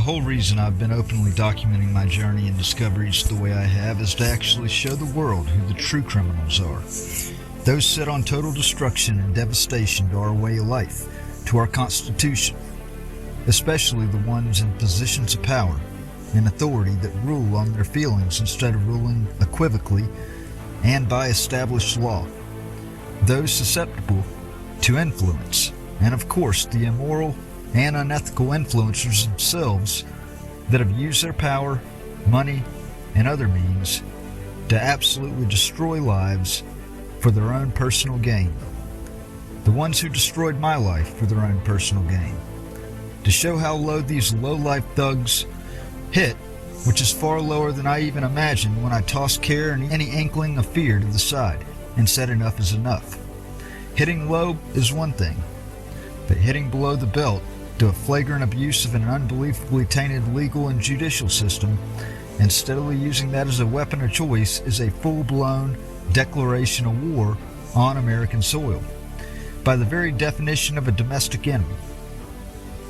whole reason I've been openly documenting my journey and discoveries the way I have is to actually show the world who the true criminals are. Those set on total destruction and devastation to our way of life, to our Constitution, especially the ones in positions of power and authority that rule on their feelings instead of ruling equivocally and by established law. Those susceptible to influence, and of course the immoral and unethical influencers themselves that have used their power, money, and other means to absolutely destroy lives for their own personal gain. The ones who destroyed my life for their own personal gain. To show how low these low-life thugs hit, which is far lower than I even imagined when I tossed care and any inkling of fear to the side and said enough is enough. Hitting low is one thing, but hitting below the belt to a flagrant abuse of an unbelievably tainted legal and judicial system and steadily using that as a weapon of choice is a full-blown declaration of war on American soil, by the very definition of a domestic enemy.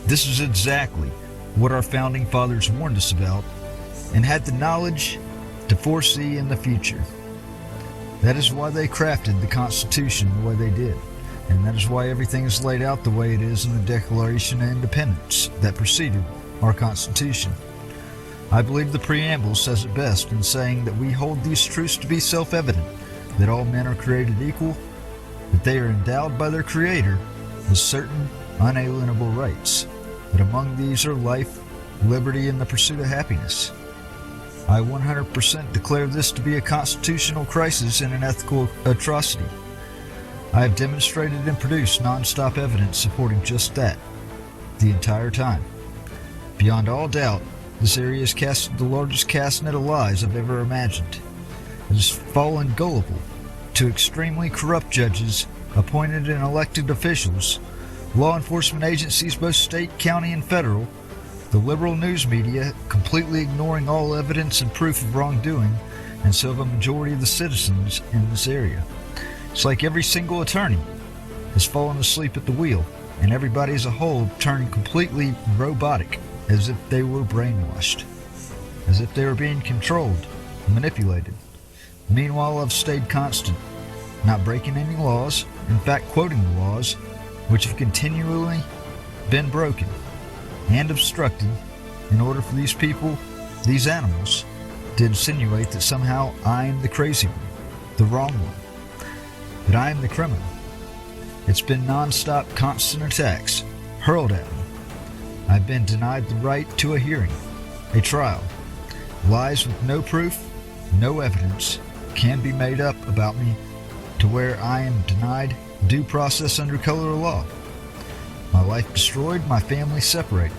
This is exactly what our founding fathers warned us about and had the knowledge to foresee in the future. That is why they crafted the Constitution the way they did, and that is why everything is laid out the way it is in the Declaration of Independence that preceded our Constitution. I believe the preamble says it best in saying that we hold these truths to be self-evident, that all men are created equal, that they are endowed by their Creator with certain unalienable rights, that among these are life, liberty, and the pursuit of happiness. I 100% declare this to be a constitutional crisis and an ethical atrocity. I have demonstrated and produced non-stop evidence supporting just that, the entire time. Beyond all doubt, this area has casted the largest cast net of lies I've ever imagined. It has fallen gullible to extremely corrupt judges, appointed and elected officials, law enforcement agencies both state, county, and federal, the liberal news media completely ignoring all evidence and proof of wrongdoing, and so have a majority of the citizens in this area. It's like every single attorney has fallen asleep at the wheel, and everybody as a whole turned completely robotic, as if they were brainwashed, as if they were being controlled, manipulated. Meanwhile, I've stayed constant, not breaking any laws, in fact quoting the laws, which have continually been broken and obstructed in order for these people, these animals, to insinuate that somehow I am the crazy one, the wrong one, that I am the criminal. It's been non-stop, constant attacks hurled at me. I've been denied the right to a hearing, a trial. Lies with no proof, no evidence can be made up about me to where I am denied due process under color of law. My life destroyed, my family separated.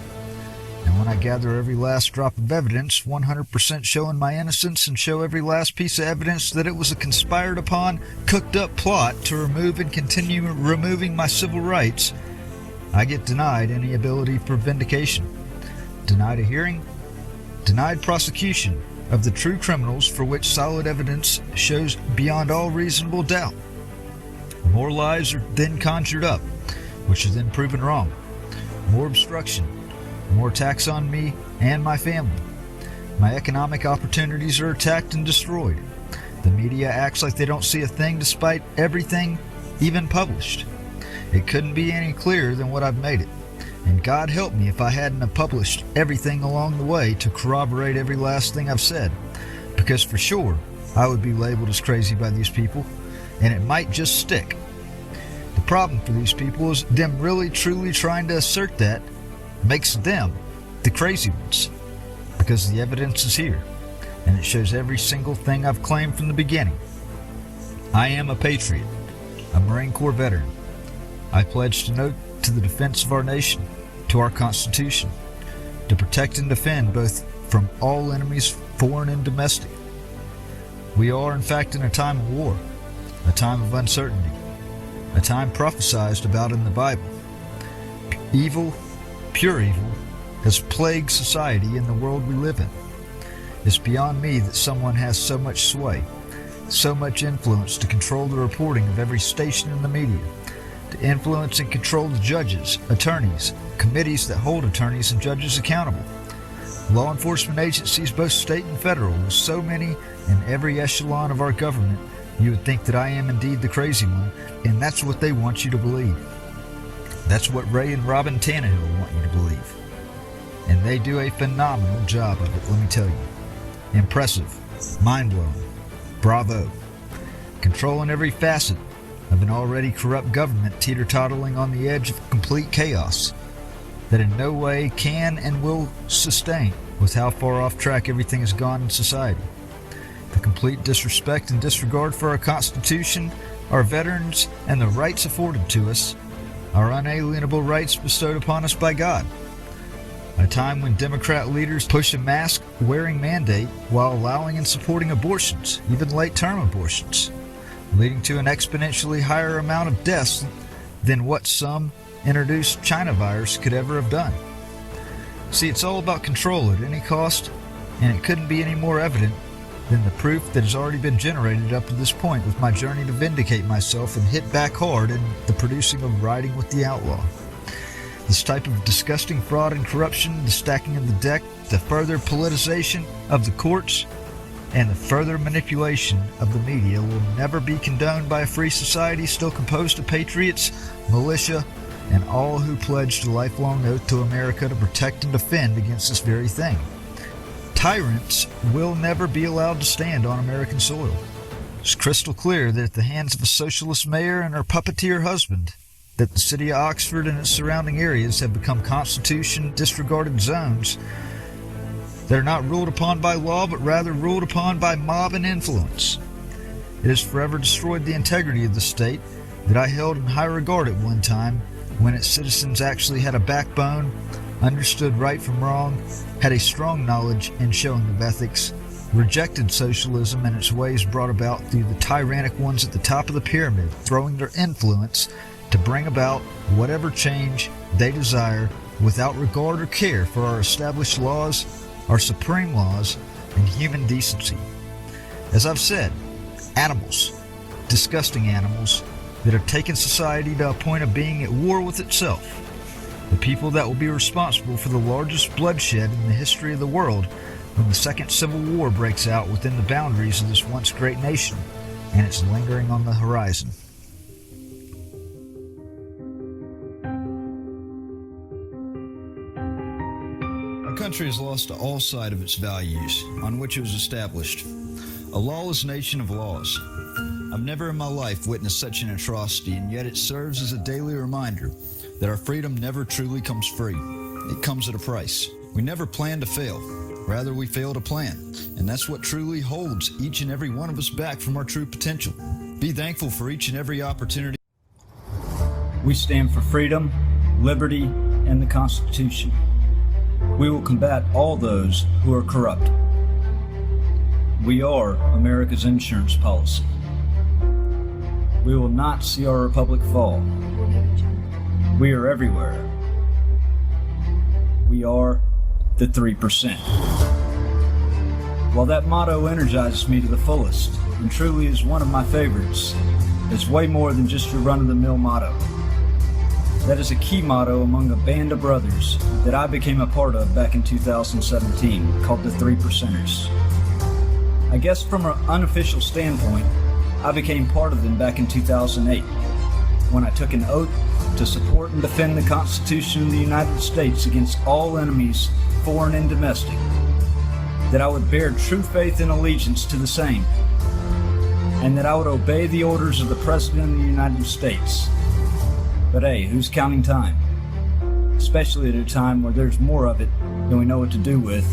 And when I gather every last drop of evidence, 100% showing my innocence, and show every last piece of evidence that it was a conspired upon, cooked up plot to remove and continue removing my civil rights, I get denied any ability for vindication, denied a hearing, denied prosecution of the true criminals for which solid evidence shows beyond all reasonable doubt. More lies are then conjured up, which are then proven wrong. More obstruction, more attacks on me and my family. My economic opportunities are attacked and destroyed. The media acts like they don't see a thing despite everything even published. It couldn't be any clearer than what I've made it. And God help me if I hadn't have published everything along the way to corroborate every last thing I've said. Because for sure, I would be labeled as crazy by these people, and it might just stick. The problem for these people is them really truly trying to assert that makes them the crazy ones. Because the evidence is here, and it shows every single thing I've claimed from the beginning. I am a patriot, a Marine Corps veteran. I pledge to the defense of our nation, to our Constitution, to protect and defend both from all enemies, foreign and domestic. We are, in fact, in a time of war, a time of uncertainty, a time prophesied about in the Bible. Evil, pure evil, has plagued society and the world we live in. It's beyond me that someone has so much sway, so much influence to control the reporting of every station in the media, to influence and control the judges, attorneys, committees that hold attorneys and judges accountable, Law enforcement agencies, both state and federal, with so many in every echelon of our government, you would think that I am indeed the crazy one, and that's what they want you to believe. That's what Ray and Robin Tannehill want you to believe. And they do a phenomenal job of it, let me tell you. Impressive, mind-blowing, bravo. Controlling every facet of an already corrupt government teeter-tottling on the edge of complete chaos that in no way can and will sustain with how far off track everything has gone in society. The complete disrespect and disregard for our Constitution, our veterans, and the rights afforded to us, our unalienable rights bestowed upon us by God. A time when Democrat leaders push a mask-wearing mandate while allowing and supporting abortions, even late-term abortions, leading to an exponentially higher amount of deaths than what some introduced China virus could ever have done. See, it's all about control at any cost, and it couldn't be any more evident than the proof that has already been generated up to this point with my journey to vindicate myself and hit back hard in the producing of Riding with the Outlaw. This type of disgusting fraud and corruption, the stacking of the deck, the further politicization of the courts, and the further manipulation of the media will never be condoned by a free society still composed of patriots, militia, and all who pledged a lifelong oath to America to protect and defend against this very thing. Tyrants will never be allowed to stand on American soil. It's crystal clear that at the hands of a socialist mayor and her puppeteer husband, that the city of Oxford and its surrounding areas have become Constitution-disregarded zones that are not ruled upon by law, but rather ruled upon by mob and influence. It has forever destroyed the integrity of the state that I held in high regard at one time, when its citizens actually had a backbone, understood right from wrong, had a strong knowledge and showing of ethics, rejected socialism and its ways brought about through the tyrannic ones at the top of the pyramid, throwing their influence to bring about whatever change they desire without regard or care for our established laws, our supreme laws, and human decency. As I've said, animals, disgusting animals, that have taken society to a point of being at war with itself. The people that will be responsible for the largest bloodshed in the history of the world when the Second Civil War breaks out within the boundaries of this once great nation, and it's lingering on the horizon. Our country has lost all sight of its values on which it was established. A lawless nation of laws. I've never in my life witnessed such an atrocity, and yet it serves as a daily reminder that our freedom never truly comes free. It comes at a price. We never plan to fail. Rather, we fail to plan. And that's what truly holds each and every one of us back from our true potential. Be thankful for each and every opportunity. We stand for freedom, liberty, and the Constitution. We will combat all those who are corrupt. We are America's insurance policy. We will not see our republic fall. We are everywhere. We are the 3%. While that motto energizes me to the fullest and truly is one of my favorites, it's way more than just your run-of-the-mill motto. That is a key motto among a band of brothers that I became a part of back in 2017 called the 3%ers. I guess from an unofficial standpoint, I became part of them back in 2008 when I took an oath to support and defend the Constitution of the United States against all enemies, foreign and domestic, that I would bear true faith and allegiance to the same, and that I would obey the orders of the President of the United States. But hey, who's counting time? Especially at a time where there's more of it than we know what to do with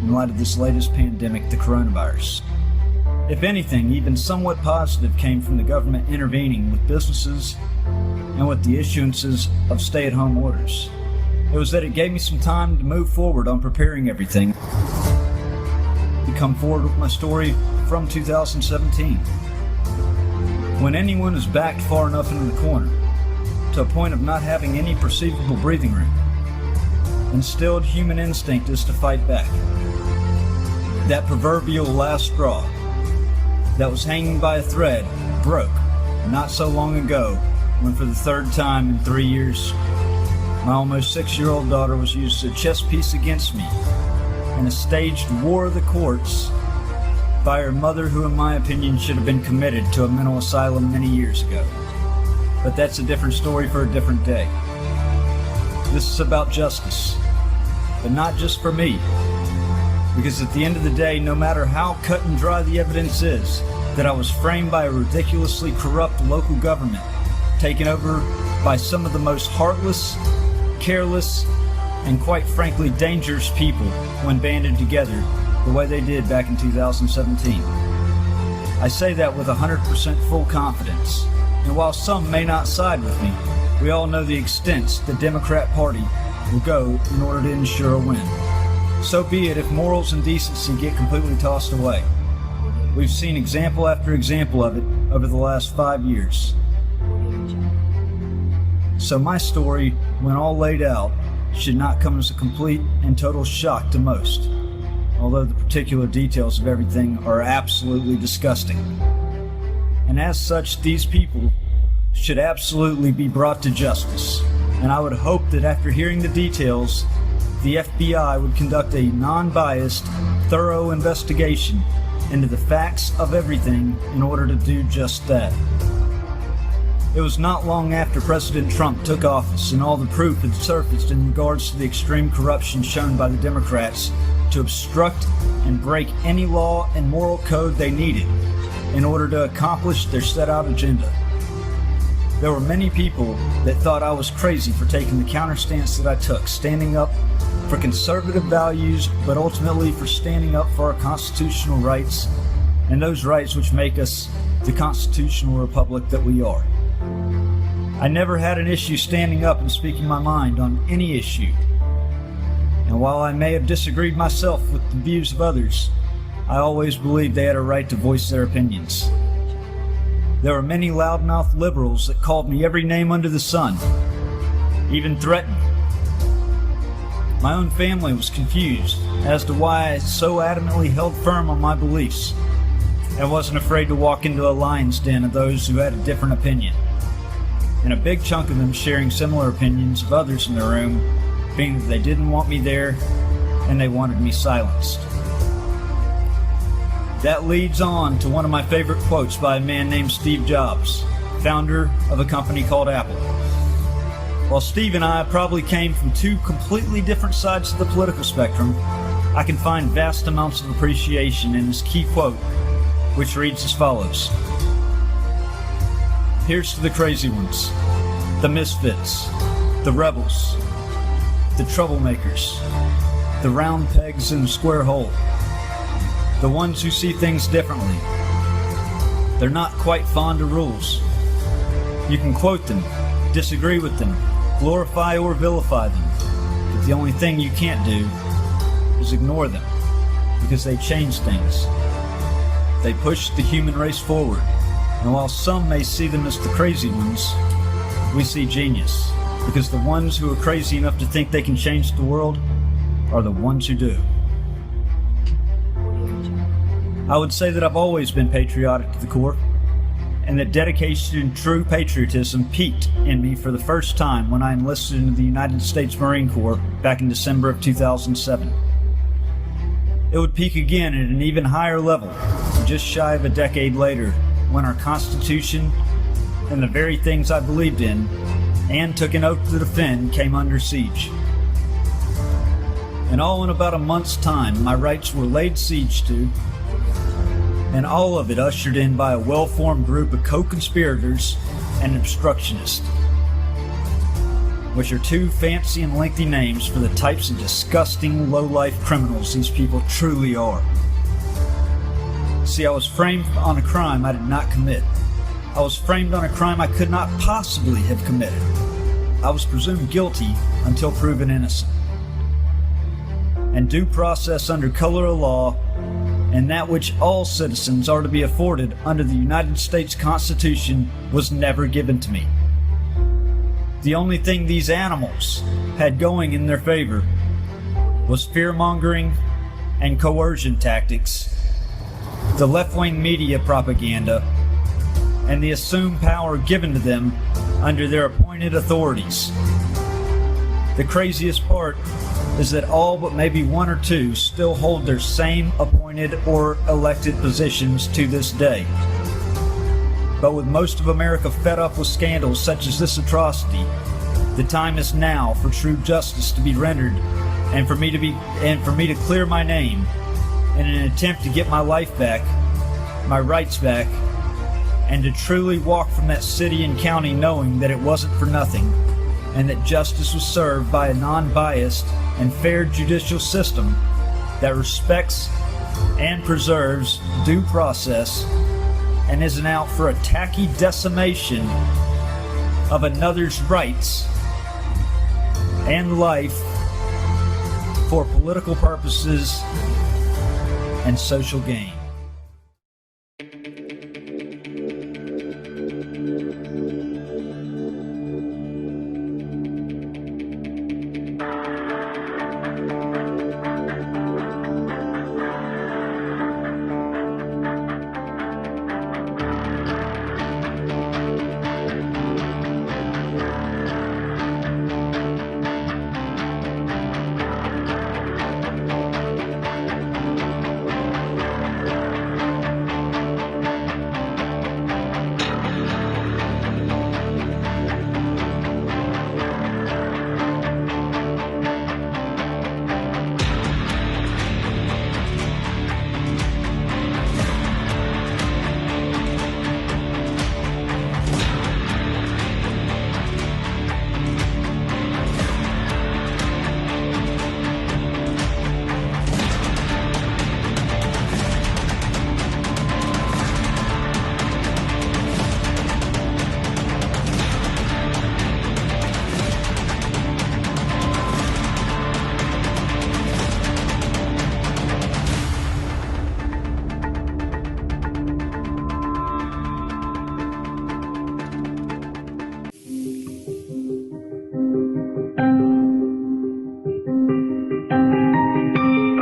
in light of this latest pandemic, the coronavirus. If anything, even somewhat positive came from the government intervening with businesses and with the issuances of stay-at-home orders. It was that it gave me some time to move forward on preparing everything, to come forward with my story from 2017. When anyone is backed far enough into the corner, to a point of not having any perceivable breathing room, instilled human instinct is to fight back. That proverbial last straw that was hanging by a thread broke not so long ago when for the third time in 3 years, my almost 6-year-old daughter was used as a chess piece against me and a staged war of the courts by her mother, who in my opinion should have been committed to a mental asylum many years ago. But that's a different story for a different day. This is about justice, but not just for me. Because at the end of the day, no matter how cut and dry the evidence is, that I was framed by a ridiculously corrupt local government, taken over by some of the most heartless, careless, and quite frankly dangerous people when banded together the way they did back in 2017. I say that with 100% full confidence, and while some may not side with me, we all know the extents the Democrat Party will go in order to ensure a win. So be it if morals and decency get completely tossed away. We've seen example after example of it over the last 5 years. So my story, when all laid out, should not come as a complete and total shock to most, although the particular details of everything are absolutely disgusting. And as such, these people should absolutely be brought to justice, and I would hope that after hearing the details, the FBI would conduct a non-biased, thorough investigation into the facts of everything in order to do just that. It was not long after President Trump took office and all the proof had surfaced in regards to the extreme corruption shown by the Democrats to obstruct and break any law and moral code they needed in order to accomplish their set-out agenda. There were many people that thought I was crazy for taking the counter stance that I took, standing up for conservative values, but ultimately for standing up for our constitutional rights and those rights which make us the constitutional republic that we are. I never had an issue standing up and speaking my mind on any issue. And while I may have disagreed myself with the views of others, I always believed they had a right to voice their opinions. There were many loudmouth liberals that called me every name under the sun, even threatened me. My own family was confused as to why I so adamantly held firm on my beliefs and wasn't afraid to walk into a lion's den of those who had a different opinion. And a big chunk of them sharing similar opinions of others in the room, being that they didn't want me there and they wanted me silenced. That leads on to one of my favorite quotes by a man named Steve Jobs, founder of a company called Apple. While Steve and I probably came from two completely different sides of the political spectrum, I can find vast amounts of appreciation in his key quote, which reads as follows. Here's to the crazy ones, the misfits, the rebels, the troublemakers, the round pegs in a square hole, the ones who see things differently. They're not quite fond of rules. You can quote them, disagree with them, glorify or vilify them, but the only thing you can't do is ignore them, because they change things. They push the human race forward. And while some may see them as the crazy ones, we see genius, because the ones who are crazy enough to think they can change the world are the ones who do. I would say that I've always been patriotic to the core, and that dedication and true patriotism peaked in me for the first time when I enlisted into the United States Marine Corps back in December of 2007. It would peak again at an even higher level, just shy of a decade later, when our Constitution and the very things I believed in and took an oath to defend came under siege. And all in about a month's time, my rights were laid siege to, and all of it ushered in by a well-formed group of co-conspirators and obstructionists, which are two fancy and lengthy names for the types of disgusting, low-life criminals these people truly are. See, I was framed on a crime I did not commit. I was framed on a crime I could not possibly have committed. I was presumed guilty until proven innocent. And due process under color of law, and that which all citizens are to be afforded under the United States Constitution, was never given to me. The only thing these animals had going in their favor was fear-mongering and coercion tactics, the left-wing media propaganda, and the assumed power given to them under their appointed authorities. The craziest part is that all but maybe one or two still hold their same appointed or elected positions to this day. But with most of America fed up with scandals such as this atrocity, the time is now for true justice to be rendered and for me to clear my name in an attempt to get my life back, my rights back, and to truly walk from that city and county knowing that it wasn't for nothing and that justice was served by a non-biased and fair judicial system that respects and preserves due process and isn't out for a tacky decimation of another's rights and life for political purposes and social gain.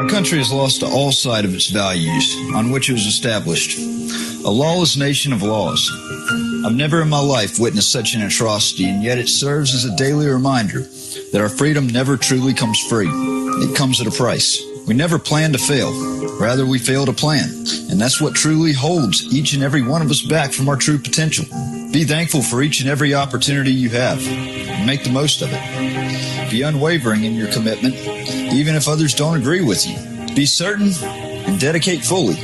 Our country has lost all sight of its values on which it was established. A lawless nation of laws. I've never in my life witnessed such an atrocity, and yet it serves as a daily reminder that our freedom never truly comes free. It comes at a price. We never plan to fail. Rather, we fail to plan. And that's what truly holds each and every one of us back from our true potential. Be thankful for each and every opportunity you have, and make the most of it. Be unwavering in your commitment, even if others don't agree with you. Be certain and dedicate fully,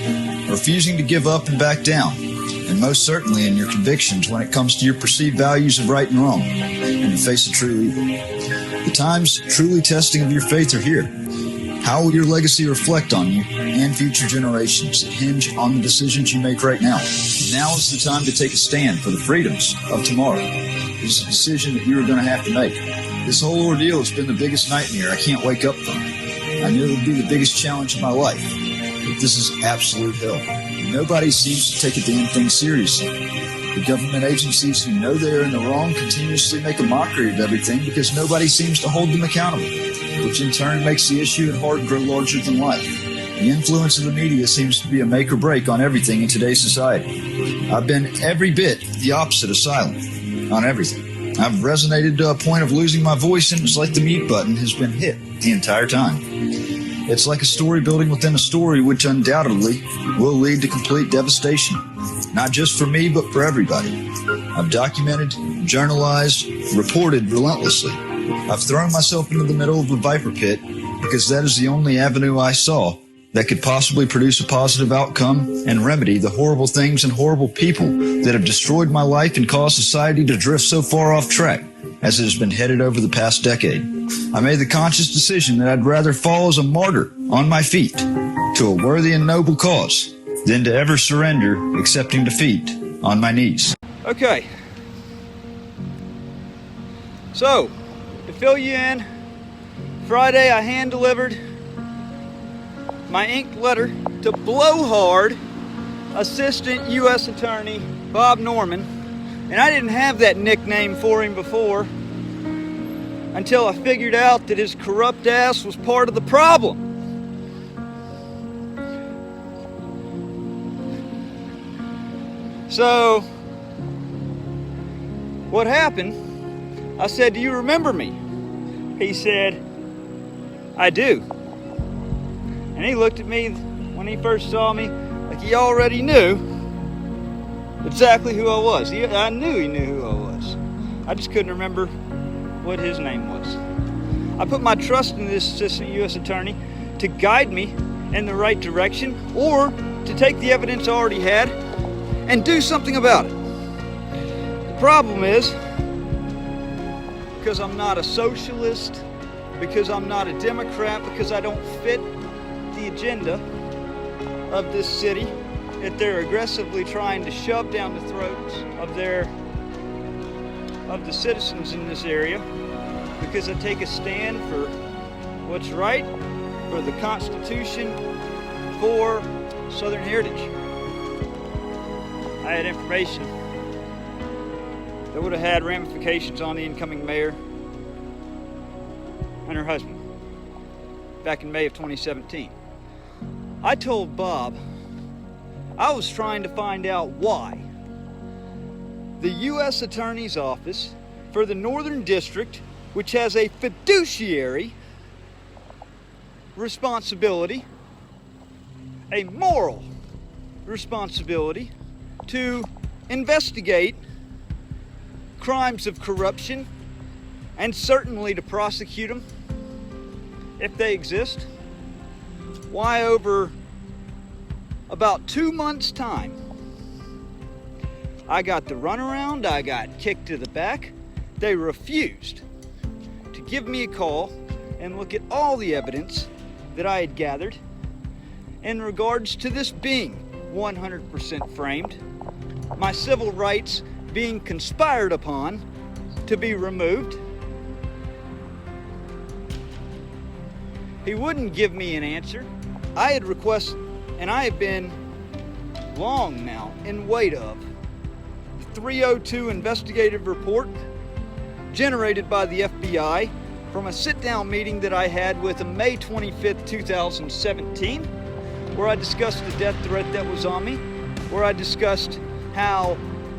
refusing to give up and back down, and most certainly in your convictions when it comes to your perceived values of right and wrong, in the face of true evil. The times truly testing of your faith are here. How will your legacy reflect on you and future generations? It hinge on the decisions you make right now. Now is the time to take a stand for the freedoms of tomorrow. This is a decision that you are going to have to make. This whole ordeal has been the biggest nightmare I can't wake up from. I knew it would be the biggest challenge of my life, but this is absolute hell. Nobody seems to take a damn thing seriously. The government agencies who know they are in the wrong continuously make a mockery of everything because nobody seems to hold them accountable, which in turn makes the issue at heart grow larger than life. The influence of the media seems to be a make or break on everything in today's society. I've been every bit the opposite of silent on everything. I've resonated to a point of losing my voice, and it's like the mute button has been hit the entire time. It's like a story building within a story, which undoubtedly will lead to complete devastation. Not just for me, but for everybody. I've documented, journalized, reported relentlessly. I've thrown myself into the middle of a viper pit because that is the only avenue I saw that could possibly produce a positive outcome and remedy the horrible things and horrible people that have destroyed my life and caused society to drift so far off track as it has been headed over the past decade. I made the conscious decision that I'd rather fall as a martyr on my feet to a worthy and noble cause than to ever surrender, accepting defeat on my knees. Okay. So, to fill you in, Friday I hand-delivered my inked letter to Blowhard Assistant U.S. Attorney Bob Norman, and I didn't have that nickname for him before until I figured out that his corrupt ass was part of the problem. So, what happened? I said, "Do you remember me?" He said, I do. And he looked at me when he first saw me like he already knew exactly who I was. I knew he knew who I was. I just couldn't remember what his name was. I put my trust in this assistant U.S. attorney to guide me in the right direction, or to take the evidence I already had and do something about it. The problem is, because I'm not a socialist, because I'm not a Democrat, because I don't fit the agenda of this city that they're aggressively trying to shove down the throats of the citizens in this area, because I take a stand for what's right, for the Constitution, for Southern heritage. I had information that would have had ramifications on the incoming mayor and her husband back in May of 2017. I told Bob I was trying to find out why the U.S. Attorney's Office for the Northern District, which has a fiduciary responsibility, a moral responsibility to investigate crimes of corruption and certainly to prosecute them if they exist, why over about 2 months' time I got the runaround, I got kicked to the back. They refused to give me a call and look at all the evidence that I had gathered in regards to this being 100% framed, my civil rights being conspired upon to be removed. He wouldn't give me an answer. I had requested, and I have been long now in wait of, the 302 investigative report generated by the FBI from a sit-down meeting that I had with him May 25th, 2017, where I discussed the death threat that was on me, where I discussed how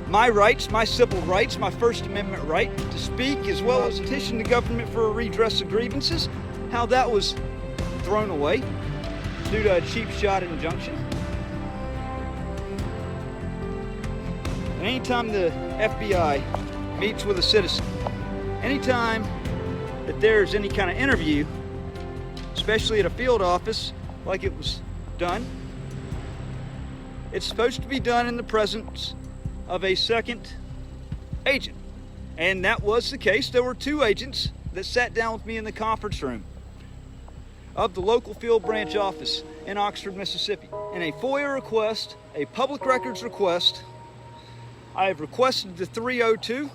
my rights, my civil rights, my First Amendment right to speak, as well as petition the government for a redress of grievances, how that was thrown away due to a cheap shot injunction. And anytime the FBI meets with a citizen, anytime that there's any kind of interview, especially at a field office like it was done, it's supposed to be done in the presence of a second agent. And that was the case. There were 2 agents that sat down with me in the conference room of the local field branch office in Oxford, Mississippi. In a FOIA request, a public records request, I have requested the 302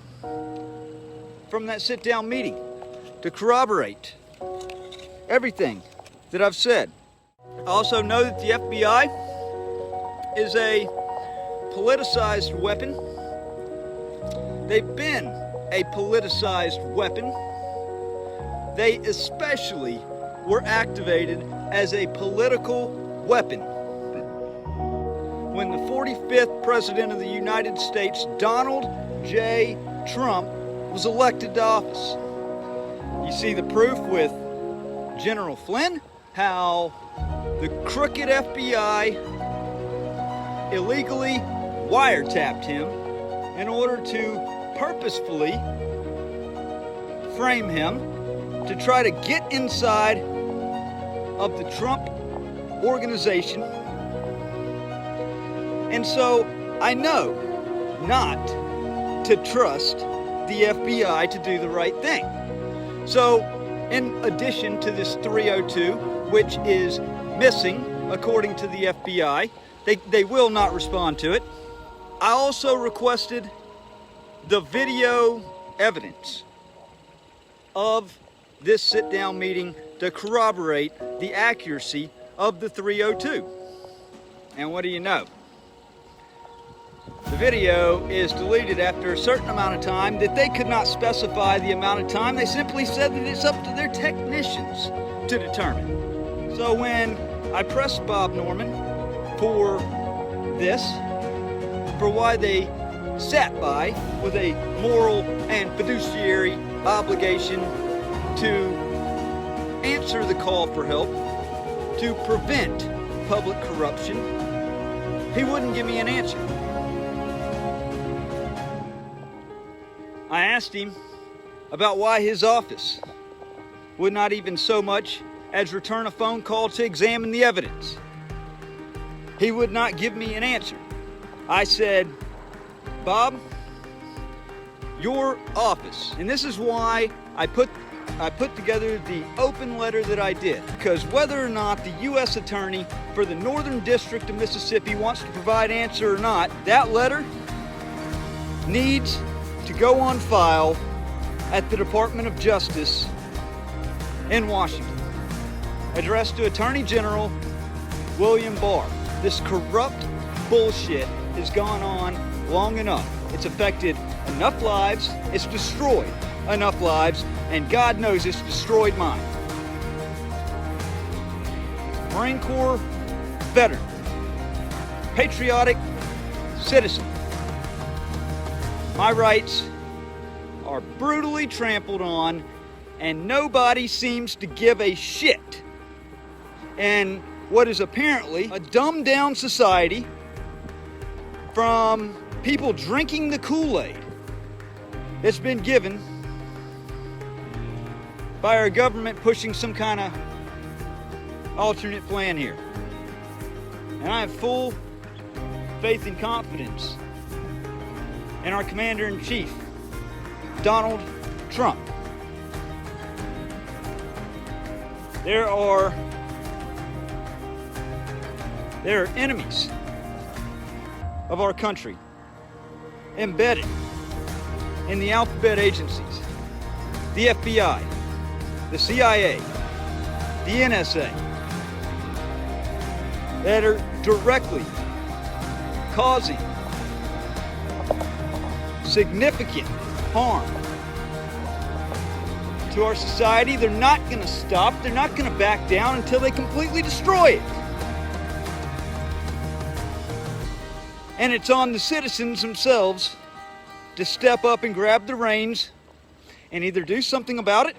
from that sit-down meeting to corroborate everything that I've said. I also know that the FBI is a politicized weapon. They've been a politicized weapon. They especially were activated as a political weapon when the 45th President of the United States, Donald J. Trump, was elected to office. You see the proof with General Flynn, how the crooked FBI illegally wiretapped him in order to purposefully frame him to try to get inside of the Trump organization. And so I know not to trust the FBI to do the right thing. So in addition to this 302, which is missing according to the FBI, they will not respond to it, I also requested the video evidence of this sit-down meeting to corroborate the accuracy of the 302. And what do you know? The video is deleted after a certain amount of time that they could not specify the amount of time. They simply said that it's up to their technicians to determine. So when I pressed Bob Norman for this, for why they sat by with a moral and fiduciary obligation to answer the call for help to prevent public corruption, he wouldn't give me an answer. I asked him about why his office would not even so much as return a phone call to examine the evidence. He would not give me an answer. I said, Bob, your office, and this is why I put together the open letter that I did, because whether or not the U.S. Attorney for the Northern District of Mississippi wants to provide an answer or not, that letter needs to go on file at the Department of Justice in Washington, addressed to Attorney General William Barr. This corrupt bullshit has gone on long enough. It's affected enough lives, it's destroyed enough lives, and God knows it's destroyed mine. Marine Corps veteran, patriotic citizen. My rights are brutally trampled on, and nobody seems to give a shit. And what is apparently a dumbed down society from people drinking the Kool-Aid that's been given by our government pushing some kind of alternate plan here. And I have full faith and confidence in our Commander-in-Chief, Donald Trump. There are enemies of our country embedded in the alphabet agencies, the FBI, the CIA, the NSA, that are directly causing significant harm to our society. They're not going to stop. They're not going to back down until they completely destroy it. And it's on the citizens themselves to step up and grab the reins and either do something about it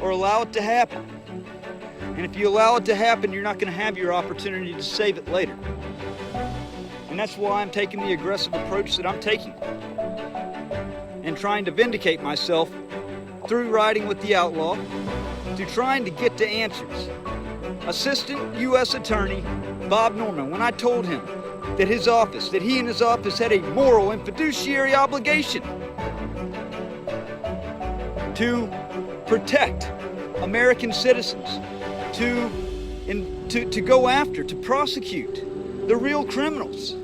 or allow it to happen. And if you allow it to happen, you're not going to have your opportunity to save it later. And that's why I'm taking the aggressive approach that I'm taking and trying to vindicate myself through riding with the Outlaw, to trying to get to answers. Assistant U.S. Attorney Bob Norman, when I told him that he and his office had a moral and fiduciary obligation to protect American citizens, to go after, to prosecute the real criminals.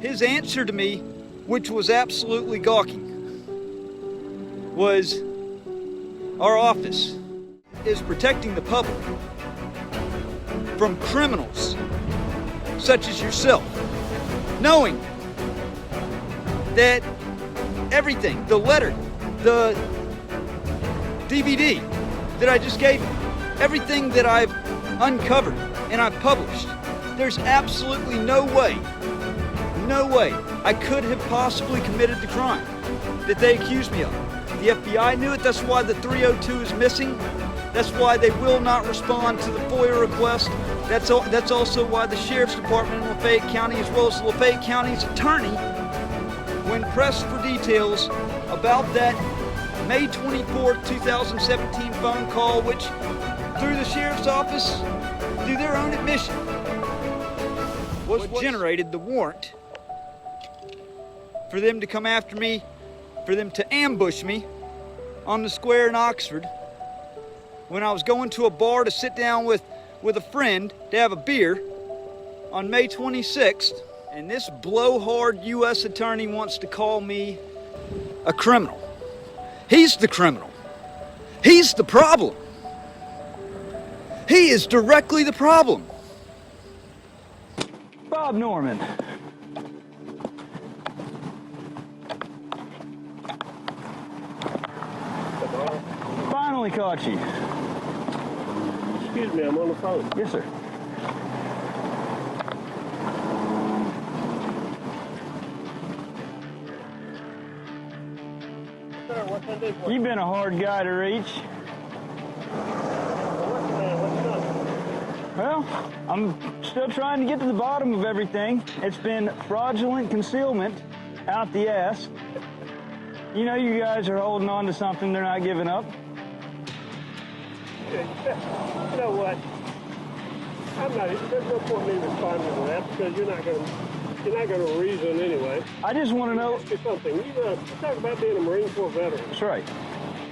His answer to me, which was absolutely gawking, was our office is protecting the public from criminals such as yourself, knowing that everything, the letter, the DVD that I just gave you, everything that I've uncovered and I've published, there's absolutely no way I could have possibly committed the crime that they accused me of. The FBI knew it. That's why the 302 is missing. That's why they will not respond to the FOIA request. That's also why the Sheriff's Department in Lafayette County, as well as the Lafayette County's attorney, when pressed for details about that May 24th, 2017 phone call, which through the Sheriff's Office, through their own admission, was what generated the warrant for them to come after me, for them to ambush me on the square in Oxford when I was going to a bar to sit down with a friend to have a beer on May 26th, and this blowhard U.S. attorney wants to call me a criminal. He's the criminal. He's the problem. He is directly the problem. Bob Norman. Finally caught you. Excuse me, I'm on the phone. Yes, sir. Sir, what can I do for you? You've been a hard guy to reach. Well, I'm still trying to get to the bottom of everything. It's been fraudulent concealment out the ass. You know you guys are holding on to something, they're not giving up. You know what? There's no point in me responding to that because you're not going to reason anyway. I just want to know. Ask you something. You talk about being a Marine Corps veteran. That's right.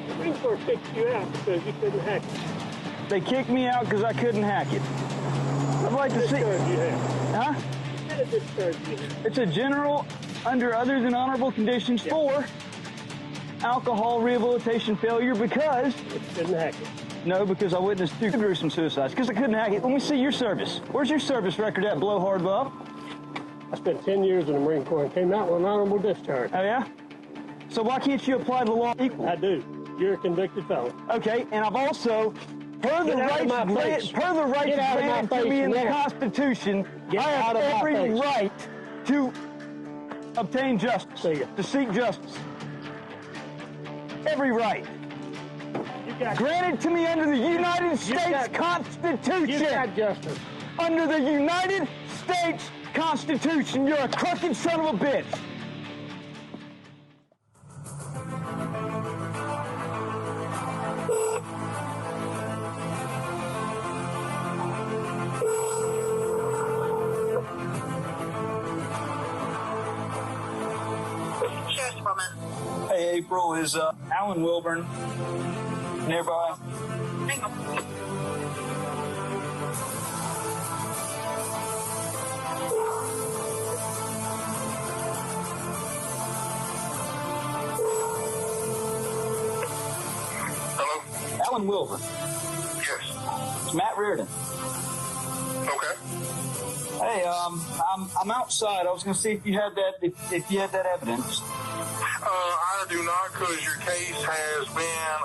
The Marine Corps kicked you out because you couldn't hack it. They kicked me out because I couldn't hack it. I'd like to see. Discharge you have. Huh? What kind of discharge you have? It's a general, under other than honorable conditions for alcohol rehabilitation failure because. You couldn't hack it. No, because I witnessed 2 gruesome suicides. Because I couldn't hack it. Let me see your service. Where's your service record at, Blowhard Bob? I spent 10 years in the Marine Corps and came out with an honorable discharge. Oh, yeah? So why can't you apply the law equal? I do. You're a convicted felon. Okay, and I've also, per the rights granted to me in the Constitution, I have every right to obtain justice, to seek justice. Every right. Granted to me under the United States Constitution. You got justice. Under the United States Constitution, you're a crooked son of a bitch. Hey, April, is Alan Wilburn nearby? Hang on. Hello? Alan Wilburn. Yes. It's Matt Reardon. Okay. Hey, I'm outside. I was going to see if you had that, if you had that evidence. I do not, because your case has been,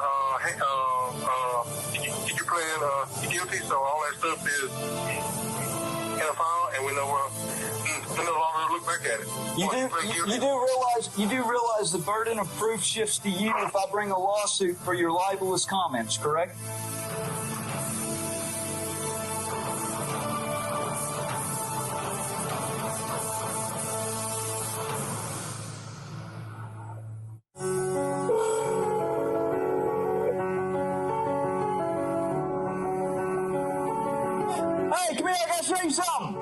you plead guilty, so all that stuff is in a file, and we no longer look back at it. You do realize the burden of proof shifts to you if I bring a lawsuit for your libelous comments, correct? Hey, come here, I gotta show you something.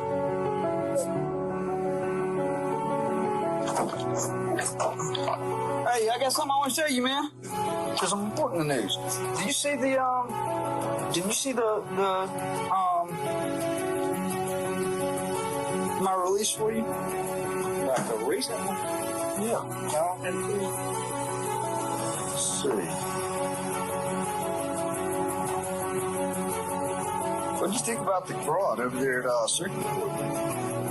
Hey, I got something I want to show you, man. Because I'm reporting the news. Did you see my release for you? Like a recent one? Yeah. Let's see. What do you think about the fraud over there at Circuit Court?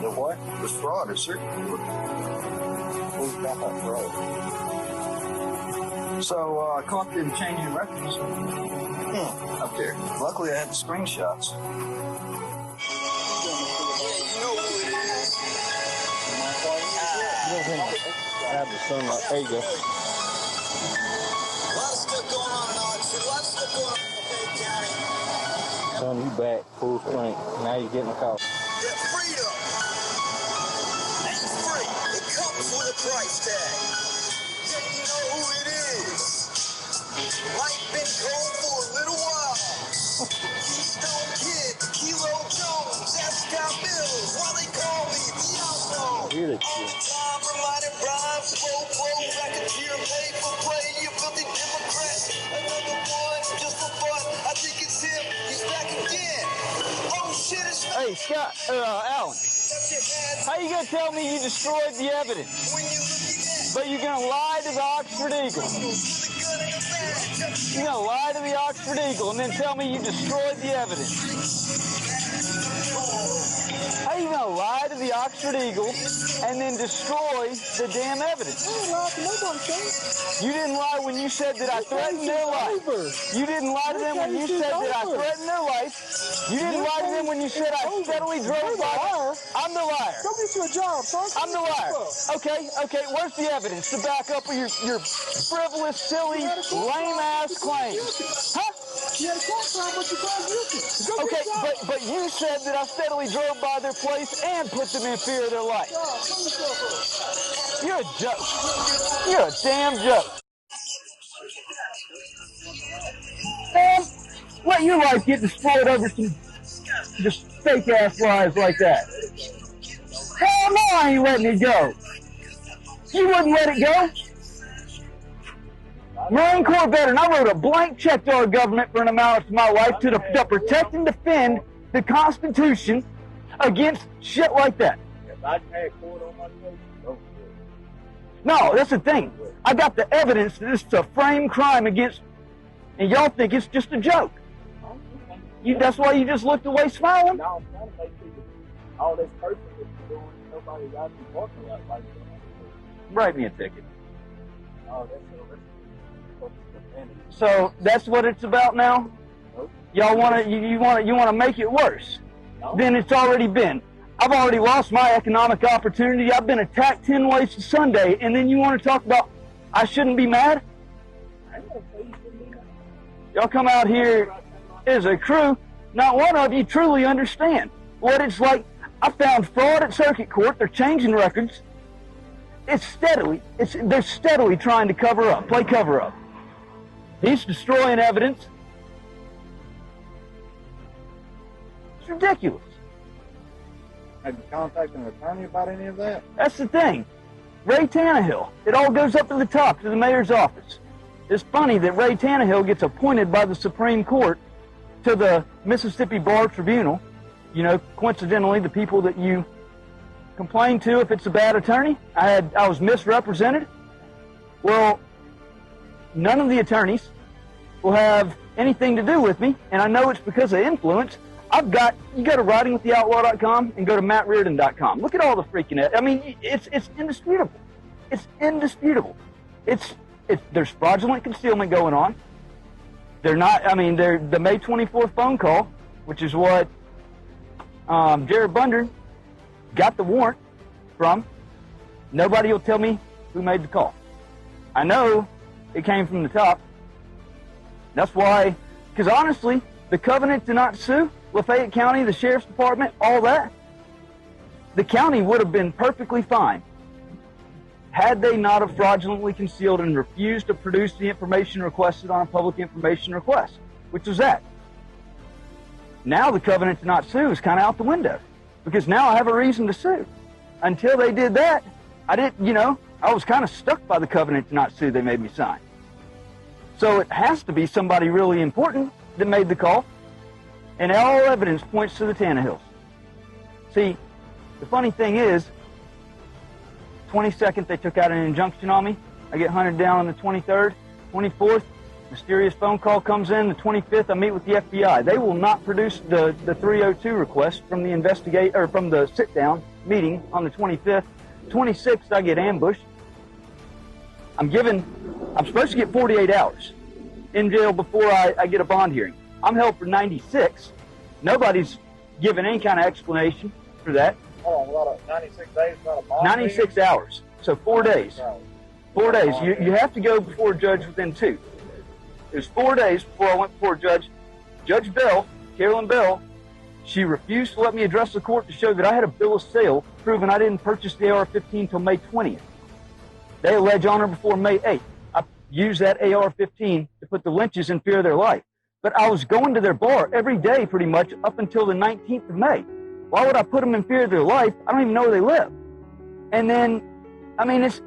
The what? The fraud at Circuit Court. What about that fraud? So I caught them changing records up there. Luckily, I had the screenshots. Yeah, you know who it is. I have the sunlight. There you go. A lot of stuff going on in Oxford. A lot of stuff going on in Fayette County. Son, you back full strength. Now you're getting a call. That freedom ain't free. It comes with a price tag. Yeah, you know who it is. Life been cold for a little while. Keystone Kid, Kilo Jones, Scott Mills. Why they call me the Outlaw? Hear that All shit. the time, reminding rhymes, slow flow, racketeer, pay for play. You filthy Democrat. Another one, just for fun. I think it's him. He's back again. Oh shit, it's Hey, Scott, Alan, how you gonna tell me you destroyed the evidence, when you look at that. but you're gonna lie to the Oxford Eagle? With a gun in the bag. You're gonna lie to the Oxford Eagle and then tell me you destroyed the evidence? How you gonna lie to the Oxford Eagle and then destroy the damn evidence? You didn't lie when you said that I threatened their life. You didn't lie to them when you said that I threatened their life. You didn't lie to them when you said I steadily drove by. I'm the liar. Go get you a job, son. I'm the liar. Okay, where's the evidence to back up your frivolous, silly, lame-ass claims? Huh? Okay, but you said that I steadily drove by their place and put them in fear of their life. You're a joke. You're a damn joke. Man, let your life get destroyed over some just fake ass lies like that. Hell no, I ain't letting it go. You wouldn't let it go. Marine Corps veteran, I wrote a blank check to our government for an amount of my life to protect and defend the Constitution against shit like that. No, that's the thing. I got the evidence that it's a framed crime against, and y'all think it's just a joke. That's why you just looked away smiling? No, I'm trying to make people, all this person that you're doing, nobody got you talking about like that. Write me a ticket. Oh, that's so that's what it's about now? Nope. Y'all want to make it worse? No. Then it's already been. I've already lost my economic opportunity. I've been attacked 10 ways to Sunday, and then you want to talk about I shouldn't be mad? Y'all come out here as a crew, not one of you truly understand what it's like. I found fraud at circuit court. They're changing records. They're steadily trying to cover up, play cover up. He's destroying evidence. It's ridiculous. Have you contacted an attorney about any of that? That's the thing. Ray Tannehill. It all goes up to the top, to the mayor's office. It's funny that Ray Tannehill gets appointed by the Supreme Court to the Mississippi Bar Tribunal. You know, coincidentally, the people that you complain to if it's a bad attorney. I was misrepresented. Well, none of the attorneys will have anything to do with me, and I know it's because of influence. You go to writingwiththeoutlaw.com and go to mattreardon.com. Look at all the freaking, I mean, it's indisputable. It's indisputable. There's fraudulent concealment going on. They're not, I mean, the May 24th phone call, which is what Jared Bunder got the warrant from. Nobody will tell me who made the call. I know it came from the top. That's why, because honestly, the covenant to not sue, Lafayette County, the Sheriff's Department, all that, the county would have been perfectly fine had they not have fraudulently concealed and refused to produce the information requested on a public information request, which was that. Now the covenant to not sue is kind of out the window, because now I have a reason to sue. Until they did that, I was kind of stuck by the covenant to not sue they made me sign. So it has to be somebody really important that made the call, and all evidence points to the Tannehills. See, the funny thing is, 22nd they took out an injunction on me. I get hunted down on the 23rd, 24th, mysterious phone call comes in. The 25th, I meet with the FBI. They will not produce the 302 request from the sit-down meeting on the 25th. 26th, I get ambushed. I'm supposed to get 48 hours in jail before I get a bond hearing. I'm held for 96. Nobody's given any kind of explanation for that. Oh, 96 days, not a bond 96 hours. So 4 days. 4 days. You have to go before a judge within 2. It was 4 days before I went before a judge. Judge Bell, Carolyn Bell, she refused to let me address the court to show that I had a bill of sale proving I didn't purchase the AR-15 until May 20th. They allege on or before May 8th. I used that AR-15 to put the Lynches in fear of their life. But I was going to their bar every day pretty much up until the 19th of May. Why would I put them in fear of their life? I don't even know where they live. And then, I mean, it's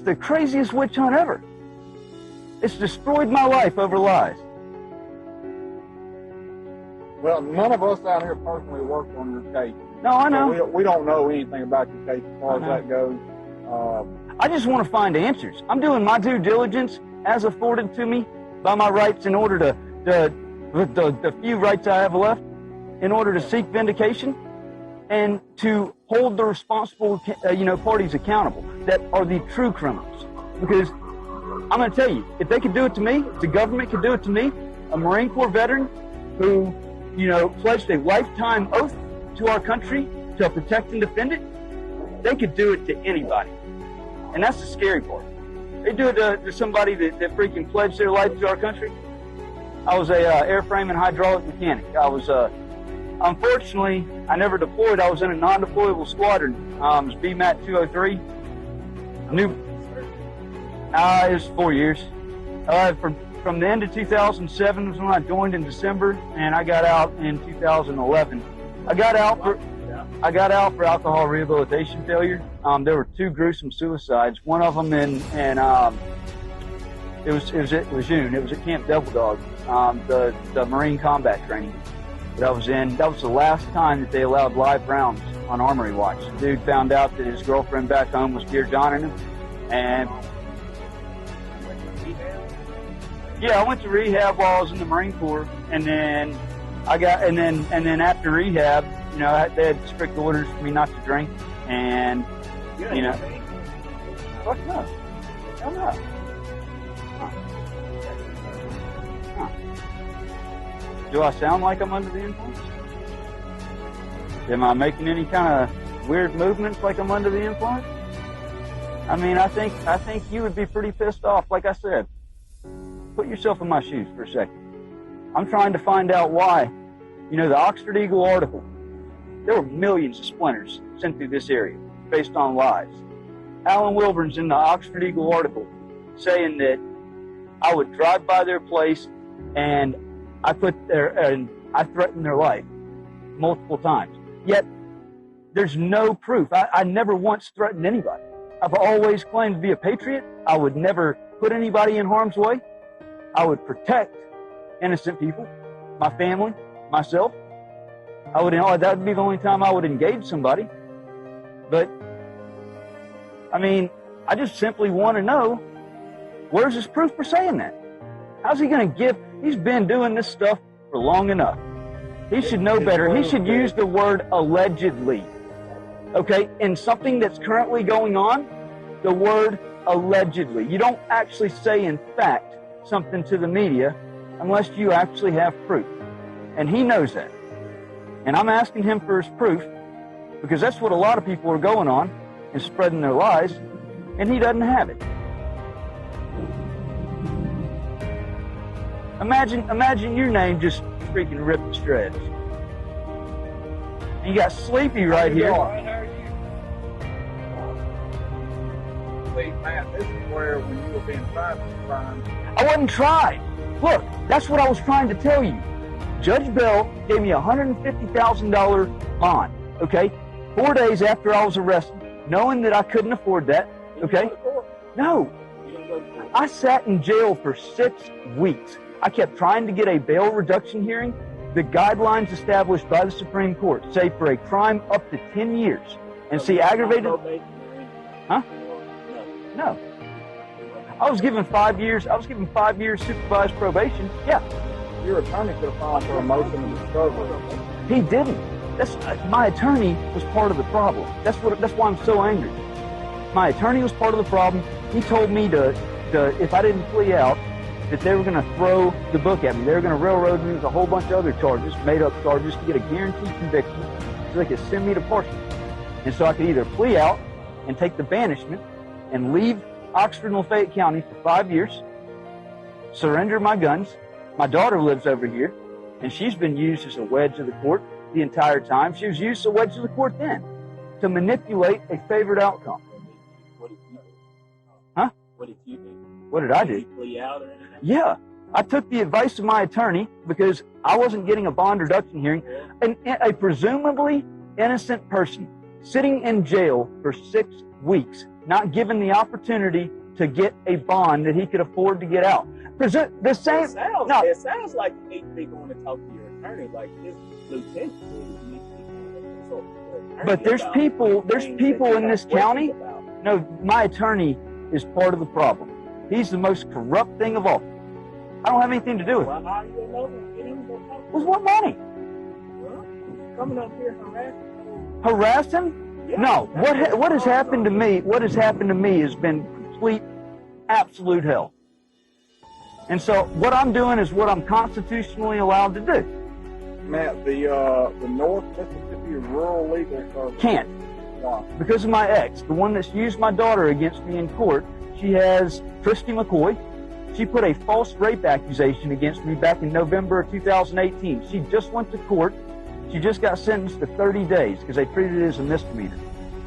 the craziest witch hunt ever. It's destroyed my life over lies. Well, none of us out here personally worked on your case. No, I know. So we don't know anything about your case as far as that goes. I just want to find answers. I'm doing my due diligence as afforded to me by my rights in order to the few rights I have left, in order to seek vindication and to hold the responsible parties accountable that are the true criminals. Because I'm going to tell you, if they could do it to me, if the government could do it to me, a Marine Corps veteran who, pledged a lifetime oath to our country to protect and defend it, they could do it to anybody. And that's the scary part. They do it to somebody that freaking pledged their life to our country. I was a airframe and hydraulic mechanic. I was, unfortunately, I never deployed. I was in a non-deployable squadron. It was BMAT 203. It was 4 years. From the end of 2007 was when I joined in December, and I got out in 2011. I got out for alcohol rehabilitation failure. There were 2 gruesome suicides. One of them it was June. It was at Camp Devil Dog, the Marine combat training that I was in. That was the last time that they allowed live rounds on Armory Watch. The dude found out that his girlfriend back home was Dear John in him, and yeah, I went to rehab while I was in the Marine Corps, and then after rehab, you know, they had strict orders for me not to drink, and you know, fuck no, hell no. Huh. Do I sound like I'm under the influence? Am I making any kind of weird movements like I'm under the influence? I mean, I think you would be pretty pissed off. Like I said, put yourself in my shoes for a second. I'm trying to find out why. You know, the Oxford Eagle article, there were millions of splinters sent through this area based on lies. Alan Wilburn's in the Oxford Eagle article saying that I would drive by their place and I threatened their life multiple times. Yet, there's no proof. I never once threatened anybody. I've always claimed to be a patriot. I would never put anybody in harm's way. I would protect innocent people, my family, myself. That would be the only time I would engage somebody. But, I mean, I just simply want to know, where's his proof for saying that? How's he going to give? He's been doing this stuff for long enough. He should know better. He should use the word allegedly. Okay? In something that's currently going on, the word allegedly. You don't actually say in fact something to the media unless you actually have proof. And he knows that. And I'm asking him for his proof because that's what a lot of people are going on and spreading their lies, and he doesn't have it. Imagine your name just freaking ripped to shreds. And you got Sleepy right here. How are you? See, Matt, this is where when you were being tried for crime. I wasn't tried. Look, that's what I was trying to tell you. Judge Bell gave me a $150,000 bond, okay? 4 days after I was arrested, knowing that I couldn't afford that, okay? No. I sat in jail for 6 weeks. I kept trying to get a bail reduction hearing. The guidelines established by the Supreme Court say for a crime up to 10 years. And see, aggravated... Huh? No. I was given 5 years. I was given 5 years supervised probation. Yeah. Your attorney could have filed for a motion of discovery. He didn't. My attorney was part of the problem. That's why I'm so angry. My attorney was part of the problem. He told me to if I didn't plea out, that they were going to throw the book at me. They were going to railroad me with a whole bunch of other charges, made up charges, to get a guaranteed conviction so they could send me to Parsons. And so I could either plea out and take the banishment and leave Oxford and Lafayette County for 5 years, surrender my guns. My daughter lives over here, and she's been used as a wedge of the court the entire time. She was used as a wedge of the court then to manipulate a favored outcome. What did you do? Huh? What did you do? What did I do? Did you plea out or anything? Yeah. I took the advice of my attorney because I wasn't getting a bond reduction hearing. And a presumably innocent person sitting in jail for 6 weeks, not given the opportunity to get a bond that he could afford to get out. It sounds like you need to be going to talk to your attorney, like his lieutenant. But there's people in this county. No, my attorney is part of the problem. He's the most corrupt thing of all. I don't have anything to do with it. Well, how are you going to know him? Get him to talk to him. With what money? Well, coming up here harassing. Harassing? Yeah, no. What has happened to me? What has happened to me has been complete, absolute hell. And so what I'm doing is what I'm constitutionally allowed to do. Matt, the North Mississippi Rural Legal Service can't. Why? Because of my ex, the one that's used my daughter against me in court. She has Christy McCoy. She put a false rape accusation against me back in November of 2018. She just went to court. She just got sentenced to 30 days because they treated it as a misdemeanor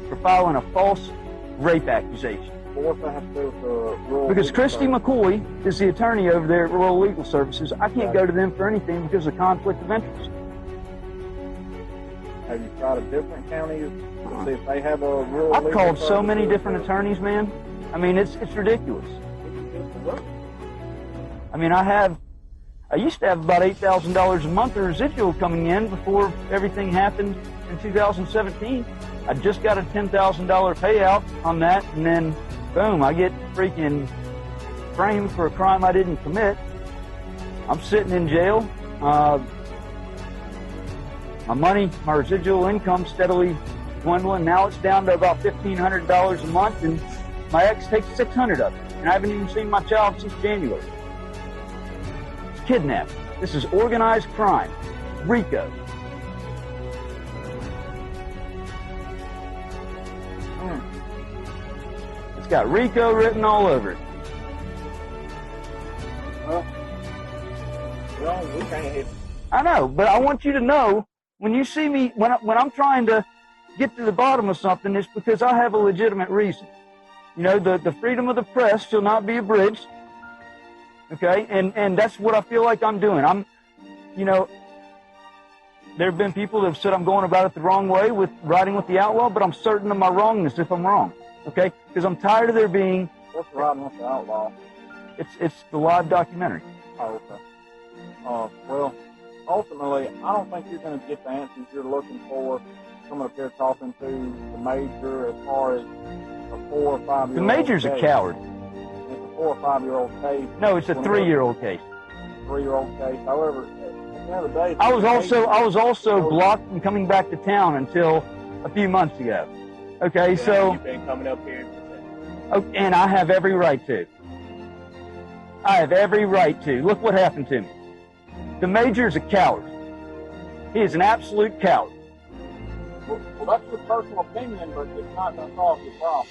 for filing a false rape accusation. Because Christy McCoy is the attorney over there at Rural Legal Services. I can't go to them for anything because of conflict of interest. Have you tried a different county to see if they have a rural I've legal called so many services different or- attorneys, man. I mean, it's ridiculous. I mean, I used to have about $8,000 a month of residual coming in before everything happened in 2017. I just got a $10,000 payout on that, and then boom, I get freaking framed for a crime I didn't commit. I'm sitting in jail. My residual income steadily dwindling. Now it's down to about $1,500 a month, and my ex takes $600 of it, and I haven't even seen my child since January. It's kidnapping. This is organized crime. RICO. It's got RICO written all over it. Well, we can't hit. I know, but I want you to know, when you see me, when I'm trying to get to the bottom of something, it's because I have a legitimate reason. You know, the freedom of the press shall not be abridged. Okay, and that's what I feel like I'm doing. There have been people that have said I'm going about it the wrong way with writing with the Outlaw, but I'm certain of my wrongness if I'm wrong. Okay, because I'm tired of there being. What's riding with the Outlaw? It's the live documentary. Oh, okay. Well, ultimately, I don't think you're going to get the answers you're looking for coming up here talking to the major as far as a 4 or 5 year old. The major's a coward. It's a 4 or 5 year old case. No, it's a 3-year-old case. 3-year-old case. However, at the end of the day, I was also blocked from coming back to town until a few months ago. Okay, so You've been coming up here. and I have every right to. I have every right to. Look what happened to me. The major is a coward. He is an absolute coward. Well, that's your personal opinion, but it's not going to solve your problem.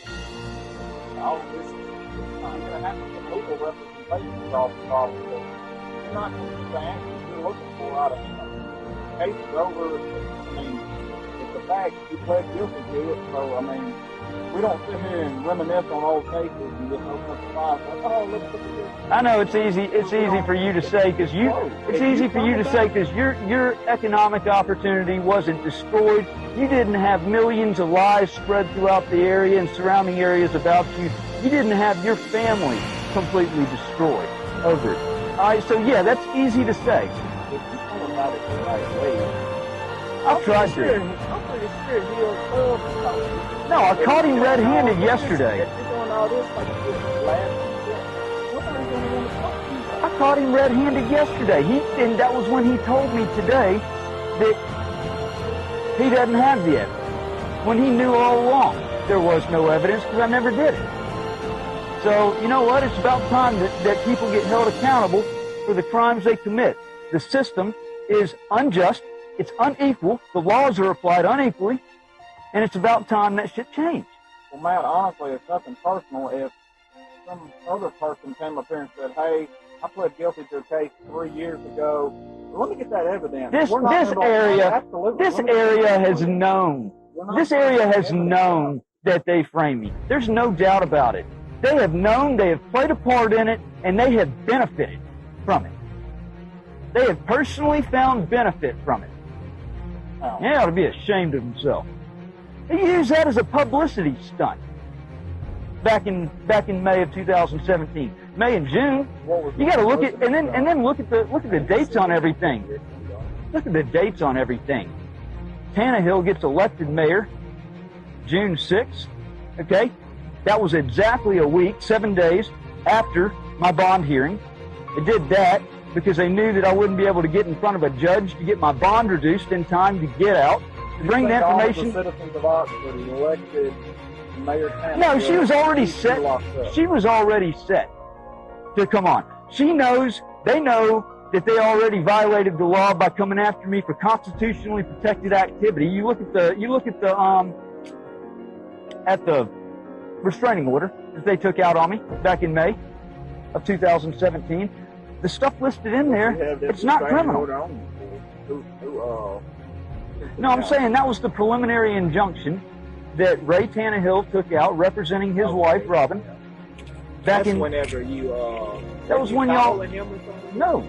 No, you're not going to have to get legal representation to solve the problem. You're not going to get the answers you're looking for out of him. The case is over. I mean, it's a fact. You pled guilty to it, so, I mean, we don't sit here and reminisce on old cases and just open up the file and say, oh, look at this. I know it's easy for you to say because your economic opportunity wasn't destroyed. You didn't have millions of lies spread throughout the area and surrounding areas about you. You didn't have your family completely destroyed over it. All right, so yeah, that's easy to say. If you think about it the right way, I've tried to. I'm pretty sure he'll No, I caught him red-handed yesterday. You're doing all this like you did last week. What are you going to want to talk to you about? I caught him red-handed yesterday. And that was when he told me today that he doesn't have the evidence. When he knew all along there was no evidence because I never did it. So, you know what? It's about time that people get held accountable for the crimes they commit. The system is unjust. It's unequal. The laws are applied unequally. And it's about time that shit changed. Well, Matt, honestly, it's nothing personal. If some other person came up here and said, hey, I pled guilty to a case 3 years ago, let me get that evidence. This area has known. This area has known that they framed me. There's no doubt about it. They have known, they have played a part in it, and they have benefited from it. They have personally found benefit from it. Oh. They ought to be ashamed of themselves. They used that as a publicity stunt back in May of 2017. May and June. You got to look at and then look at the dates on everything. Look at the dates on everything. Tannehill gets elected mayor June 6th. Okay, that was exactly a week, 7 days after my bond hearing. They did that because they knew that I wouldn't be able to get in front of a judge to get my bond reduced in time to get out. Bring the information. All the citizens of Oxford elected Mayor Tannehill. No, she was already set. She was already set to come on. She knows. They know that they already violated the law by coming after me for constitutionally protected activity. You look at the restraining order that they took out on me back in May. of 2017. The stuff listed in there, it's not criminal. No, I'm saying that was the preliminary injunction that Ray Tannehill took out representing his wife, Robin. That's whenever you, that was when y'all, no.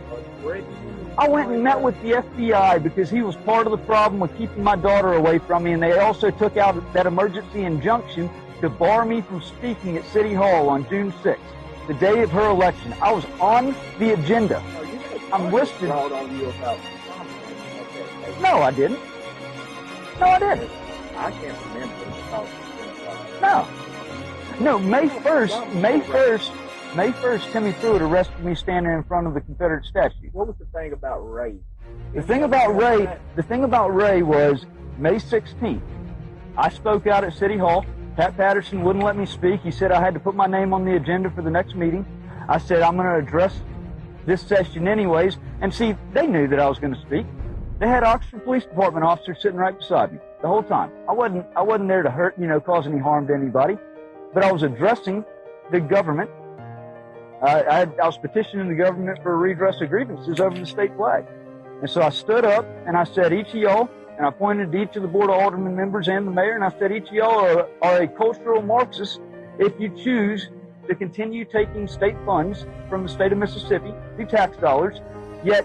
I went and met with the FBI because he was part of the problem with keeping my daughter away from me, and they also took out that emergency injunction to bar me from speaking at City Hall on June 6th, the day of her election. I was on the agenda. I'm listed. No, I didn't. No, I didn't. I can't remember. No, May 1st, Timmy Pruitt arrested me standing in front of the Confederate statue. What was the thing about Ray? The thing about Ray was May 16th. I spoke out at City Hall. Pat Patterson wouldn't let me speak. He said I had to put my name on the agenda for the next meeting. I said I'm going to address this session anyways. And see, they knew that I was going to speak. They had Oxford Police Department officers sitting right beside me the whole time. I wasn't there to hurt, cause any harm to anybody. But I was addressing the government. I was petitioning the government for a redress of grievances over the state flag. And so I stood up and I said, each of y'all, and I pointed to each of the Board of Alderman members and the mayor, and I said, each of y'all are a cultural Marxist if you choose to continue taking state funds from the state of Mississippi through tax dollars, yet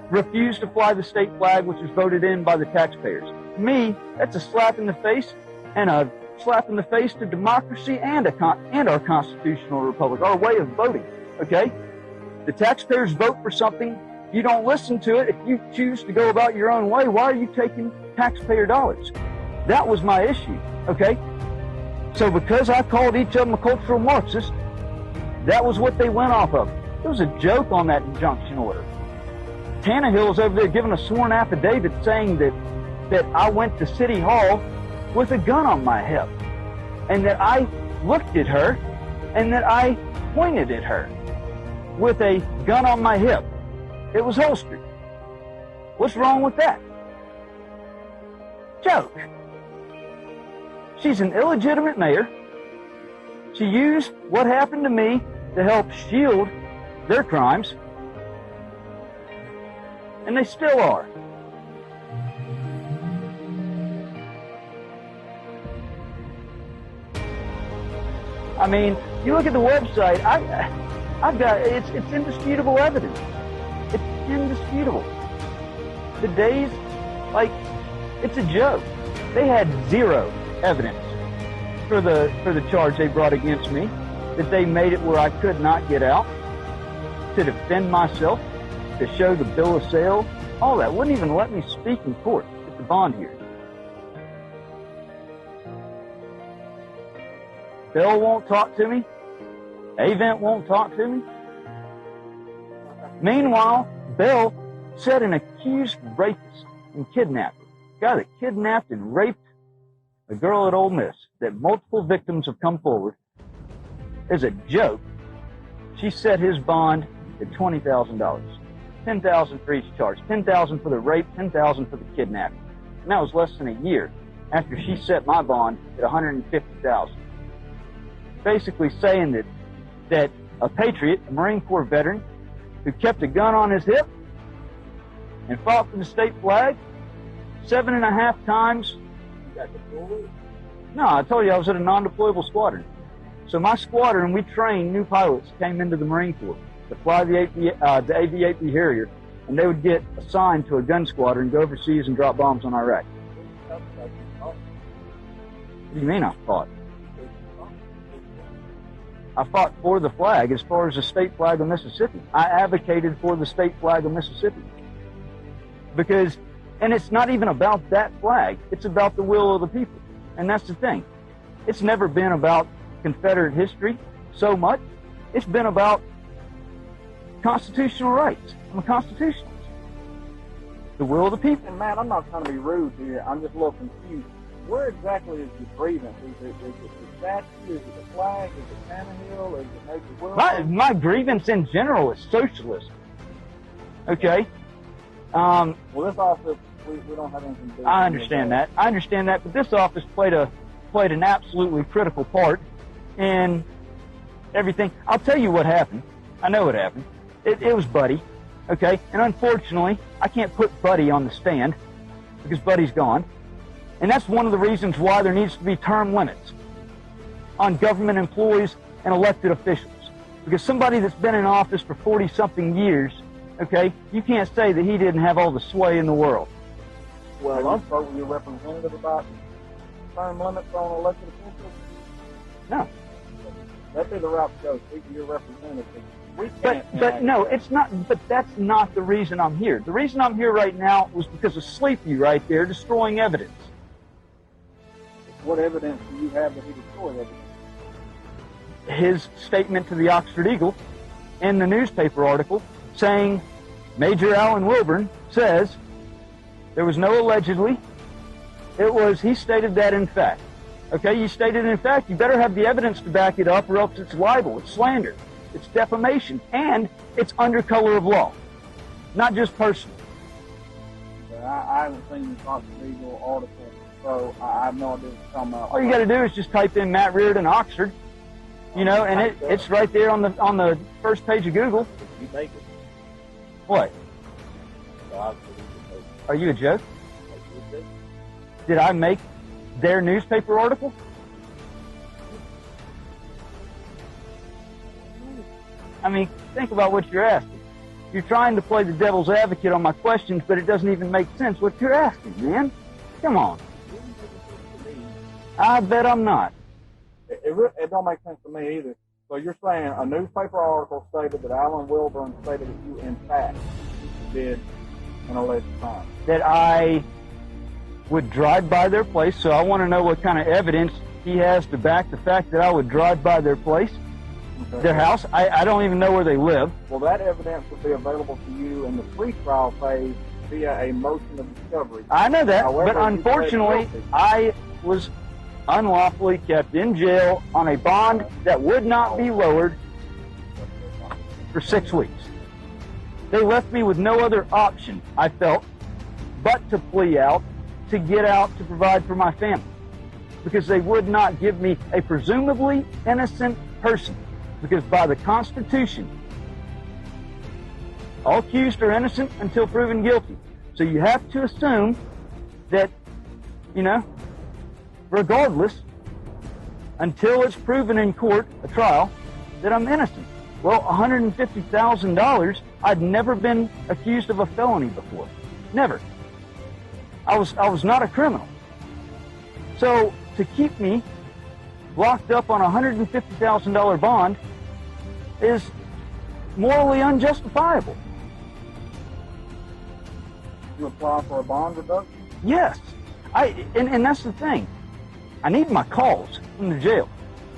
refuse to fly the state flag, which was voted in by the taxpayers. To me, that's a slap in the face, and a slap in the face to democracy and our constitutional republic, our way of voting, okay? The taxpayers vote for something. You don't listen to it. If you choose to go about your own way, why are you taking taxpayer dollars? That was my issue, okay? So because I called each of them a cultural Marxist, that was what they went off of. It was a joke on that injunction order. Tannehill was over there giving a sworn affidavit saying that I went to City Hall with a gun on my hip, and that I looked at her, and that I pointed at her with a gun on my hip. It was holstered. What's wrong with that? Joke. She's an illegitimate mayor. She used what happened to me to help shield their crimes, and they still are. I mean, you look at the website, I've got, it's indisputable evidence. It's indisputable. The days, it's a joke. They had zero evidence for the charge they brought against me, that they made it where I could not get out, to defend myself, to show the bill of sale, all that. Wouldn't even let me speak in court at the bond hearing. Bell won't talk to me. Avent won't talk to me. Meanwhile, Bell said an accused rapist and kidnapper, a guy that kidnapped and raped a girl at Ole Miss, that multiple victims have come forward, as a joke, she set his bond at $20,000. $10,000 for each charge. $10,000 for the rape, $10,000 for the kidnapping. And that was less than a year after she set my bond at $150,000. Basically saying that a patriot, a Marine Corps veteran, who kept a gun on his hip and fought for the state flag 7.5 times. No, I told you I was at a non-deployable squadron. So my squadron, we trained new pilots, came into the Marine Corps to fly the AV-8B Harrier, and they would get assigned to a gun squadron, go overseas and drop bombs on Iraq. What do you mean I fought? I fought for the flag as far as the state flag of Mississippi. I advocated for the state flag of Mississippi. Because, and it's not even about that flag, it's about the will of the people. And that's the thing. It's never been about Confederate history so much. It's been about constitutional rights. I'm a constitutionalist. The will of the people. And man, I'm not trying to be rude here. I'm just a little confused. Where exactly is the grievance? Is it the statue? Is it the flag? Is it Tannehill? Is it Major Wilson? My grievance in general is socialism. Okay? Well, this office, we don't have anything to do with I understand that. I understand that, but this office played an absolutely critical part in everything. I'll tell you what happened. I know what happened. It was Buddy, okay? And unfortunately, I can't put Buddy on the stand because Buddy's gone. And that's one of the reasons why there needs to be term limits on government employees and elected officials. Because somebody that's been in office for 40-something years, okay, you can't say that he didn't have all the sway in the world. Well, I'm spoke with your representative about term limits on elected officials. No. That'd be the route to go. Speak to your representative. We But can't no, it's not. But that's not the reason I'm here. The reason I'm here right now was because of Sleepy right there destroying evidence. What evidence do you have that he destroyed evidence? His statement to the Oxford Eagle in the newspaper article saying Major Alan Wilburn says there was no allegedly. It was, he stated that in fact. Okay, you stated in fact, you better have the evidence to back it up or else it's libel, it's slander, it's defamation, and it's under color of law, not just personal. I haven't seen the Oxford Eagle article, so I have no idea what you're talking about. All you got to do is just type in Matt Reardon Oxford, you know, and it's right there on the first page of Google. You make it. What? Are you a joke? Did I make their newspaper article? I mean, think about what you're asking. You're trying to play the devil's advocate on my questions, but it doesn't even make sense what you're asking, man. Come on. I bet I'm not. It don't make sense to me either. So you're saying a newspaper article stated that Alan Wilburn stated that you, in fact, did an alleged crime. That I would drive by their place, so I want to know what kind of evidence he has to back the fact that I would drive by their place, their house. I don't even know where they live. Well, that evidence would be available to you in the pre-trial phase via a motion of discovery. I know that, However, but unfortunately, I was unlawfully kept in jail on a bond that would not be lowered for 6 weeks. They left me with no other option, I felt, but to plea out, to get out, to provide for my family. Because they would not give me a presumably innocent person. Because by the Constitution, all accused are innocent until proven guilty. So you have to assume that, you know, regardless, until it's proven in court, a trial, that I'm innocent. Well, $150,000, I'd never been accused of a felony before. Never. I was not a criminal. So to keep me locked up on a $150,000 bond is morally unjustifiable. You apply for a bond reduction? Yes. And that's the thing. I need my calls from the jail.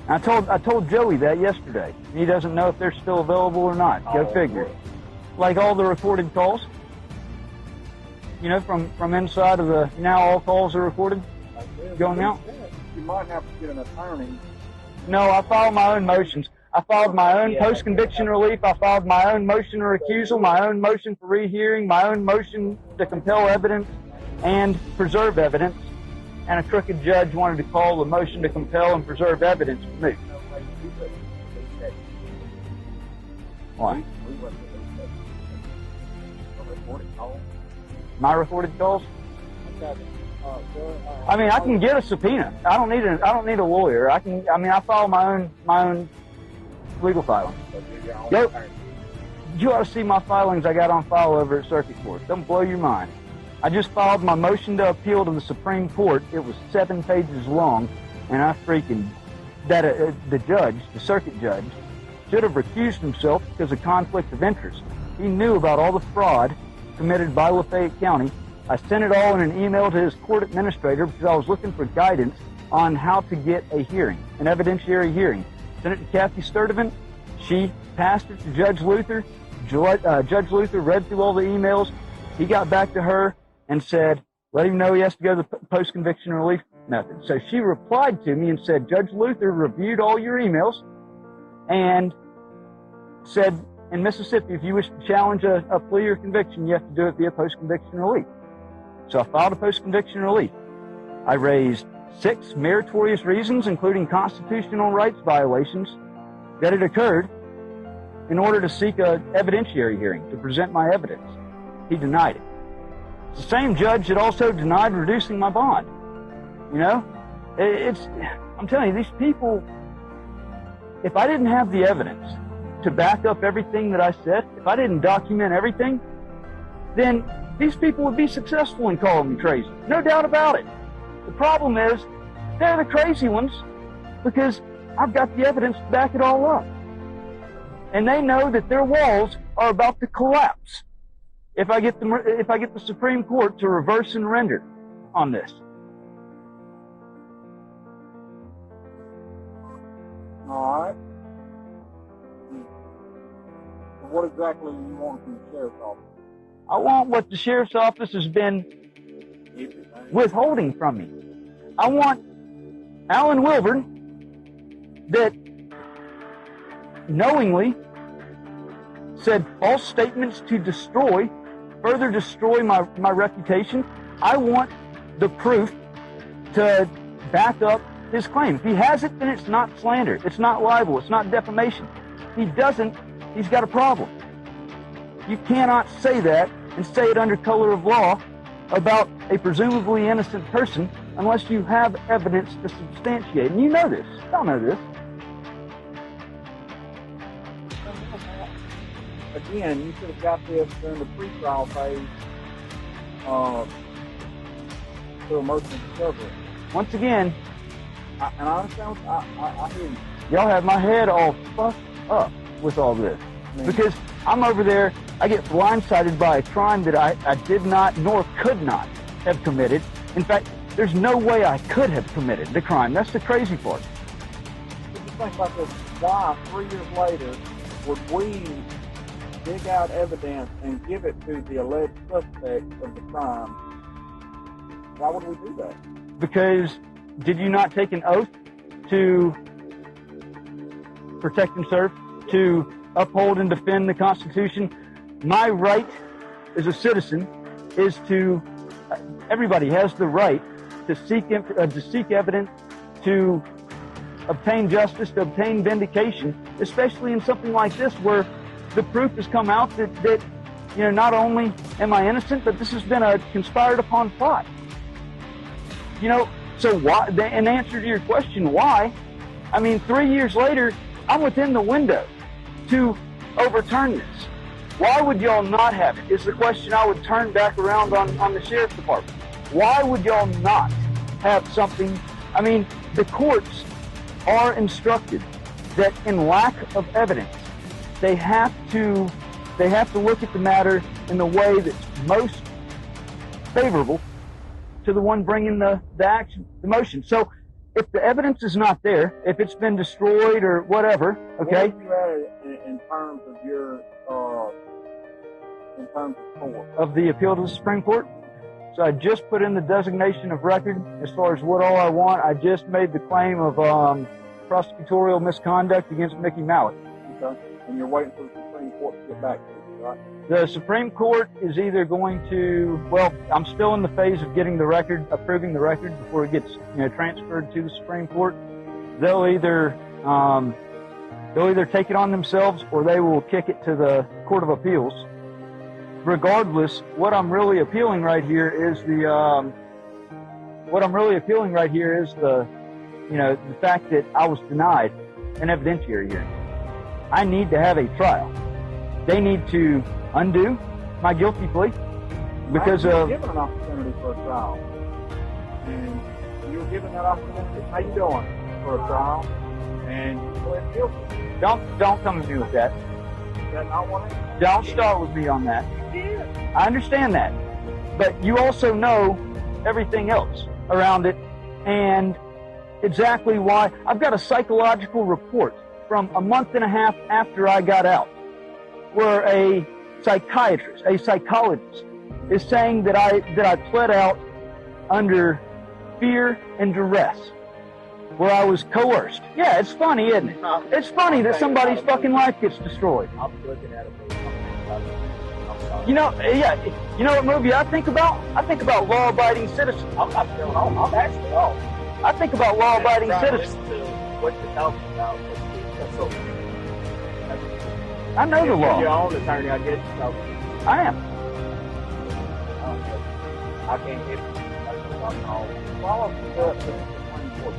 I told Joey that yesterday. He doesn't know if they're still available or not. Go figure. Like all the recorded calls. You know, from inside of the, now all calls are recorded going out. You might have to get an attorney. No, I filed my own motions. I filed my own post-conviction relief. I filed my own motion of recusal, my own motion for rehearing, my own motion to compel evidence and preserve evidence. And a crooked judge wanted to call the motion to compel and preserve evidence moot. Why? My recorded calls? I mean, I can get a subpoena. I don't need a lawyer. I file my own legal filing. Yo, you ought to see my filings I got on file over at Circuit Court. Don't blow your mind. I just filed my motion to appeal to the Supreme Court. It was 7 pages long, and I freaking, the judge, the circuit judge, should have recused himself because of conflict of interest. He knew about all the fraud committed by Lafayette County. I sent it all in an email to his court administrator because I was looking for guidance on how to get a hearing, an evidentiary hearing. Sent it to Kathy Sturdivant. She passed it to Judge Luther. Judge Luther read through all the emails. He got back to her and said, let him know he has to go to the post-conviction relief method. So she replied to me and said, Judge Luther reviewed all your emails and said, in Mississippi, if you wish to challenge a plea or conviction, you have to do it via post-conviction relief. So I filed a post-conviction relief. I raised 6 meritorious reasons, including constitutional rights violations, that it occurred in order to seek an evidentiary hearing to present my evidence. He denied it. It's the same judge that also denied reducing my bond. You know, I'm telling you, these people, if I didn't have the evidence to back up everything that I said, if I didn't document everything, then these people would be successful in calling me crazy. No doubt about it. The problem is, they're the crazy ones because I've got the evidence to back it all up. And they know that their walls are about to collapse if I get the Supreme Court to reverse and render on this. All right. So what exactly do you want from the sheriff's office? I want what the sheriff's office has been withholding from me. I want Alan Wilburn that knowingly said false statements to further destroy my reputation. I want the proof to back up his claim. If he has it, then it's not slander. It's not libel. It's not defamation. If he doesn't, he's got a problem. You cannot say that and say it under color of law about a presumably innocent person unless you have evidence to substantiate. And you know this. Y'all know this. Again, you should have got this during the pre-trial phase to emergency discovery. Once again, and I understand. I hear you. Y'all have my head all fucked up with all this. Because I'm over there, I get blindsided by a crime that I did not nor could not have committed. In fact, there's no way I could have committed the crime. That's the crazy part. If you think about this, why 3 years later would we dig out evidence and give it to the alleged suspect of the crime? Why would we do that? Because did you not take an oath to protect and serve, to uphold and defend the Constitution? My right as a citizen is to, everybody has the right to seek evidence, to obtain justice, to obtain vindication, especially in something like this where the proof has come out that you know, not only am I innocent, but this has been a conspired upon plot. You know, so why, in answer to your question, why? I mean, 3 years later, I'm within the window to overturn this. Why would y'all not have it? Is the question I would turn back around on the sheriff's department. Why would y'all not have something? I mean, the courts are instructed that in lack of evidence, they have to look at the matter in the way that's most favorable to the one bringing the action, the motion. So if the evidence is not there, if it's been destroyed or whatever, okay? Where are you at in terms of your, in terms of court? Of the appeal to the Supreme Court? So I just put in the designation of record as far as what all I want. I just made the claim of prosecutorial misconduct against Mickey Mallett. Okay. And you're waiting for the Supreme Court to get back to you, right? The Supreme Court is either going to, well, I'm still in the phase of getting the record, approving the record before it gets, transferred to the Supreme Court. They'll either take it on themselves or they will kick it to the Court of Appeals. Regardless, what I'm really appealing right here is the fact that I was denied an evidentiary hearing. I need to have a trial. They need to undo my guilty plea because you were of... given an opportunity for a trial. And you were given that opportunity. How you doing for a trial? And you pled guilty. Don't come to me with that. Is that not what it is? Don't start with me on that. You did. I understand that. But you also know everything else around it and exactly why. I've got a psychological report from a month and a half after I got out, where a psychiatrist, a psychologist, is saying that I pled out under fear and duress, where I was coerced. Yeah, it's funny, isn't it? It's funny that somebody's fucking life gets destroyed. I'm looking at it. You know, yeah, you know what movie I think about? I think about Law-Abiding Citizen. I'm actually off. I think about Law-Abiding Trying to Citizen. listen to what you're talking about. That's okay. I know the law. You're your own attorney, I guess. So, I am. I can't get all of the Supreme Court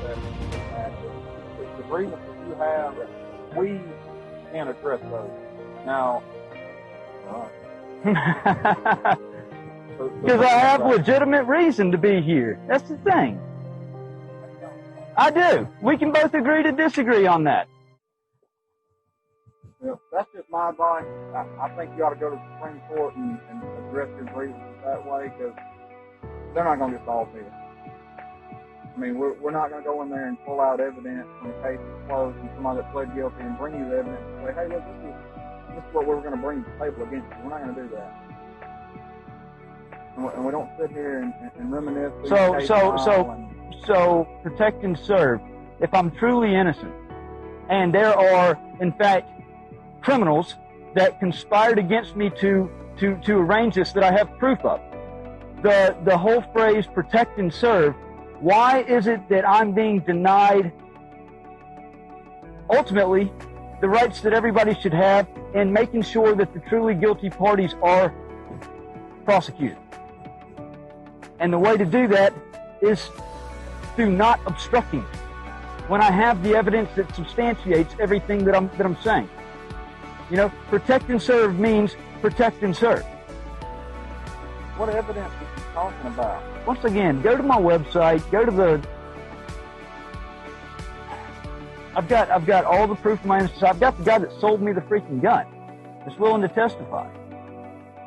the agreements that you have, we can address those. Now, because I have legitimate reason to be here. That's the thing. I do. We can both agree to disagree on that. Well, that's just my advice. I think you ought to go to the Supreme Court and address your grievances that way, because they're not going to get solved here. I mean, we're not going to go in there and pull out evidence when the case is closed and somebody that pled guilty and bring you the evidence and say, hey, look, this is what we're going to bring to the table against you. We're not going to do that. And we don't sit here and reminisce. So protect and serve. If I'm truly innocent, and there are, in fact, criminals that conspired against me to arrange this that I have proof of, the whole phrase protect and serve, why is it that I'm being denied ultimately the rights that everybody should have in making sure that the truly guilty parties are prosecuted? And the way to do that is through not obstructing when I have the evidence that substantiates everything that I'm saying. You know, protect and serve means protect and serve. What evidence are you talking about? Once again, go to my website, go to the... I've got all the proof of my innocence. I've got the guy that sold me the freaking gun that's willing to testify.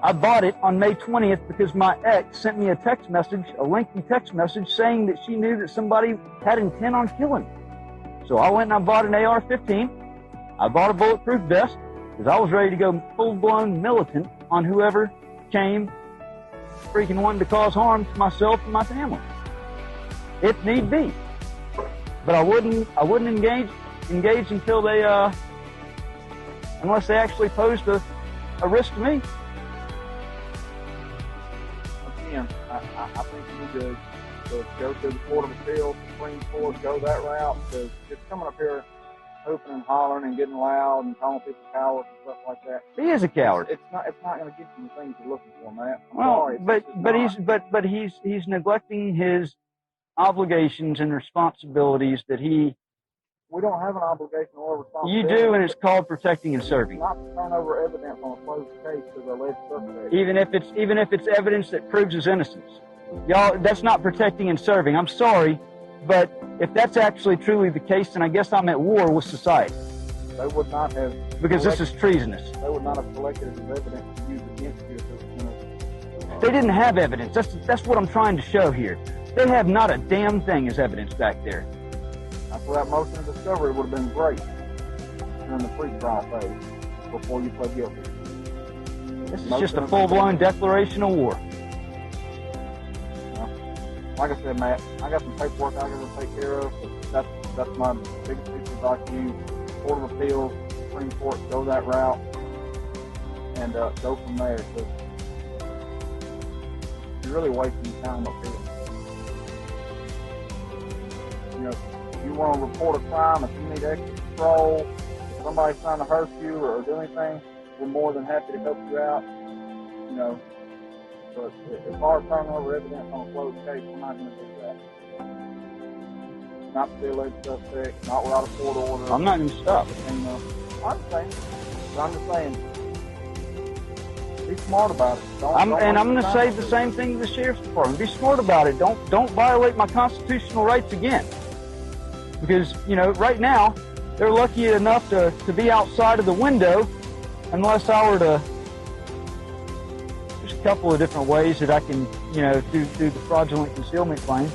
I bought it on May 20th because my ex sent me a text message, a lengthy text message, saying that she knew that somebody had intent on killing me. So I went and I bought an AR-15. I bought a bulletproof vest because I was ready to go full-blown militant on whoever came freaking wanting to cause harm to myself and my family, if need be. But I wouldn't engage until they, unless they actually posed a risk to me. Again, I think you need to go to the Court of Appeals, Supreme Court, go that route, because just coming up here hooping and hollering and getting loud and calling people cowards and stuff like that. He is a coward. It's not going to get you the things you're looking for, Matt. He's neglecting his obligations and responsibilities that he. We don't have an obligation or responsibility. You do, and it's called protecting and serving. Not to turn over evidence on a closed case to the alleged suspect. Even if it's evidence that proves his innocence, y'all, that's not protecting and serving. I'm sorry, but if that's actually truly the case, then I guess I'm at war with society. They would not have. Because this is treasonous. They would not have collected as evidence to use against you. They didn't have evidence. That's what I'm trying to show here. They have not a damn thing as evidence back there. That's where that motion of discovery would have been great during the pre-trial phase before you pled guilty. This is just a full-blown declaration of war. Like I said, Matt, I got some paperwork I got to take care of. But that's my biggest piece of advice to you. Court of Appeals, Supreme Court, go that route and go from there. Because you're really wasting time up here. You know, if you want to report a crime, if you need extra control, if somebody's trying to hurt you or do anything, we're more than happy to help you out. You know, but if our turning over evidence on a closed case, we're not going to do that. Not to be alleged suspect, not without a court order. I'm not going to stop. And, I'm just saying, be smart about it. I'm going to say the same thing to the sheriff's department. Be smart about it. Don't violate my constitutional rights again. Because, you know, right now, they're lucky enough to be outside of the window, unless I were to. There's a couple of different ways that I can, you know, do the fraudulent concealment claim.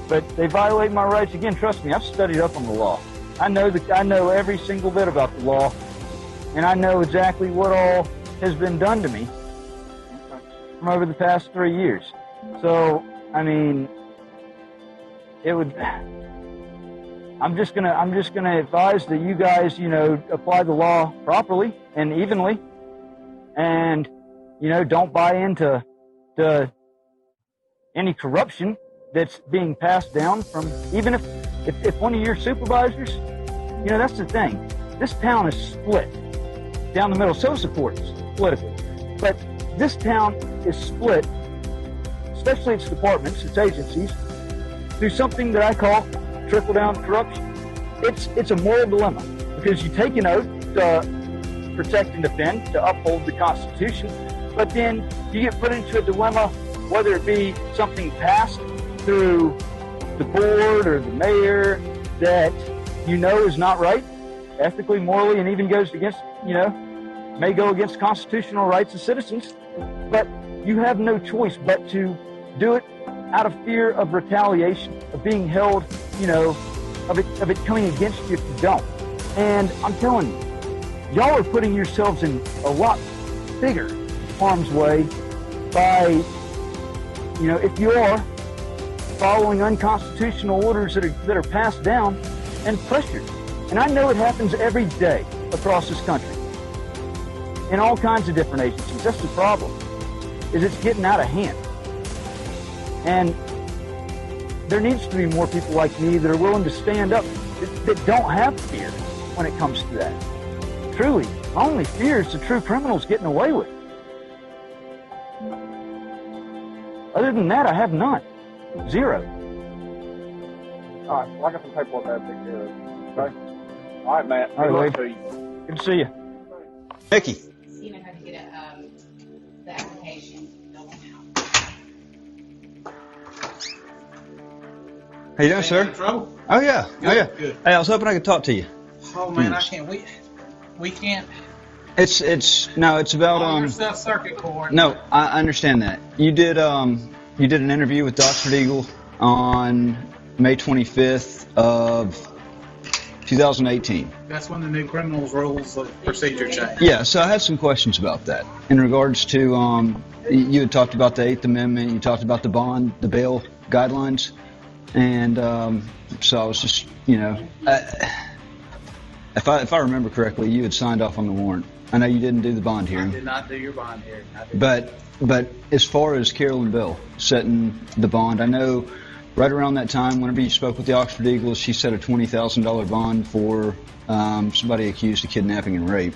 But they violate my rights again. Trust me, I've studied up on the law. I know every single bit about the law, and I know exactly what all has been done to me from over the past 3 years. So, I mean, it would. I'm just gonna advise that you guys, you know, apply the law properly and evenly, and you know, don't buy into any corruption that's being passed down from, even if one of your supervisors, you know, that's the thing. This town is split. down the middle. So is the courts, politically. But this town is split, especially its departments, its agencies, through something that I call trickle-down corruption. It's a moral dilemma, because you take an oath to protect and defend, to uphold the Constitution, but then you get put into a dilemma, whether it be something passed through the board or the mayor that you know is not right, ethically, morally, and even goes against, may go against constitutional rights of citizens, but you have no choice but to do it out of fear of retaliation, of being held, of it coming against you if you don't. And I'm telling you, y'all are putting yourselves in a lot bigger harm's way by, if you are following unconstitutional orders that are passed down and pressured. And I know it happens every day across this country in all kinds of different agencies. That's the problem, is it's getting out of hand. And there needs to be more people like me that are willing to stand up, that don't have fear when it comes to that. Truly, my only fear is the true criminals getting away with it. Other than that, I have none. Zero. All right, well, I got some paperwork I have to take care of. Okay? All right, Matt. All right, Good luck to you. Good to see you. Mickey. You know how to get the application going out. How you doing, sir? Trouble? Oh yeah. Good. Hey, I was hoping I could talk to you. Oh man, I can't. We can't. It's about Your stuff circuit court. No, I understand that. You did an interview with Oxford Eagle on May 25th of 2018. That's when the new criminals rules of procedure changed. Yeah, so I had some questions about that in regards to you had talked about the 8th Amendment, you talked about the bond, the bail guidelines, and so I was just, if I remember correctly, you had signed off on the warrant. I know you didn't do the bond hearing. I did not do your bond hearing. But as far as Carolyn Bell setting the bond, I know right around that time, whenever you spoke with the Oxford Eagles, she set a $20,000 bond for somebody accused of kidnapping and rape.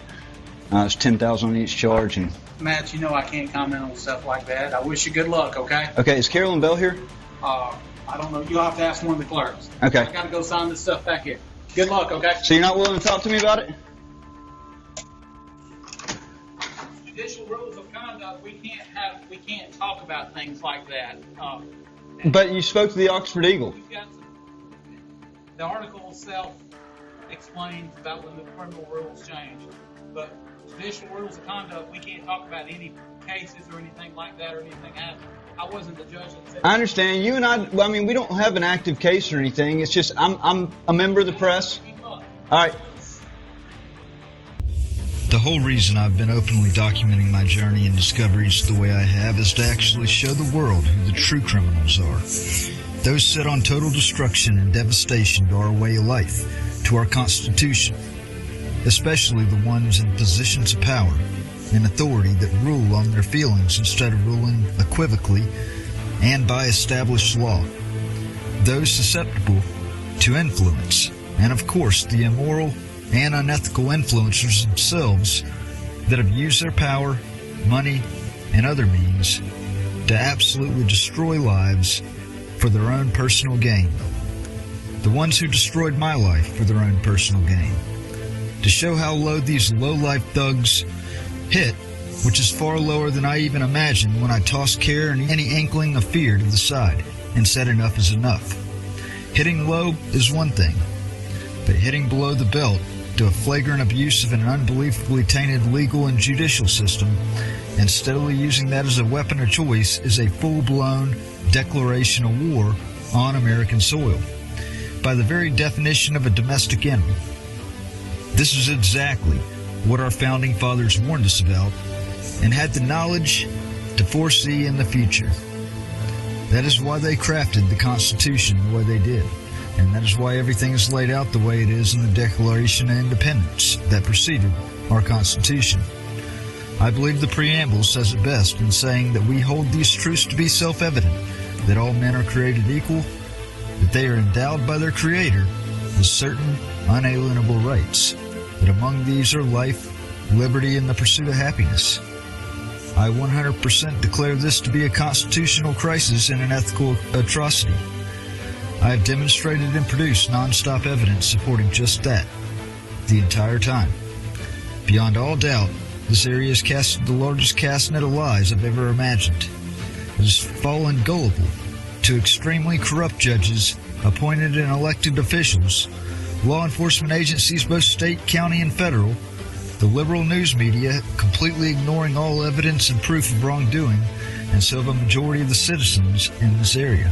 It's $10,000 on each charge. And Matt, I can't comment on stuff like that. I wish you good luck, okay? Okay, is Carolyn Bell here? I don't know. You'll have to ask one of the clerks. Okay. I got to go sign this stuff back here. Good luck, okay? So you're not willing to talk to me about it? Judicial rules of conduct, we can't talk about things like that. But you spoke to the Oxford Eagle. The article itself explains about when the criminal rules changed. But judicial rules of conduct, we can't talk about any cases or anything like that or anything happened. I wasn't the judge that said I understand. You and I mean, we don't have an active case or anything. It's just I'm a member of the press. All right. The whole reason I've been openly documenting my journey and discoveries the way I have is to actually show the world who the true criminals are. Those set on total destruction and devastation to our way of life, to our Constitution, especially the ones in positions of power and authority that rule on their feelings instead of ruling equivocally and by established law. Those susceptible to influence, and of course the immoral and unethical influencers themselves that have used their power, money, and other means to absolutely destroy lives for their own personal gain. The ones who destroyed my life for their own personal gain. To show how low these low-life thugs hit, which is far lower than I even imagined when I tossed care and any inkling of fear to the side and said enough is enough. Hitting low is one thing, but hitting below the belt to a flagrant abuse of an unbelievably tainted legal and judicial system and steadily using that as a weapon of choice is a full-blown declaration of war on American soil, by the very definition of a domestic enemy. This is exactly what our founding fathers warned us about and had the knowledge to foresee in the future. That is why they crafted the Constitution the way they did, and that is why everything is laid out the way it is in the Declaration of Independence that preceded our Constitution. I believe the preamble says it best in saying that we hold these truths to be self-evident, that all men are created equal, that they are endowed by their Creator with certain unalienable rights, that among these are life, liberty, and the pursuit of happiness. I 100% declare this to be a constitutional crisis and an ethical atrocity. I have demonstrated and produced non-stop evidence supporting just that, the entire time. Beyond all doubt, this area has casted the largest cast net of lies I've ever imagined. It has fallen gullible to extremely corrupt judges, appointed and elected officials, law enforcement agencies both state, county, and federal, the liberal news media completely ignoring all evidence and proof of wrongdoing, and so have a majority of the citizens in this area.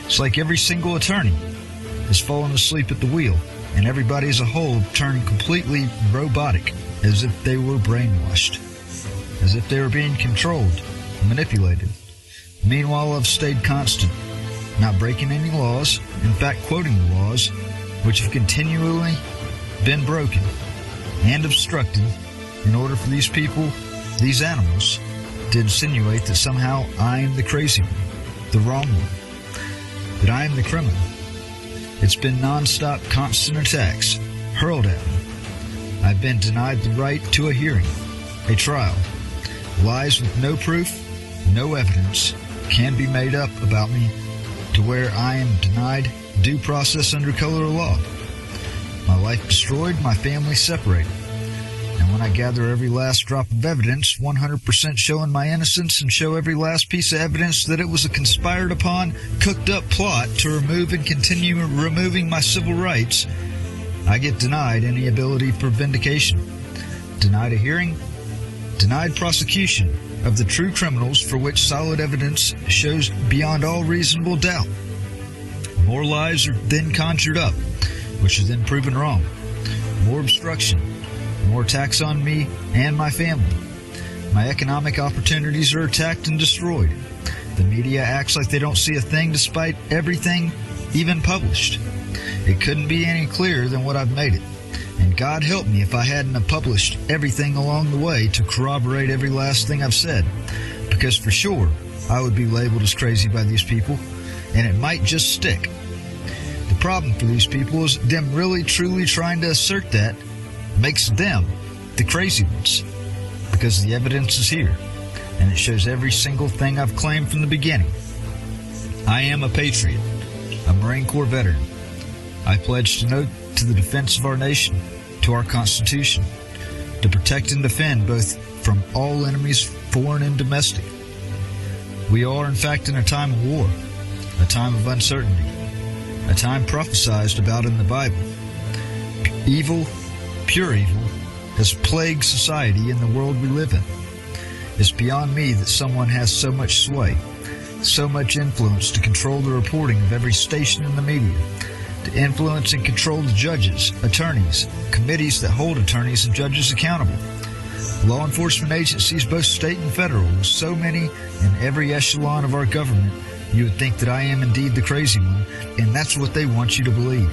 It's like every single attorney has fallen asleep at the wheel, and everybody as a whole turned completely robotic, as if they were brainwashed, as if they were being controlled, manipulated. Meanwhile, I've stayed constant, not breaking any laws, in fact quoting the laws, which have continually been broken and obstructed in order for these people, these animals, to insinuate that somehow I am the crazy one, the wrong one, that I am the criminal. It's been non-stop, constant attacks hurled at me. I've been denied the right to a hearing, a trial. Lies with no proof, no evidence can be made up about me to where I am denied due process under color of law. My life destroyed, my family separated. And when I gather every last drop of evidence, 100% showing my innocence, and show every last piece of evidence that it was a conspired upon, cooked up plot to remove and continue removing my civil rights, I get denied any ability for vindication, denied a hearing, denied prosecution of the true criminals for which solid evidence shows beyond all reasonable doubt. More lies are then conjured up, which are then proven wrong. More obstruction, more attacks on me and my family. My economic opportunities are attacked and destroyed. The media acts like they don't see a thing despite everything even published. It couldn't be any clearer than what I've made it. And God help me if I hadn't have published everything along the way to corroborate every last thing I've said. Because for sure, I would be labeled as crazy by these people, and it might just stick. The problem for these people is them really truly trying to assert that makes them the crazy ones. Because the evidence is here, and it shows every single thing I've claimed from the beginning. I am a patriot, a Marine Corps veteran. I pledge to the defense of our nation, to our Constitution, to protect and defend both from all enemies, foreign and domestic. We are, in fact, in a time of war, a time of uncertainty, a time prophesied about in the Bible. Evil, pure evil, has plagued society and the world we live in. It's beyond me that someone has so much sway, so much influence to control the reporting of every station in the media, to influence and control the judges, attorneys, committees that hold attorneys and judges accountable, law enforcement agencies, both state and federal, with so many in every echelon of our government, you would think that I am indeed the crazy one, and that's what they want you to believe.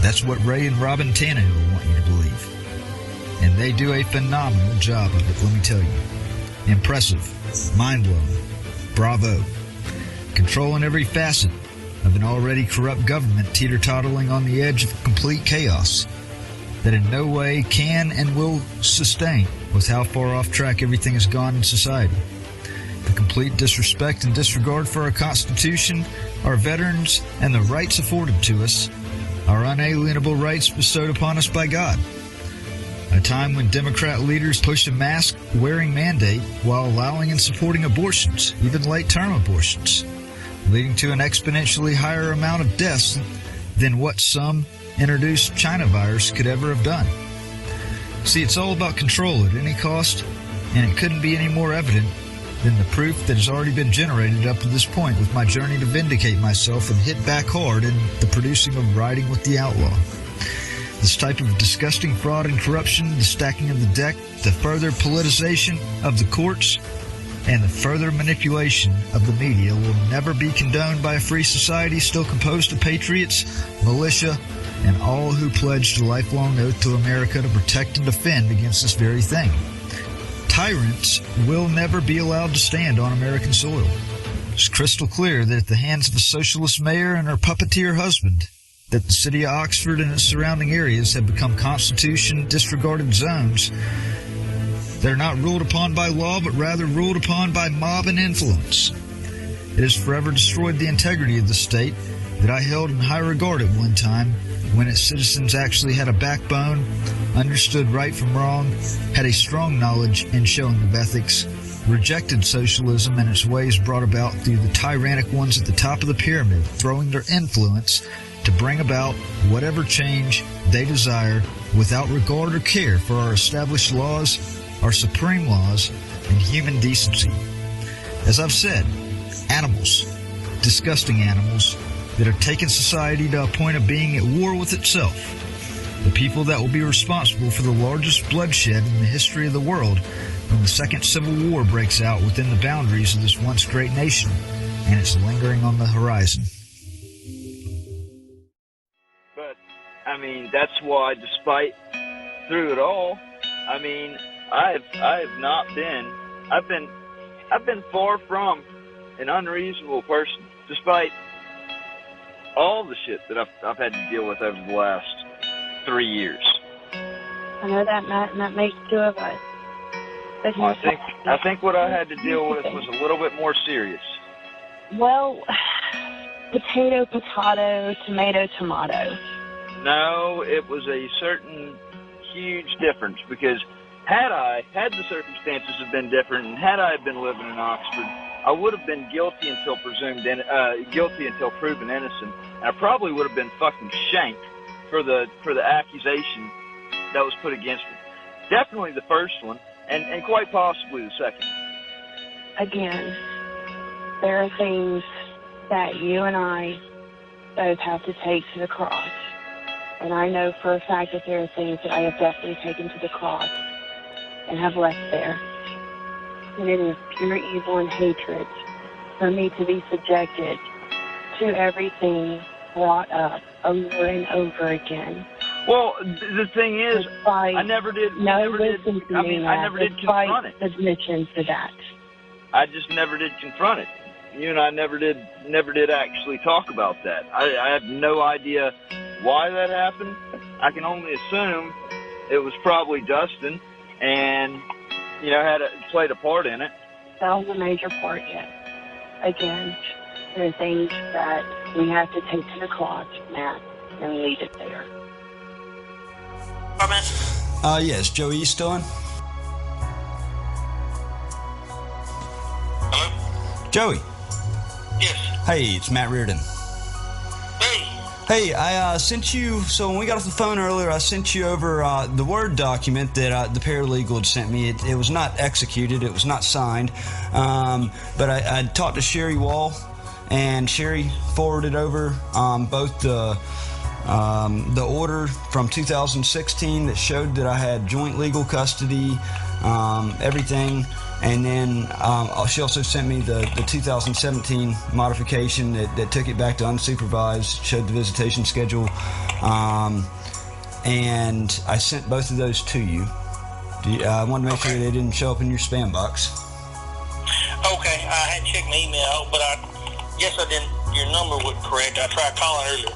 That's what Ray and Robin Tannehill want you to believe. And they do a phenomenal job of it, let me tell you. Impressive, mind-blowing, bravo. Controlling every facet of an already corrupt government teeter-tottling on the edge of complete chaos that in no way can and will sustain with how far off track everything has gone in society. The complete disrespect and disregard for our Constitution, our veterans, and the rights afforded to us, our unalienable rights bestowed upon us by God. A time when Democrat leaders push a mask-wearing mandate while allowing and supporting abortions, even late-term abortions, leading to an exponentially higher amount of deaths than what some introduced China virus could ever have done. See, it's all about control at any cost, and it couldn't be any more evident than the proof that has already been generated up to this point with my journey to vindicate myself and hit back hard in the producing of Riding with the Outlaw. This type of disgusting fraud and corruption, the stacking of the deck, the further politicization of the courts, and the further manipulation of the media will never be condoned by a free society still composed of patriots, militia, and all who pledged a lifelong oath to America to protect and defend against this very thing. Tyrants will never be allowed to stand on American soil. It's crystal clear that at the hands of a socialist mayor and her puppeteer husband, that the city of Oxford and its surrounding areas have become constitution disregarded zones that are not ruled upon by law, but rather ruled upon by mob and influence. It has forever destroyed the integrity of the state that I held in high regard at one time, when its citizens actually had a backbone, understood right from wrong, had a strong knowledge and showing of ethics, rejected socialism and its ways brought about through the tyrannic ones at the top of the pyramid, throwing their influence to bring about whatever change they desire without regard or care for our established laws, our supreme laws, and human decency. As I've said, animals, disgusting animals, that have taken society to a point of being at war with itself. The people that will be responsible for the largest bloodshed in the history of the world when the Second Civil War breaks out within the boundaries of this once great nation, and it's lingering on the horizon. But, I mean, that's why, despite through it all, I mean, I've been far from an unreasonable person, despite all the shit that I've had to deal with over the last 3 years. I know that, Matt, and that makes two of us. Well, I think what I had to deal with was a little bit more serious. Well, potato, potato, tomato, tomato. No, it was a certain huge difference, because had the circumstances have been different, and had I been living in Oxford, I would have been guilty until proven innocent, and I probably would have been fucking shanked for the accusation that was put against me. Definitely the first one, and quite possibly the second. Again, there are things that you and I both have to take to the cross. And I know for a fact that there are things that I have definitely taken to the cross and have left there. And it is pure evil and hatred for me to be subjected to everything brought up over and over again. Well, the thing is, I never did confront it. Submission to that. I just never did confront it. You and I never did actually talk about that. I have no idea why that happened. I can only assume it was probably Dustin, and played a part in it. That was a major part, yes. Again, there are things that we have to take to the cross, Matt, and leave it there. Yes, Joey, you still on? Hello? Joey. Yes. Hey, it's Matt Reardon. Hey, I sent you, so when we got off the phone earlier, I sent you over the Word document that the paralegal had sent me. It was not executed, it was not signed, but I talked to Sherry Wall, and Sherry forwarded over both the order from 2016 that showed that I had joint legal custody, everything. And then she also sent me the 2017 modification that took it back to unsupervised, showed the visitation schedule. And I sent both of those to you. I wanted to make sure they didn't show up in your spam box. Okay, I had checked my email, but I guess I didn't. Your number wasn't correct. I tried calling earlier.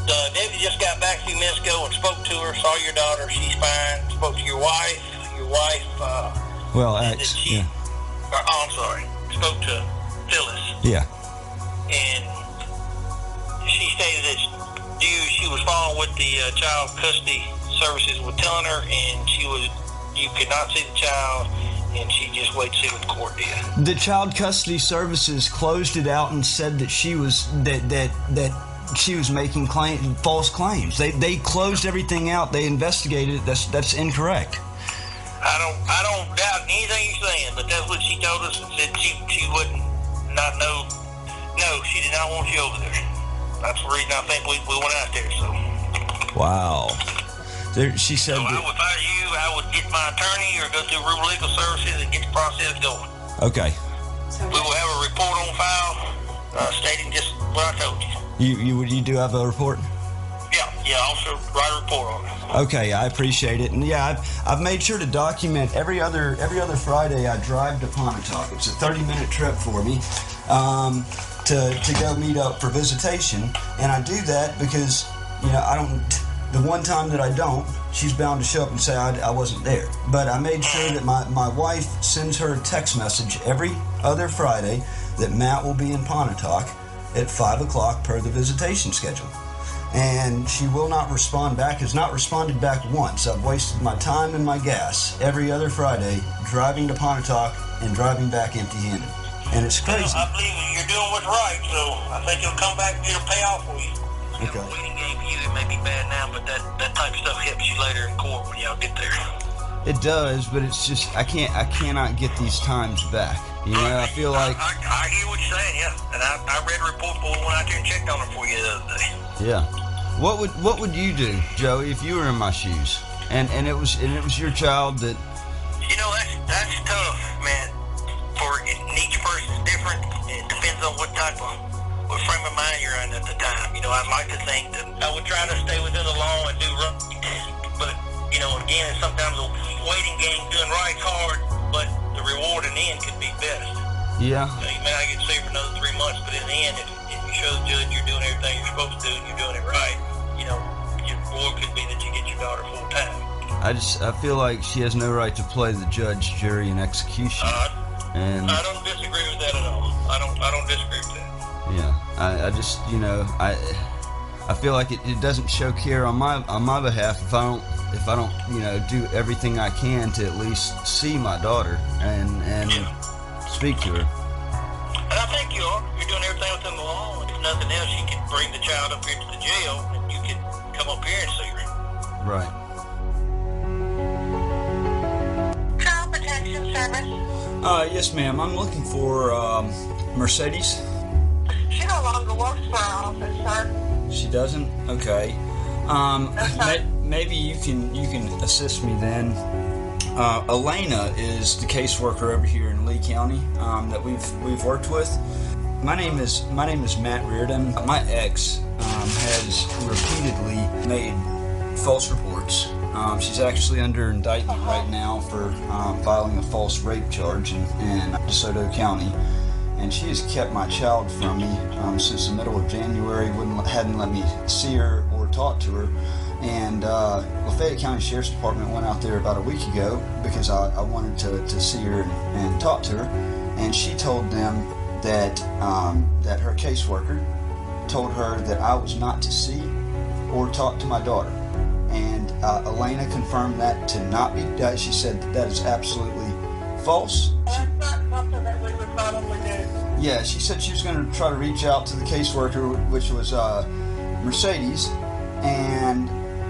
The deputy just got back a few minutes ago and spoke to her, saw your daughter, she's fine. Spoke to your wife. Well, yeah. I'm sorry. Spoke to Phyllis. Yeah. And she stated that she was following what the child custody services were telling her, and you could not see the child, and she just waited to see what the court did. The child custody services closed it out and said that she was that she was making false claims. They closed everything out. They investigated it. That's incorrect. I don't doubt anything you're saying, but that's what she told us, and said she wouldn't not know. No, she did not want you over there. That's the reason I think we went out there. So. Wow. She said. So if I were you, I would get my attorney or go through Rural Legal Services and get the process going. Okay. We will have a report on file stating just what I told you. You do have a report? Yeah, I'll also write a report on it. Okay, I appreciate it, and yeah, I've made sure to document every other Friday I drive to Pontotoc. It's a 30-minute trip for me to go meet up for visitation, and I do that because You know, I don't. The one time that I don't, she's bound to show up and say I wasn't there. But I made sure that my wife sends her a text message every other Friday that Matt will be in Pontotoc at 5 o'clock per the visitation schedule. And she will not respond back, has not responded back once. I've wasted my time and my gas every other Friday driving to Pontotoc and driving back empty-handed. And it's crazy. I believe you're doing what's right, so I think it'll come back and it'll pay off for you. Okay. A waiting game for you, it may be bad now, but that type of stuff helps you later in court when y'all get there. It does, but it's just I cannot get these times back. You know, I feel like I hear what you're saying, yeah. And I read a report before we went out there and checked on her for you the other day. yeah. What would you do, Joey, if you were in my shoes and it was your child that? You know, that's tough, man. Each person's different. It depends on what frame of mind you're in at the time. You know, I'd like to think that I would try to stay within the law and do right. But, you know, again, sometimes a waiting game doing right's hard, but the reward in the end could be best. Yeah. You may not get saved for another 3 months, but in the end, if you show the judge you're doing everything you're supposed to do and you're doing it right, you know, your reward could be that you get your daughter full time. I feel like she has no right to play the judge, jury, and execution. And I don't disagree with that at all. I don't disagree with that. Yeah, I just, you know, I feel like it doesn't show care on my behalf if I don't, you know, do everything I can to at least see my daughter and speak to her. And I think you are. You're doing everything within the law. And if nothing else, you can bring the child up here to the jail, and you can come up here and see her. Right. Child Protection Service. Yes, ma'am. I'm looking for Mercedes. She no longer works for our office, sir. She doesn't? Okay. Maybe you can assist me then. Elena is the caseworker over here in Lee County that we've worked with. My name is Matt Reardon. My ex has repeatedly made false reports. She's actually under indictment right now for filing a false rape charge in DeSoto County. And she has kept my child from me since the middle of January. Hadn't let me see her or talk to her. And Lafayette County Sheriff's Department went out there about a week ago because I wanted to see her and talk to her. And she told them that her caseworker told her that I was not to see or talk to my daughter. And Elena confirmed that to not be. She said that is absolutely false. That's not something that we would probably do. Yeah, she said she was going to try to reach out to the caseworker, which was Mercedes, and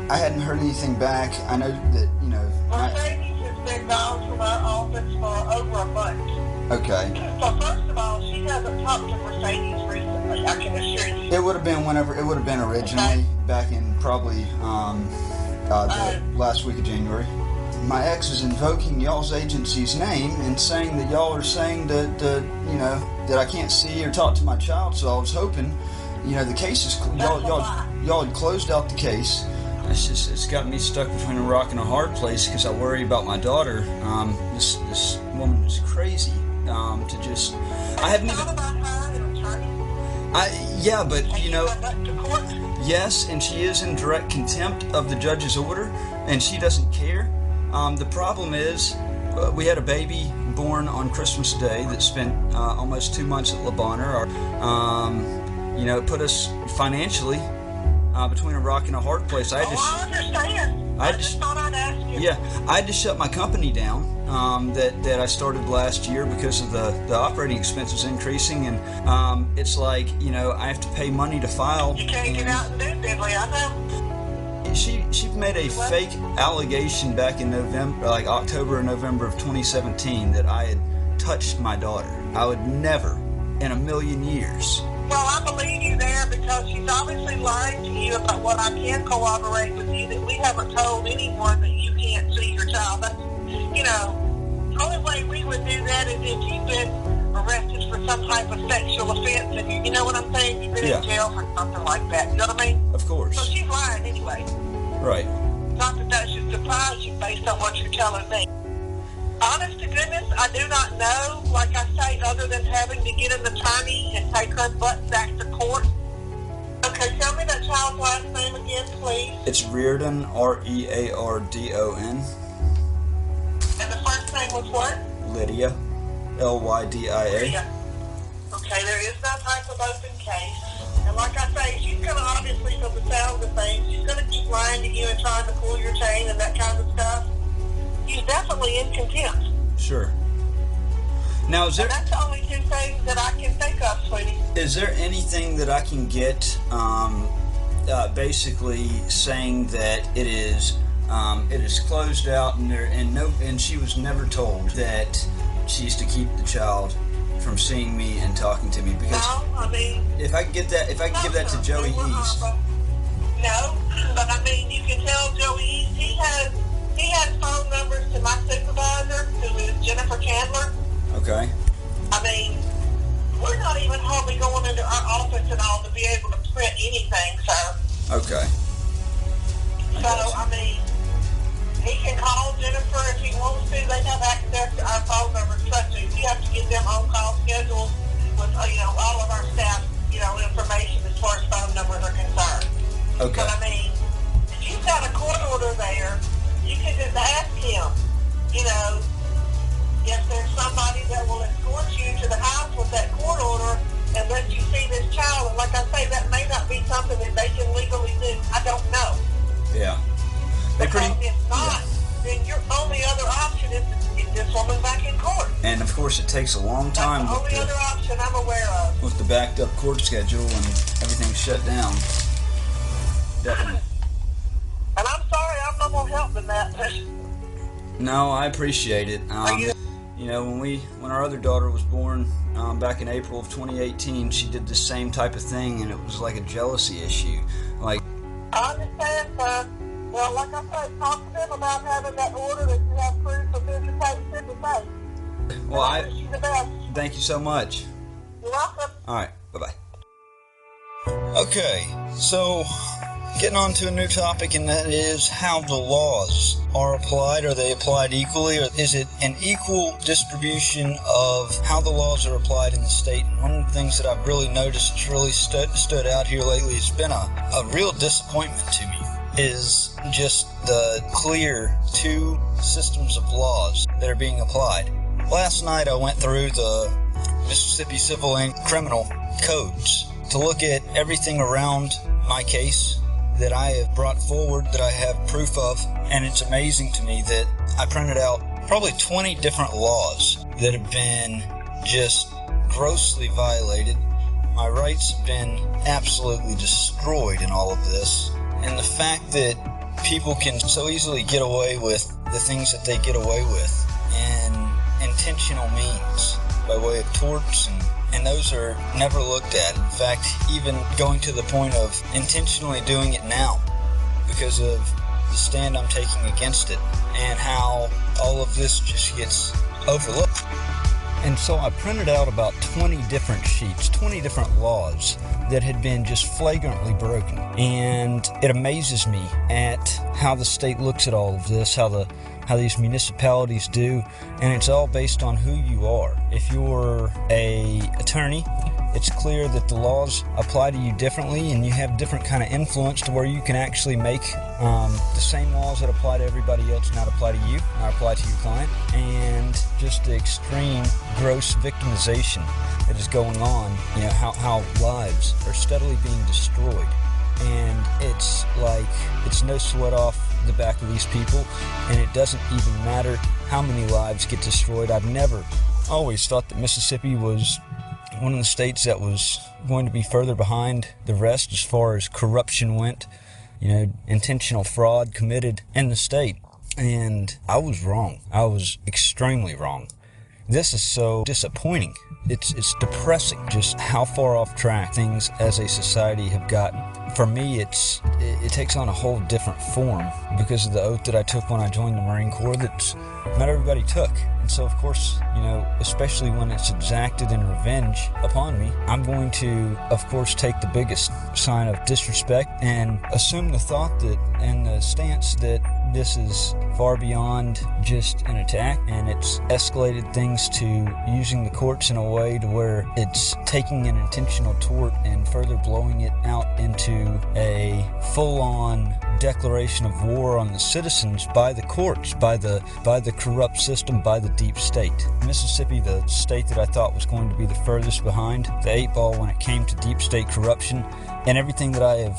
I hadn't heard anything back. I know that, you know... Mercedes has been gone from our office for over a month. Okay. So first of all, she hasn't talked to Mercedes recently, I can assure you. It would have been originally, back in probably the last week of January. My ex is invoking y'all's agency's name and saying that y'all are saying that you know, that I can't see or talk to my child. So I was hoping, you know, the case is y'all had closed out the case. It's got me stuck between a rock and a hard place because I worry about my daughter. This woman is crazy. I haven't even. Yeah, but you know. Yes, and she is in direct contempt of the judge's order, and she doesn't care. The problem is, we had a baby born on Christmas Day that spent almost 2 months at Le Bonheur. You know, it put us financially between a rock and a hard place. I understand. I just thought I'd ask you. Yeah, I had to shut my company down that I started last year because of the operating expenses increasing, and it's like, you know, I have to pay money to file. You can't get out and do diddly, I know. She made a fake allegation back in October or November of 2017 that I had touched my daughter. I would never in a million years. Well, I believe you there because she's obviously lying to you about what I can corroborate with you, that we haven't told anyone that you can't see your child. That's, you know, the only way we would do that is if you've been arrested for some type of sexual offense, and you know what I'm saying? You've been in jail for something like that. You know what I mean? Of course. So she's lying anyway. Right. Not that should surprise you based on what you're telling me. Honest to goodness, I do not know, like I say, other than having to get an attorney and take her butt back to court. Okay. Okay, tell me that child's last name again, please. It's Reardon, Reardon. And the first name was what? Lydia, Lydia. Lydia. Okay, there is no type of open case. And like I say, she's going to obviously, from the sounds of things, she's going to keep lying to you and trying to pull your chain and that kind of stuff. She's definitely in contempt. Sure. Now, is there... And that's the only two things that I can think of, sweetie. Is there anything that I can get, basically saying that it is closed out and she was never told that she's to keep the child from seeing me and talking to me? Because no, I mean, if I can give that to Joey East. No, but I mean, you can tell Joey East, he has phone numbers to my supervisor, who is Jennifer Chandler. Okay. I mean, we're not even hardly going into our office and all to be able to print anything, sir. Okay. So, I mean, he can call Jennifer if he wants to. They have access to our phone numbers. Trust me, we have to get them on-call schedules with, all of our staff, information as far as phone numbers are concerned. Okay. But, I mean, if you've got a court order there, you can just ask him, if there's somebody that will escort you to the house with that court order and let you see this child. And like I say, that may not be something that they can legally do. I don't know. Yeah. Because if not, then your only other option is to get this woman back in court. And of course, it takes a long time. That's the only other option I'm aware of. With the backed up court schedule and everything shut down. Definitely. And I'm sorry, I'm no more help than that. No, I appreciate it. When our other daughter was born back in April of 2018, she did the same type of thing, and it was like a jealousy issue. Like, I understand, sir. Well, like I said, talk to them about having that order that you have proof of visitation to say. Well, I wish you the best. Thank you so much. You're welcome. All right, bye-bye. Okay, so getting on to a new topic, and that is how the laws are applied. Are they applied equally, or is it an equal distribution of how the laws are applied in the state? And one of the things that I've really noticed that's really stood out here lately has been a real disappointment to me, is just the clear two systems of laws that are being applied. Last night I went through the Mississippi Civil and Criminal codes to look at everything around my case that I have brought forward, that I have proof of, and it's amazing to me that I printed out probably 20 different laws that have been just grossly violated. My rights have been absolutely destroyed in all of this, and the fact that people can so easily get away with the things that they get away with in intentional means by way of torts, and those are never looked at. In fact, even going to the point of intentionally doing it now because of the stand I'm taking against it, and how all of this just gets overlooked. And so I printed out about 20 different sheets, 20 different laws that had been just flagrantly broken. And it amazes me at how the state looks at all of this, how these municipalities do, and it's all based on who you are. If you're an attorney, it's clear that the laws apply to you differently, and you have different kind of influence to where you can actually make the same laws that apply to everybody else not apply to you, not apply to your client. And just the extreme gross victimization that is going on, how lives are steadily being destroyed. And it's like, it's no sweat off the back of these people, and it doesn't even matter how many lives get destroyed. I've always thought that Mississippi was one of the states that was going to be further behind the rest as far as corruption went, intentional fraud committed in the state. And I was wrong. I was extremely wrong. This is so disappointing. It's depressing just how far off track things as a society have gotten. For me, it takes on a whole different form because of the oath that I took when I joined the Marine Corps that not everybody took. In And so, of course, you know, especially when it's exacted in revenge upon me, I'm going to, of course, take the biggest sign of disrespect and assume the thought that and the stance that this is far beyond just an attack, and it's escalated things to using the courts in a way to where it's taking an intentional tort and further blowing it out into a full-on declaration of war on the citizens by the courts, by the corrupt system, by the deep state. Mississippi, the state that I thought was going to be the furthest behind the 8 ball when it came to deep state corruption, and everything that I have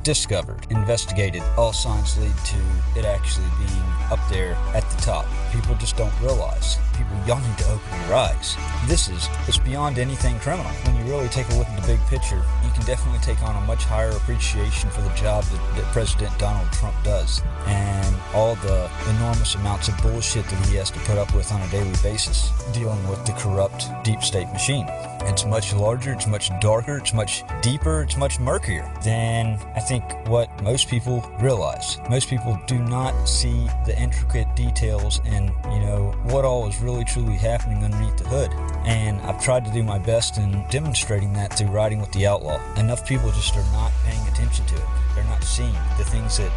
discovered, investigated, all signs lead to it actually being up there at the top. People just don't realize. People, y'all need to open your eyes. It's beyond anything criminal. When you really take a look at the big picture, you can definitely take on a much higher appreciation for the job that President Donald Trump does, and all the enormous amounts of bullshit that he has to put up with on a daily basis, dealing with the corrupt deep state machine. It's much larger, it's much darker, it's much deeper, it's much murkier than I think what most people realize. Most people do not see the intricate details and, you know, what all is really truly happening underneath the hood. And I've tried to do my best in demonstrating that through writing with the Outlaw. Enough people just are not paying attention to it. They're not seeing the things that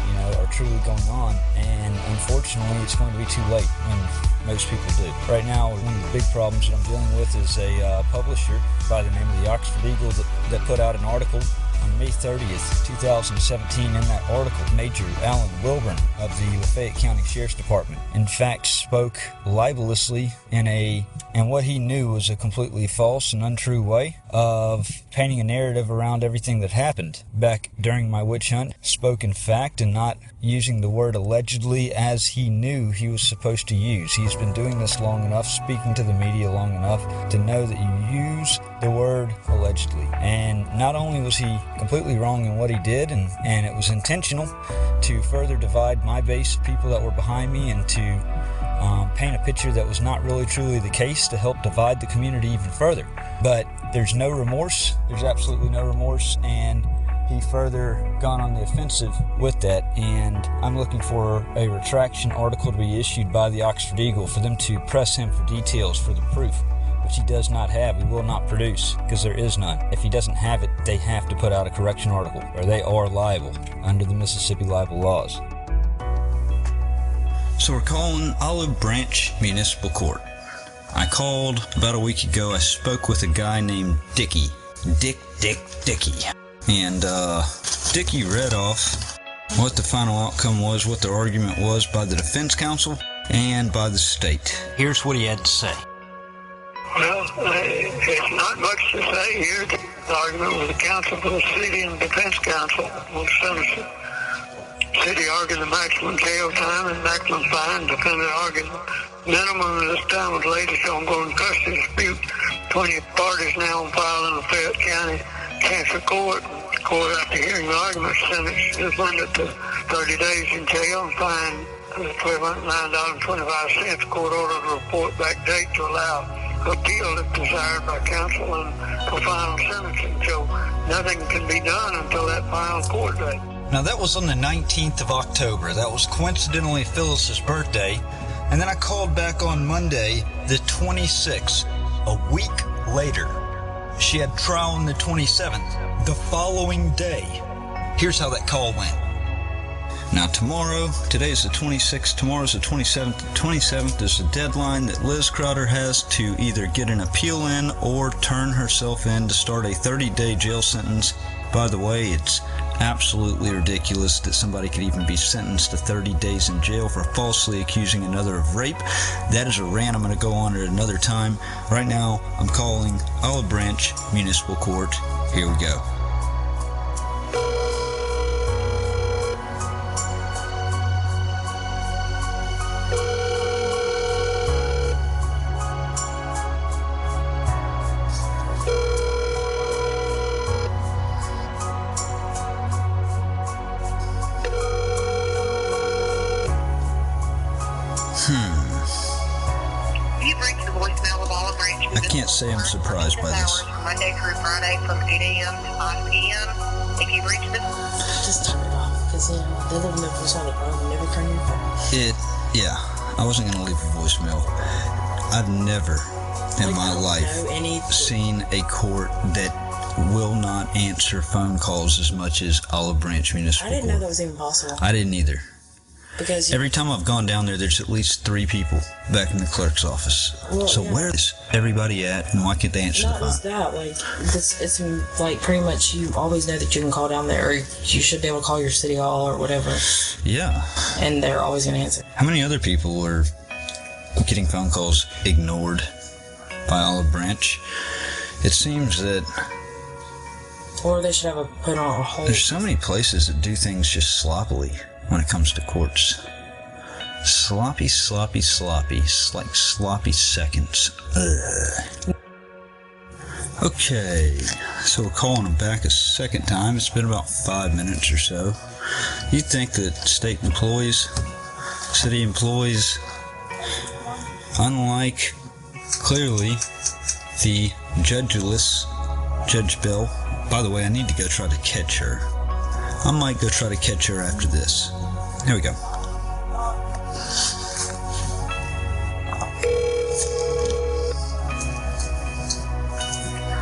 you know, are truly going on, and unfortunately it's going to be too late when most people do. Right now, one of the big problems that I'm dealing with is a publisher by the name of the Oxford Eagle that put out an article on May 30th, 2017. In that article, Major Alan Wilburn of the Lafayette County Sheriff's Department, in fact, spoke libelously in what he knew was a completely false and untrue way of painting a narrative around everything that happened back during my witch hunt. Spoke in fact and not using the word allegedly as he knew he was supposed to use. He's been doing this long enough, speaking to the media long enough to know that you use the word allegedly. And not only was he completely wrong in what he did, and it was intentional to further divide my base of people that were behind me and to paint a picture that was not really truly the case to help divide the community even further. But there's no remorse. There's absolutely no remorse, and he further gone on the offensive with that, and I'm looking for a retraction article to be issued by the Oxford Eagle for them to press him for details for the proof, which he does not have. He will not produce, because there is none. If he doesn't have it, they have to put out a correction article, or they are liable under the Mississippi libel laws. So we're calling Olive Branch Municipal Court. I called about a week ago. I spoke with a guy named Dickie. Dickie. And Dickie read off what the final outcome was, what the argument was by the defense counsel and by the state. Here's what he had to say. Well, it's not much to say here. The argument with the counsel for the city and the defense counsel on the sentence. City argued the maximum jail time and maximum fine. Defendant argued minimum of this time was latest ongoing custody dispute. 20 parties now on file in the Lafayette County Chancery Court. The court, after hearing the argument, sentenced is limited to 30 days in jail and fined $1,209.25. Court ordered a report back date to allow appeal if desired by counsel and for final sentencing. So nothing can be done until that final court date. Now that was on the 19th of October. That was coincidentally Phyllis's birthday. And then I called back on Monday, the 26th, a week later. She had trial on the 27th, the following day. Here's how that call went. Now today's the 26th, tomorrow's the 27th. The 27th is the deadline that Liz Crowder has to either get an appeal in or turn herself in to start a 30-day jail sentence. By the way, it's absolutely ridiculous that somebody could even be sentenced to 30 days in jail for falsely accusing another of rape. That is a rant I'm going to go on at another time. Right now, I'm calling Olive Branch Municipal Court. Here we go. I can't say I'm surprised by this. Monday through Friday from 8 a.m. to 5 p.m. If you've reached this... Just turn it off, because, you know, they live in Memphis on the road and never turn your phone. Yeah. I wasn't going to leave a voicemail. I've never in my life seen a court that will not answer phone calls as much as Olive Branch Municipal I didn't Court. know that was even possible. I didn't either. Because every time I've gone down there, there's at least 3 people back in the clerk's office. Well, so yeah. where is everybody at, and why can't they answer the Not phone? just that, like, it's like pretty much you always know that you can call down there, or you should be able to call your city hall or whatever. Yeah. And they're always going to answer. How many other people are getting phone calls ignored by Olive Branch? It seems that Or they should have put on a hold. there's so many places that do things just sloppily when it comes to courts. Sloppy, sloppy, sloppy. It's like sloppy seconds. Ugh. Okay, so we're calling them back a second time. It's been about 5 minutes or so. You'd think that state employees, city employees, unlike clearly the judgeless Judge Bill. By the way, I need to go try to catch her. I might go try to catch her after this. Here we go.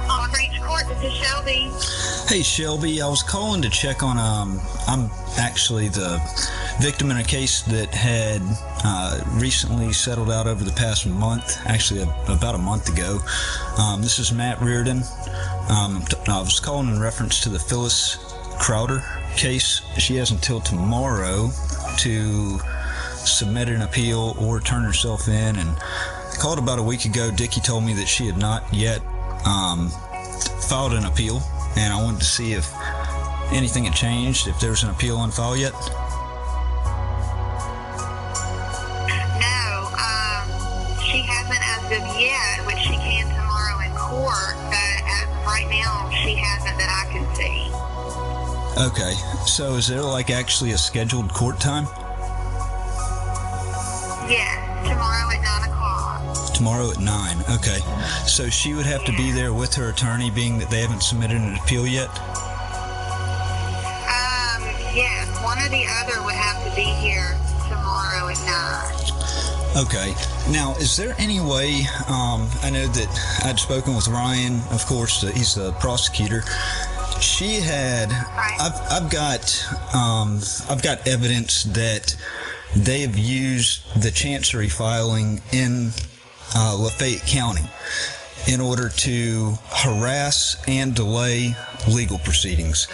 Olive Branch Court, this is Shelby. Hey Shelby, I was calling to check on, I'm actually the victim in a case that had recently settled out over the past month, actually about a month ago. This is Matt Reardon. I was calling in reference to the Phyllis Crowder case. She has until tomorrow to submit an appeal or turn herself in, and I called about a week ago. Dickie told me that she had not yet filed an appeal, and I wanted to see if anything had changed, if there was an appeal on file yet. No, she hasn't as of yet, which she can tomorrow in court, but as of right now, she hasn't that I can see. Okay, so is there like actually a scheduled court time? Yes, tomorrow at 9 o'clock. Tomorrow at 9, okay. So she would have to be there with her attorney, being that they haven't submitted an appeal yet? Yes, one or the other would have to be here tomorrow at 9. Okay. Now, is there any way, I know that I'd spoken with Ryan, of course, he's the prosecutor. She had, I've got evidence that they have used the chancery filing in Lafayette County in order to harass and delay legal proceedings.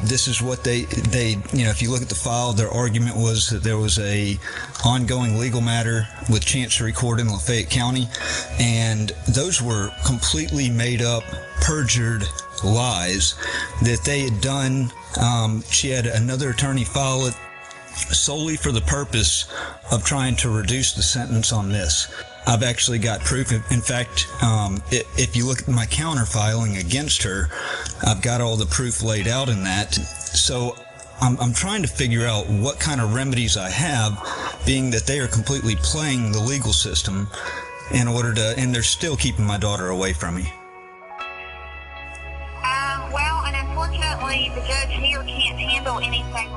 This is what they, if you look at the file, their argument was that there was a ongoing legal matter with Chancery Court in Lafayette County, and those were completely made up, perjured lies that they had done. She had another attorney file it solely for the purpose of trying to reduce the sentence on this. I've actually got proof. In fact, if you look at my counter filing against her, I've got all the proof laid out in that. So I'm trying to figure out what kind of remedies I have, being that they are completely playing the legal system in order to, and they're still keeping my daughter away from me. Well, and unfortunately, the judge here can't handle anything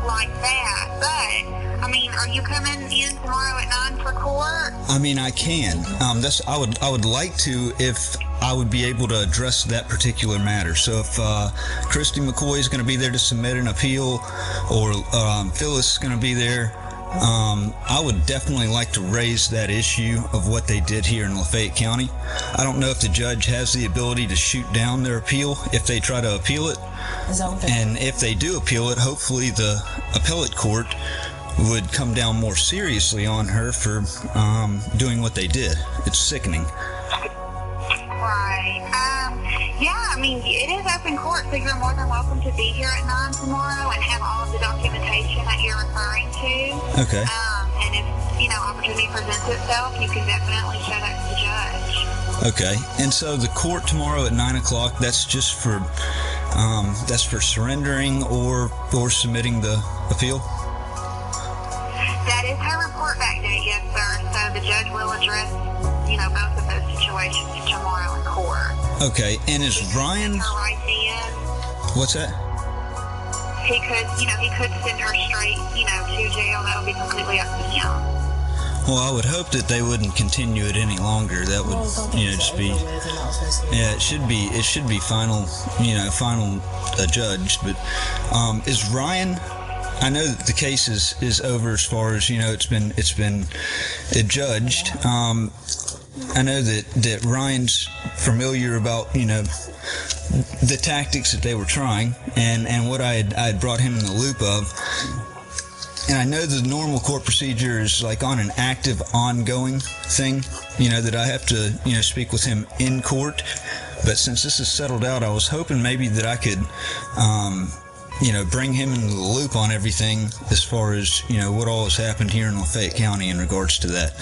like that. But, I mean, are you coming in tomorrow at 9 for court? I mean, I can. I would like to if I would be able to address that particular matter. So if Christy McCoy is going to be there to submit an appeal, or Phyllis is going to be there, I would definitely like to raise that issue of what they did here in Lafayette County. I don't know if the judge has the ability to shoot down their appeal if they try to appeal it. And if they do appeal it, hopefully the appellate court would come down more seriously on her for doing what they did. It's sickening. Right. Yeah, I mean, it is open court, so you're more than welcome to be here at 9 tomorrow and have all of the documentation that you're referring to. Okay. And if, opportunity presents itself, you can definitely show that to the judge. Okay. And so the court tomorrow at 9 o'clock, that's just for, surrendering or submitting the appeal? That is her report back date, yes, sir. So the judge will address, both of those situations tomorrow in court. Okay, and is Ryan... Right then, What's that? he could send her straight, to jail. That would be completely up to him. Well, I would hope that they wouldn't continue it any longer. That would, just be. Yeah, it should be. It should be final. Final judged. But is Ryan? I know that the case is over as far as it's been adjudged. I know that Ryan's familiar about the tactics that they were trying and what I had brought him in the loop of. And I know the normal court procedure is like on an active, ongoing thing, that I have to, speak with him in court. But since this is settled out, I was hoping maybe that I could, bring him into the loop on everything as far as, what all has happened here in Lafayette County in regards to that.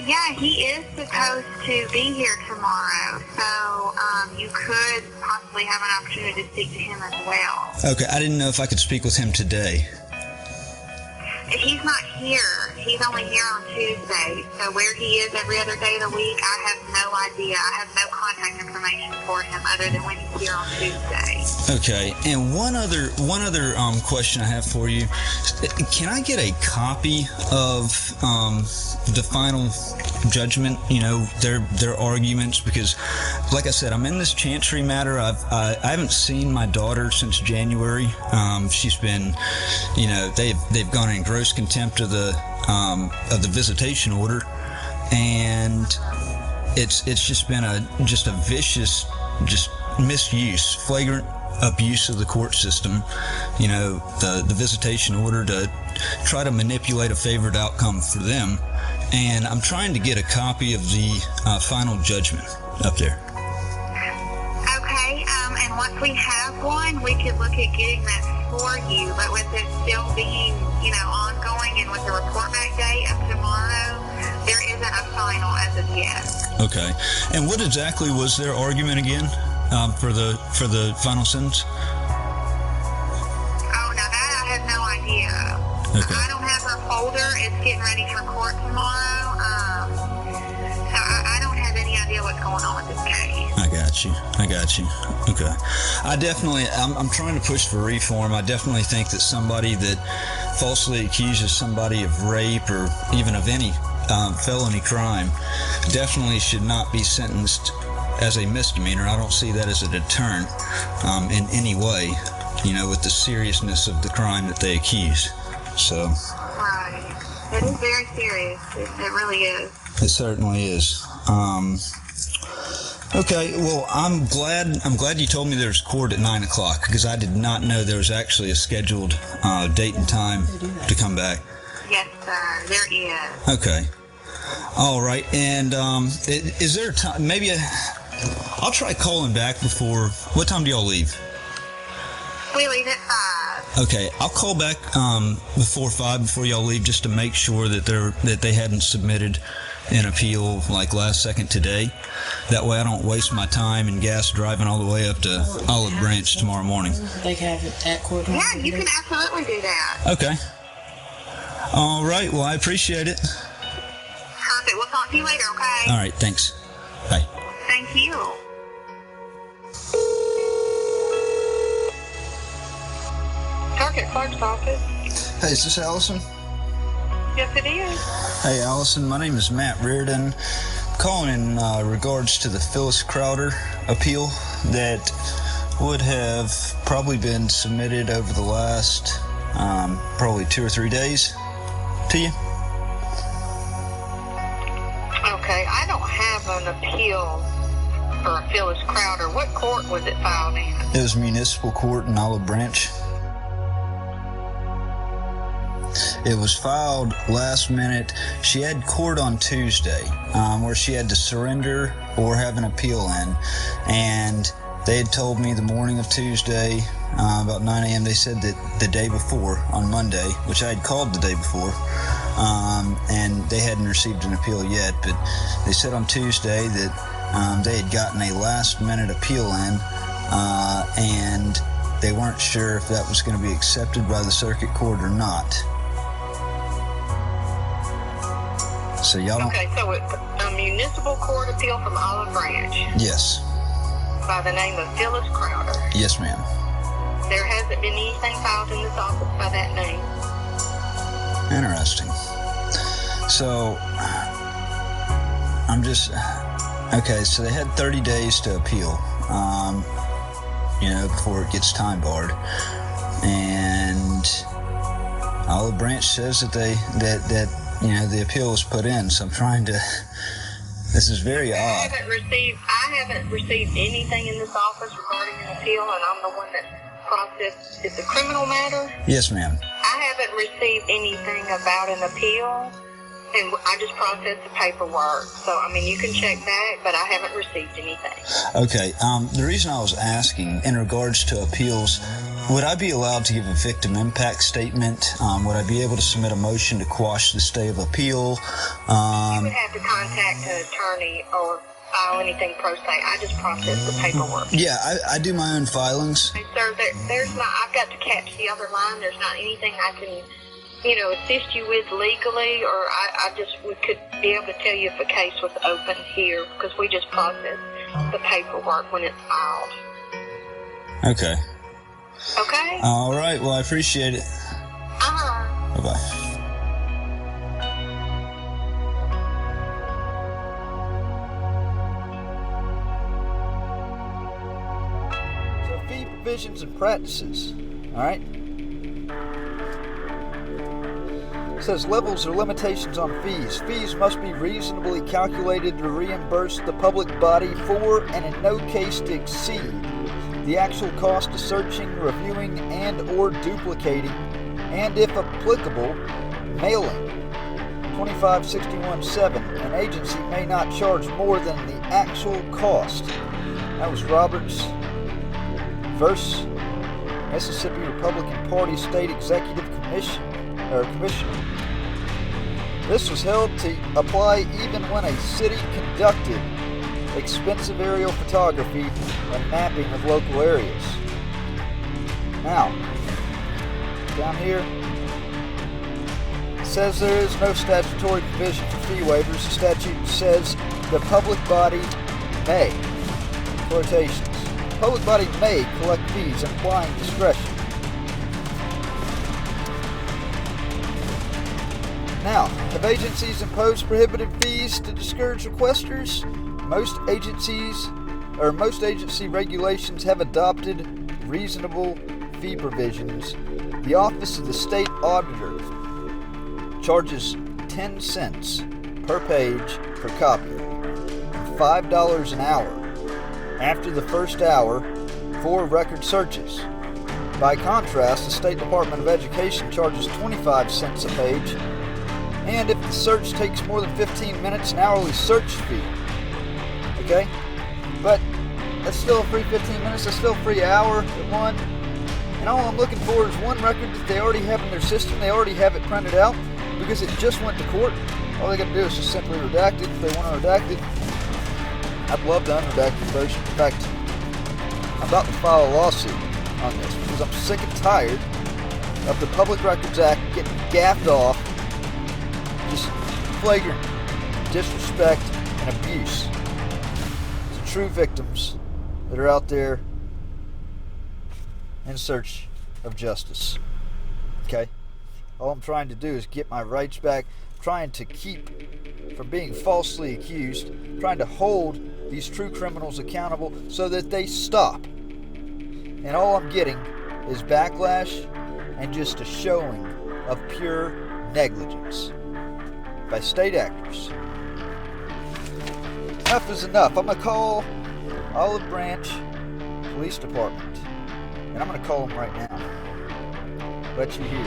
Yeah, he is supposed to be here tomorrow, so you could possibly have an opportunity to speak to him as well. Okay, I didn't know if I could speak with him today. He's not here. He's only here on Tuesday, so where he is every other day of the week, I have no idea. I have no contact information for him other than when he's here on Tuesday. Okay, and one other question I have for you. Can I get a copy of the final judgment, their arguments? Because, like I said, I'm in this chancery matter. I haven't seen my daughter since January. She's been, they've gone in gross contempt of the visitation order, and it's just been a vicious misuse, flagrant abuse of the court system. The visitation order to try to manipulate a favored outcome for them. And I'm trying to get a copy of the final judgment up there. Okay, and once we have one, we could look at getting that for you. But with it still being, ongoing and with the report back day of tomorrow, there isn't a final as of yet. Okay, and what exactly was their argument again for the final sentence? Oh, now that I have no idea. Okay. I don't have her folder. It's getting ready for court tomorrow. So I don't have any idea what's going on with this case. I got you. Okay. I'm trying to push for reform. I definitely think that somebody that falsely accuses somebody of rape or even of any felony crime definitely should not be sentenced as a misdemeanor. I don't see that as a deterrent in any way, with the seriousness of the crime that they accuse. So. Right. It is very serious. It really is. It certainly is. Okay, well, I'm glad you told me there's court at 9 o'clock, because I did not know there was actually a scheduled date and time to come back. Yes, sir. There is. Okay. All right, and is there a time? Maybe I'll try calling back before. What time do y'all leave? We leave at 5. Okay, I'll call back before 5 before y'all leave, just to make sure that they hadn't submitted an appeal like last second today. That way I don't waste my time and gas driving all the way up to Olive Branch tomorrow morning. They can have it at court. Yeah, you can absolutely do that. Okay. All right, well, I appreciate it. Perfect. We'll talk to you later, okay? All right, thanks. Bye. Thank you. Target Clerk's office. Hey, is this Allison? Yes, it is. Hey, Allison, my name is Matt Reardon. Calling in regards to the Phyllis Crowder appeal that would have probably been submitted over the last probably 2 or 3 days to you. Okay, I don't have an appeal for Phyllis Crowder. What court was it filed in? It was municipal court in Olive Branch. It was filed last minute. She had court on Tuesday where she had to surrender or have an appeal in. And they had told me the morning of Tuesday, about 9 a.m., they said that the day before, on Monday, which I had called the day before, and they hadn't received an appeal yet, but they said on Tuesday that they had gotten a last-minute appeal in, and they weren't sure if that was going to be accepted by the circuit court or not. So y'all don't... Okay, so it's a municipal court appeal from Olive Branch. Yes. By the name of Phyllis Crowder. Yes, ma'am. There hasn't been anything filed in this office by that name. Interesting. So, I'm just... Okay, so they had 30 days to appeal, before it gets time barred. And Olive Branch says that the appeal was put in, so I'm trying to... This is very odd. I haven't received anything in this office regarding an appeal, and I'm the one that processed. It's a criminal matter. Yes, ma'am. I haven't received anything about an appeal, and I just processed the paperwork. So, I mean, you can check back, but I haven't received anything. Okay. The reason I was asking, in regards to appeals, would I be allowed to give a victim impact statement? Would I be able to submit a motion to quash the stay of appeal? You would have to contact an attorney or file anything pro se. I just process the paperwork. Yeah, I do my own filings. And sir, there's not. I've got to catch the other line. There's not anything I can, assist you with legally, or I just could be able to tell you if a case was open here, because we just process the paperwork when it's filed. Okay. Okay. All right. Well, I appreciate it. Bye bye. Fee provisions and practices. All right. It says levels or limitations on fees. Fees must be reasonably calculated to reimburse the public body for, and in no case to exceed, the actual cost of searching, reviewing, and or duplicating, and if applicable, mailing. 2561.7. An agency may not charge more than the actual cost. That was Roberts versus Mississippi Republican Party State Executive Commission. This was held to apply even when a city conducted expensive aerial photography and mapping of local areas. Now, down here, it says there is no statutory provision for fee waivers. The statute says the public body may, quotations, public body may collect fees implying discretion. Now, have agencies imposed prohibitive fees to discourage requesters? Most agency regulations have adopted reasonable fee provisions. The Office of the State Auditor charges 10 cents per page per copy and $5 an hour after the first hour for record searches. By contrast, the State Department of Education charges 25 cents a page, and if the search takes more than 15 minutes, an hourly search fee. Okay? But that's still a free 15 minutes, that's still a free hour at one. And all I'm looking for is one record that they already have in their system, they already have it printed out, because it just went to court. All they gotta do is just simply redact it if they want to redact it. I'd love to unredact the version. In fact, I'm about to file a lawsuit on this because I'm sick and tired of the Public Records Act getting gaffed off. Just flagrant disrespect and abuse to true victims that are out there in search of justice. Okay? All I'm trying to do is get my rights back, trying to keep from being falsely accused, trying to hold these true criminals accountable so that they stop. And all I'm getting is backlash and just a showing of pure negligence by state actors. Enough is enough. I'm going to call Olive Branch Police Department. And I'm going to call them right now. Let you hear.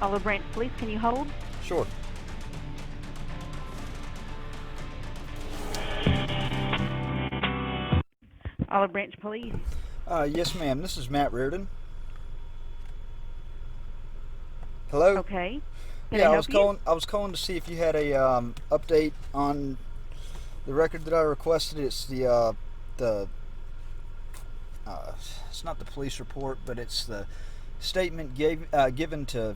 Olive Branch Police, can you hold? Sure. Olive Branch Police. Yes, ma'am. This is Matt Reardon. Hello. Okay. Can Yeah, I I was calling to see if you had a update on the record that I requested. It's the it's not the police report, but it's the statement given to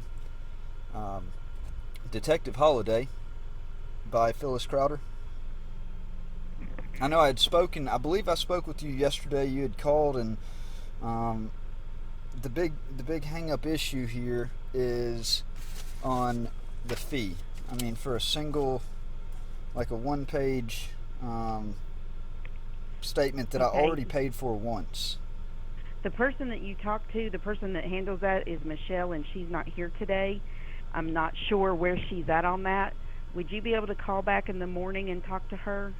Detective Holliday by Phyllis Crowder. I know I believe I spoke with you yesterday. You had called, and the big hang-up issue here is on the fee. I mean, for a single, like a one-page statement that Okay. I already paid for once. The person that you talked to, the person that handles that is Michelle, and she's not here today. I'm not sure where she's at on that. Would you be able to call back in the morning and talk to her?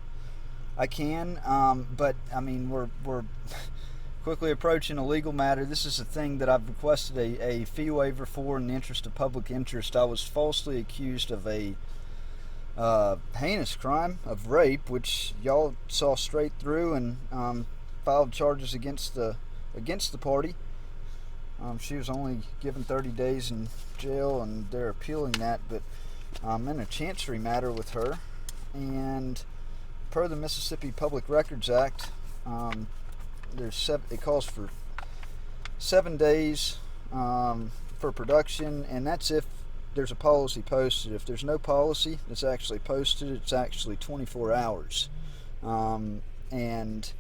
I can, but I mean, we're quickly approaching a legal matter. This is a thing that I've requested a fee waiver for in the interest of public interest. I was falsely accused of a heinous crime of rape, which y'all saw straight through and filed charges against the party. She was only given 30 days in jail, and they're appealing that, but I'm in a chancery matter with her, and per the Mississippi Public Records Act, it calls for 7 days for production, and that's if there's a policy posted. If there's no policy that's actually posted, it's actually 24 hours. And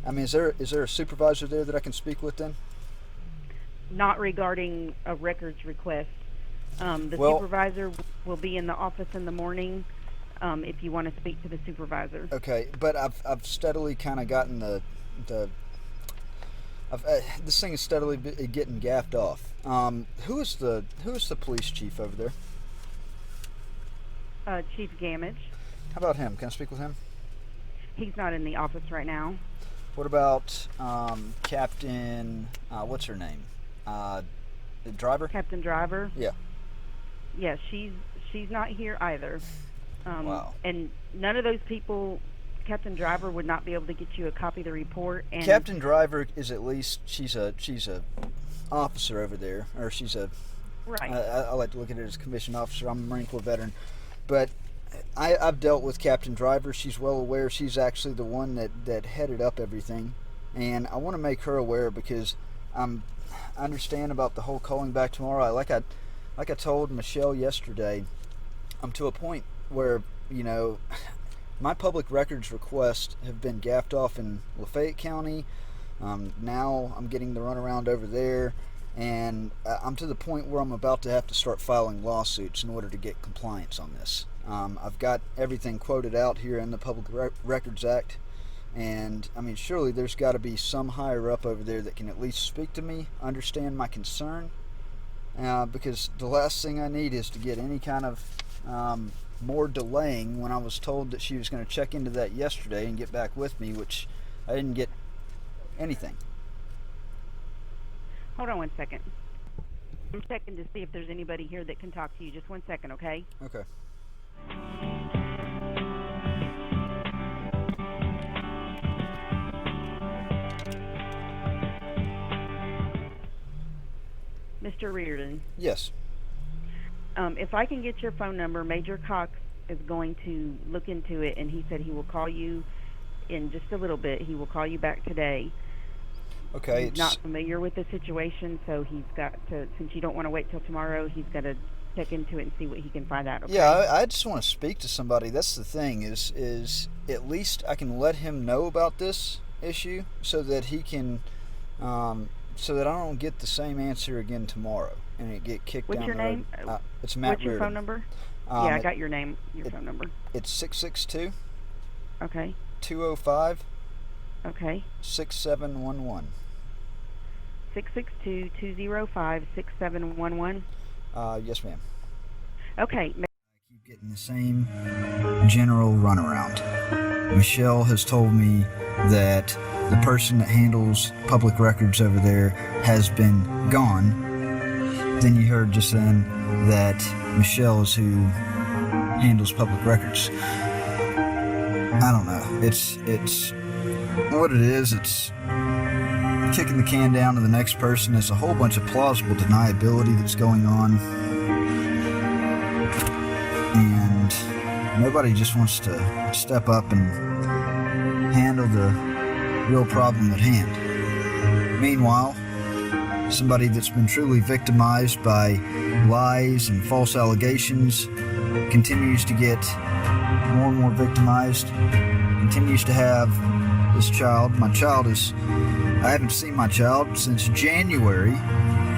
I mean, is there a supervisor there that I can speak with then? Not regarding a records request. The supervisor will be in the office in the morning if you want to speak to the supervisor. Okay, but I've steadily kind of gotten this thing is steadily getting gaffed off. Who is the police chief over there? Chief Gamage. How about him? Can I speak with him? He's not in the office right now. What about Captain? What's her name? The driver? Captain Driver. Yeah. Yeah, she's not here either. Wow. And none of those people, Captain Driver would not be able to get you a copy of the report. And Captain Driver is at least she's a officer over there, or she's a. Right. I like to look at it as a commissioned officer. I'm a Marine Corps veteran, but I've dealt with Captain Driver. She's well aware. She's actually the one that headed up everything, and I want to make her aware because I understand about the whole calling back tomorrow. Like I told Michelle yesterday, I'm to a point where, you know, my public records requests have been gaffed off in Lafayette County. Now I'm getting the runaround over there, and I'm to the point where I'm about to have to start filing lawsuits in order to get compliance on this. I've got everything quoted out here in the Public Records Act, and I mean, surely there's got to be some higher up over there that can at least speak to me, understand my concern, because the last thing I need is to get any kind of more delaying when I was told that she was going to check into that yesterday and get back with me, which I didn't get anything. Hold on one second. I'm checking to see if there's anybody here that can talk to you. Just 1 second, okay? Okay. Mr. Reardon. Yes. If I can get your phone number, Major Cox is going to look into it, and he said he will call you in just a little bit. He will call you back today. Okay. He's not familiar with the situation, so he's got to, since you don't want to wait till tomorrow, he's got to check into it and see what he can find out. Okay? Yeah, I just want to speak to somebody. That's the thing, is at least I can let him know about this issue so that he can, so that I don't get the same answer again tomorrow and it get kicked What's down your the name? road. It's Matt What's your Reardon. phone number? Yeah, I got your name, your phone number. It's 662. Okay. 205. Okay. 6711. 662-205-6711. Yes, ma'am. Okay. Keep getting the same general runaround. Michelle has told me that the person that handles public records over there has been gone. Then you heard just then that Michelle is who handles public records. I don't know. It's what it is. It's kicking the can down to the next person. There's a whole bunch of plausible deniability that's going on. And Nobody just wants to step up and handle the real problem at hand. Meanwhile, somebody that's been truly victimized by lies and false allegations continues to get more and more victimized, continues to have this child. My child is, I haven't seen my child since January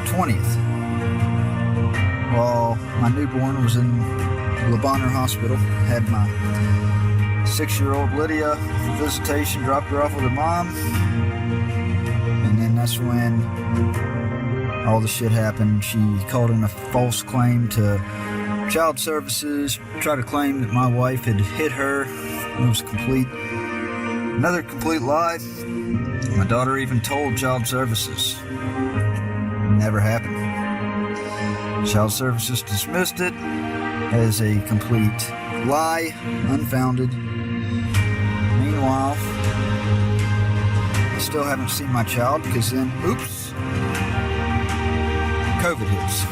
20th. While my newborn was in Le Bonheur Hospital, had my 6-year-old Lydia for visitation, dropped her off with her mom, and then that's when all the shit happened. She called in a false claim to child services, tried to claim that my wife had hit her. It was another complete lie. My daughter even told child services. Never happened. Child services dismissed it as a complete lie, unfounded. Meanwhile, I still haven't seen my child because then, oops, COVID hits.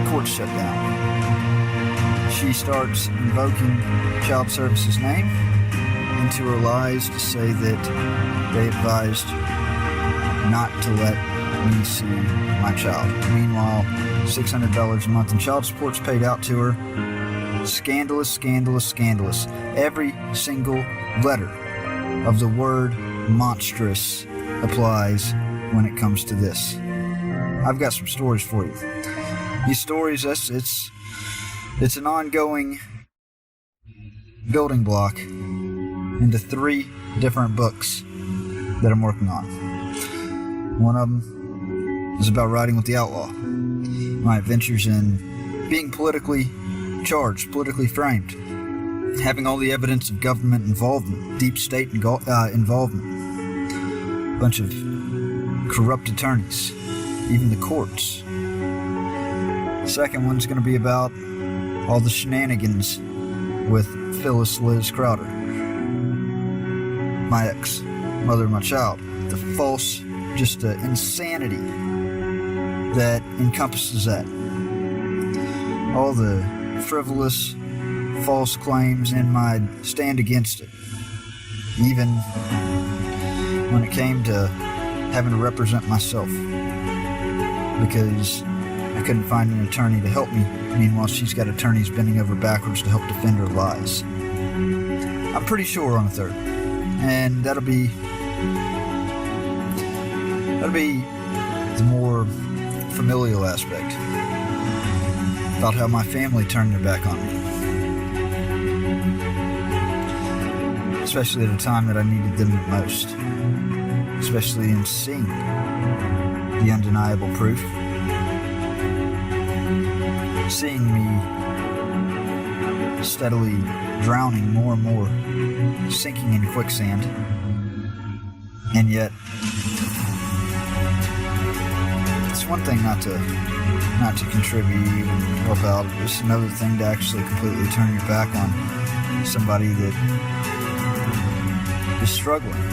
Court shut down. She starts invoking child services name into her lies to say that they advised not to let me see my child. Meanwhile, $600 a month in child support's paid out to her. Scandalous, scandalous, scandalous. Every single letter of the word monstrous applies when it comes to this. I've got some stories for you. These stories, it's an ongoing building block into 3 different books that I'm working on. One of them is about writing with the Outlaw. My adventures in being politically charged, politically framed, having all the evidence of government involvement, deep state involvement, a bunch of corrupt attorneys, even the courts. The second one's going to be about all the shenanigans with Phyllis Liz Crowder, my ex, mother of my child. The false, just the insanity that encompasses that. All the frivolous, false claims, and I'd stand against it. Even when it came to having to represent myself, because I couldn't find an attorney to help me. Meanwhile, she's got attorneys bending over backwards to help defend her lies. I'm pretty sure on a third, and that'll be the more familial aspect about how my family turned their back on me, especially at a time that I needed them the most, especially in seeing the undeniable proof, seeing me steadily drowning more and more, sinking in quicksand, and yet it's one thing not to contribute and help out. It's another thing to actually completely turn your back on somebody that is struggling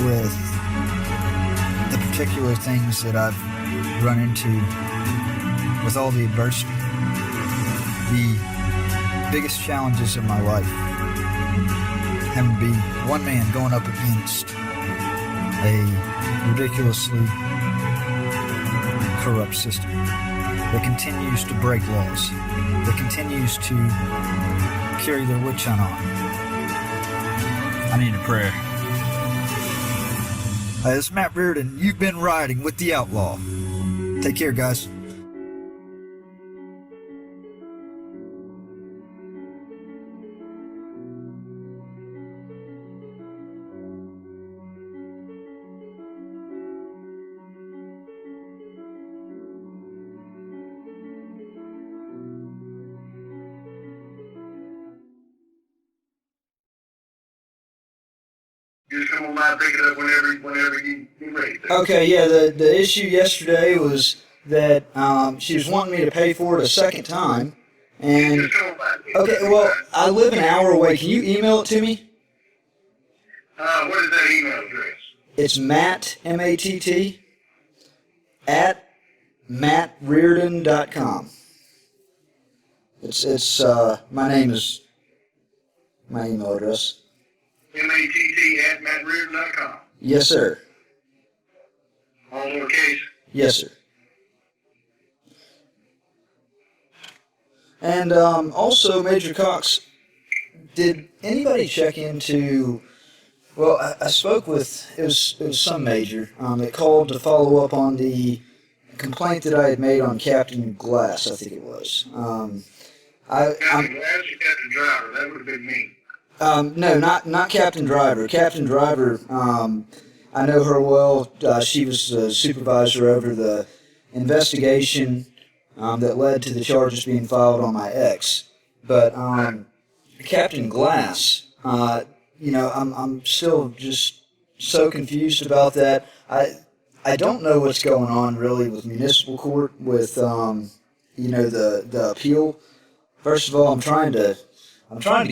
with the particular things that I've run into with all the adversity, the biggest challenges of my life, having to be one man going up against a ridiculously corrupt system that continues to break laws, that continues to carry their witch hunt on. I need a prayer. Hi, this is Matt Reardon. You've been riding with the Outlaw. Take care, guys. Just come on by and pick it up whenever you get ready. Okay, yeah, the issue yesterday was that she was wanting me to pay for it a second time. And okay, well, I live an hour away. Can you email it to me? What is that email address? It's Matt, M-A-T-T, at mattreardon.com. My name is my email address. matt@mattreardon.com. Yes, sir. All lowercase. Yes, sir. And also, Major Cox, did anybody check into? Well, I spoke with it was some major that called to follow up on the complaint that I had made on Captain Glass. I think it was. Captain Glass or Captain Driver? That would have been me. No, not Captain Driver. Captain Driver, I know her well. She was the supervisor over the investigation that led to the charges being filed on my ex. But Captain Glass, I'm still just so confused about that. I don't know what's going on really with municipal court with the appeal. First of all, I'm trying to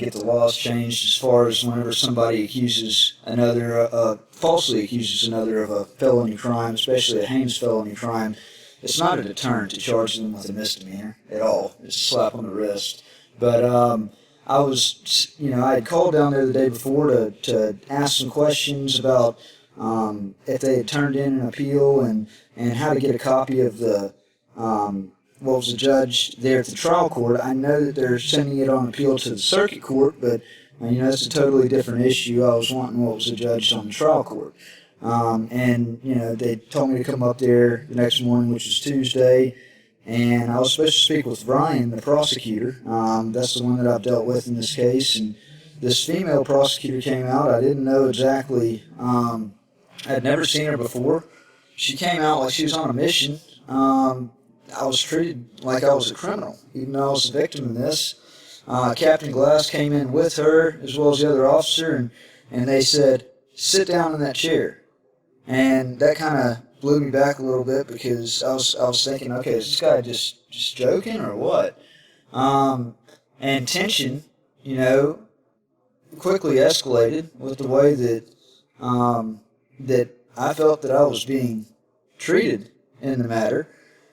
get the laws changed as far as whenever somebody falsely accuses another of a felony crime, especially a heinous felony crime. It's not a deterrent to charge them with a misdemeanor at all. It's a slap on the wrist. But I had called down there the day before to ask some questions about if they had turned in an appeal and how to get a copy of the what was the judge there at the trial court. I know that they're sending it on appeal to the circuit court, but that's a totally different issue. I was wanting what was the judge on the trial court. They told me to come up there the next morning, which was Tuesday, and I was supposed to speak with Ryan, the prosecutor. That's the one that I've dealt with in this case, and this female prosecutor came out. I didn't know exactly. I had never seen her before. She came out like she was on a mission. I was treated like I was a criminal, even though I was a victim in this. Captain Glass came in with her, as well as the other officer, and they said, "Sit down in that chair." And that kind of blew me back a little bit because I was thinking, okay, is this guy just joking or what? And tension, quickly escalated with the way that that I felt that I was being treated in the matter.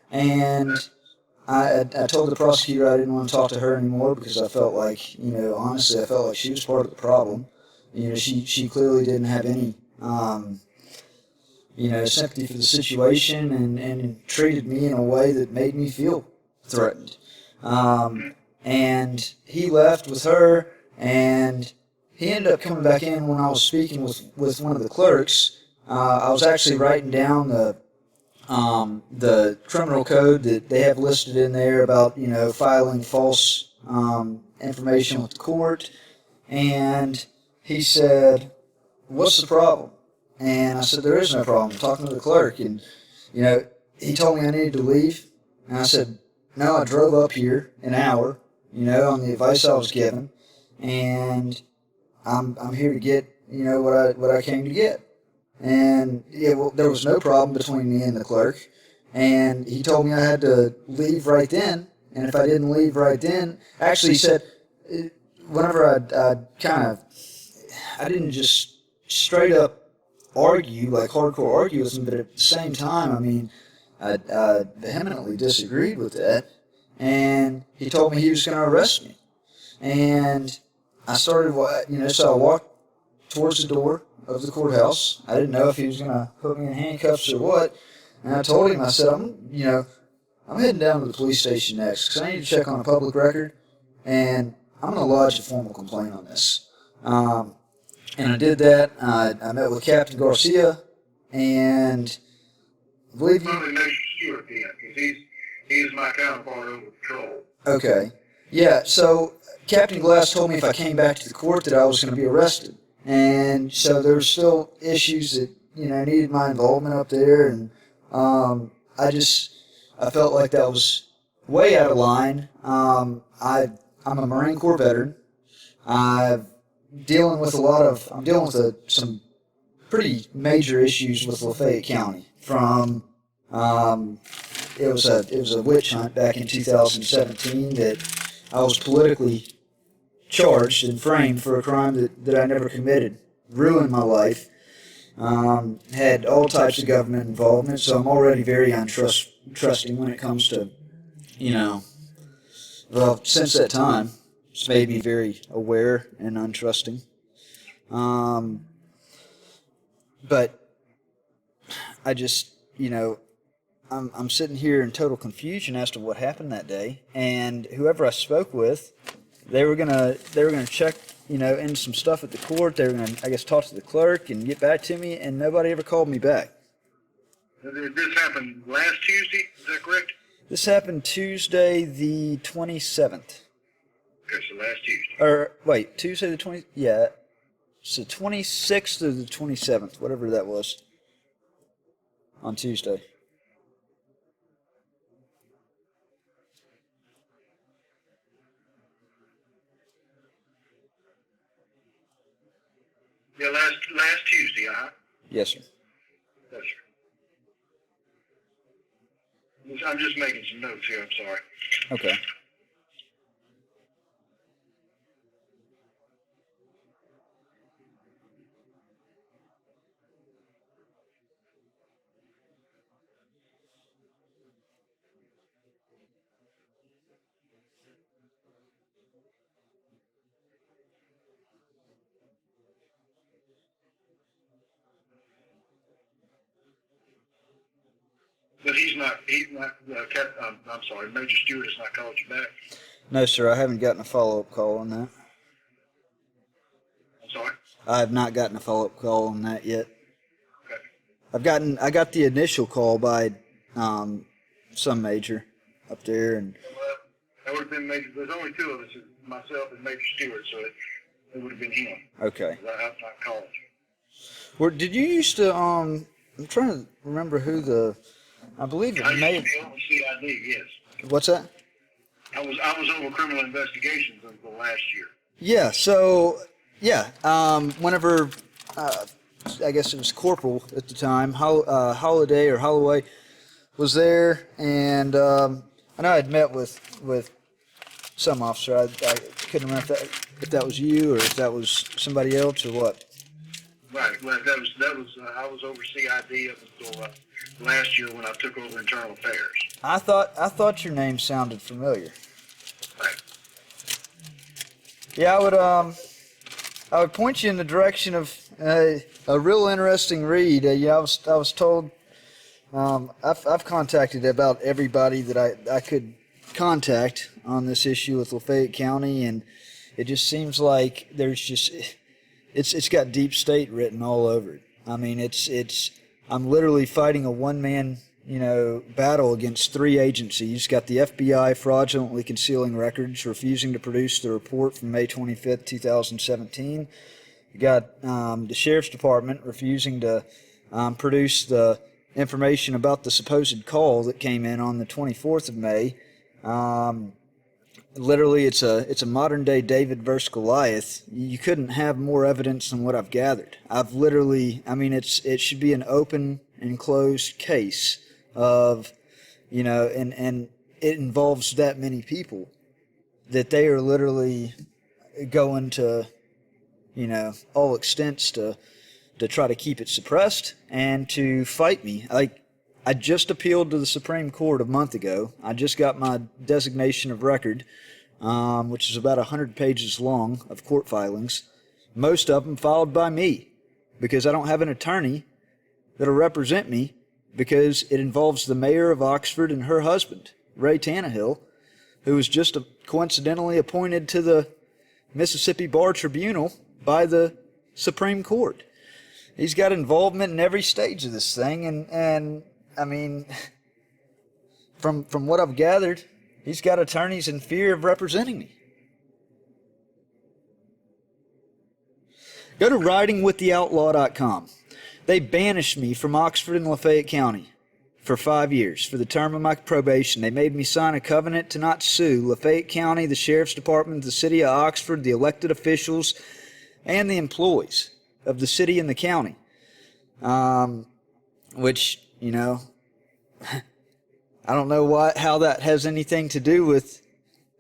And I told the prosecutor I didn't want to talk to her anymore because I felt like, honestly, I felt like she was part of the problem. She clearly didn't have any, sympathy for the situation and treated me in a way that made me feel threatened. And he left with her, and he ended up coming back in when I was speaking with one of the clerks. I was actually writing down the criminal code that they have listed in there about, filing false information with the court. And he said, "What's the problem?" And I said, "There is no problem." I'm talking to the clerk, and, he told me I needed to leave. And I said, "No, I drove up here an hour, on the advice I was given, and I'm here to get, what I came to get." And there was no problem between me and the clerk. And he told me I had to leave right then. And if I didn't leave right then, actually he said, whenever I didn't just straight up argue, like hardcore argue with him, but at the same time, I vehemently disagreed with that. And he told me he was going to arrest me. And I started, so I walked towards the door of the courthouse. I didn't know if he was going to put me in handcuffs or what. And I told him, I said, I'm heading down to the police station next because I need to check on a public record, and I'm going to lodge a formal complaint on this. And I did that. I met with Captain Garcia, and I believe Probably Mr. Stewart then, because he's my counterpart over patrol. Okay. Yeah, so Captain Glass told me if I came back to the court that I was going to be arrested. And so there were still issues that, needed my involvement up there. And I felt like that was way out of line. I'm a Marine Corps veteran. I'm dealing with some pretty major issues with Lafayette County. From it was a witch hunt back in 2017 that I was politically charged and framed for a crime that I never committed. Ruined my life. Had all types of government involvement, so I'm already very untrusting when it comes to, Well, since that time, it's made me very aware and untrusting. But I just, I'm sitting here in total confusion as to what happened that day. And whoever I spoke with, they were gonna check, in some stuff at the court. They were gonna, I guess, talk to the clerk and get back to me. And nobody ever called me back. This happened last Tuesday, is that correct? This happened Tuesday the 27th. Okay, so last Tuesday. Or, wait, Tuesday the 20th? Yeah. It's the 26th or the 27th, whatever that was. On Tuesday. Yeah, last Tuesday, Yes, sir. Yes, sir. I'm just making some notes here, I'm sorry. Okay. But I'm sorry, Major Stewart has not called you back. No, sir, I haven't gotten a follow-up call on that. I'm sorry? I have not gotten a follow-up call on that yet. Okay. I got the initial call by some major up there, and Well, that would have been Major. There's only two of us, myself and Major Stewart, so it would have been him. okay. I have not called you. Did you used to I'm trying to remember who I believe it may used to be over CID, yes. What's that? I was over criminal investigations until last year. Yeah, so whenever I guess it was Corporal at the time, Holiday or Holloway was there, and I know I'd met with some officer. I couldn't remember if that was you or if that was somebody else or what. Right. Well, that was I was over CID up until last year when I took over internal affairs. I thought your name sounded familiar. Right. Yeah, I would point you in the direction of a real interesting read. I was told I've contacted about everybody that I could contact on this issue with Lafayette County, and it just seems like it's got deep state written all over it. I mean, I'm literally fighting a one-man, battle against three agencies. Got the FBI fraudulently concealing records, refusing to produce the report from May 25th, 2017. You got the Sheriff's Department refusing to produce the information about the supposed call that came in on the 24th of May. Literally, it's a modern-day David versus Goliath. You couldn't have more evidence than what I've gathered. It should be an open and closed case of, and it involves that many people that they are literally going to, all extents to try to keep it suppressed and to fight me. I just appealed to the Supreme Court a month ago. I just got my designation of record, which is about 100 pages long of court filings, most of them filed by me, because I don't have an attorney that'll represent me, because it involves the mayor of Oxford and her husband, Ray Tannehill, who was just coincidentally appointed to the Mississippi Bar Tribunal by the Supreme Court. He's got involvement in every stage of this thing, and I mean, from what I've gathered, he's got attorneys in fear of representing me. Go to writingwiththeoutlaw.com. They banished me from Oxford and Lafayette County for 5 years for the term of my probation. They made me sign a covenant to not sue Lafayette County, the Sheriff's Department, the City of Oxford, the elected officials, and the employees of the city and the county. Which, I don't know how that has anything to do with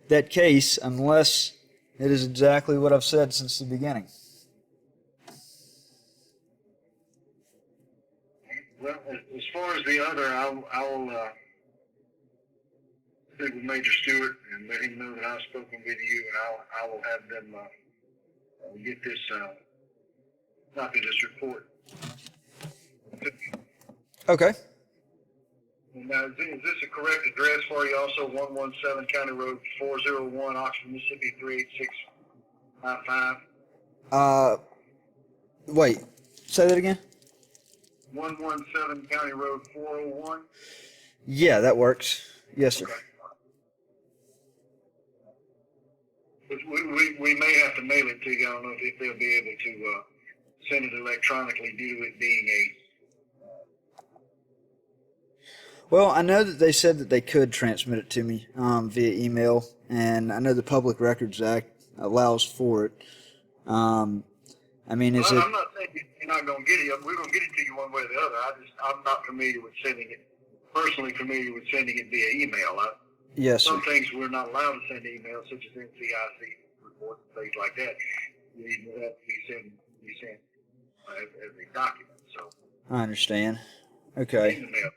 that case, unless it is exactly what I've said since the beginning. Well, as far as the other, I'll speak with Major Stewart and let him know that I've spoken with you, and I will have them get this copy of this report. Okay. Now, is this a correct address for you? Also, 117 County Road 401, Oxford, Mississippi 38655. Wait, say that again? 117 County Road 401. Yeah, that works. Yes, sir. Okay. We may have to mail it to you. I don't know if they'll be able to send it electronically due to it being a. Well, I know that they said that they could transmit it to me via email, and I know the Public Records Act allows for it. I mean, is it? I'm not saying you're not going to get it. We're going to get it to you one way or the other. I'm not familiar with sending it. Personally, familiar with sending it via email. Yes, sir. Some things we're not allowed to send emails, such as NCIC reports and things like that. They have to be sent as a document. So I understand. Okay. Email.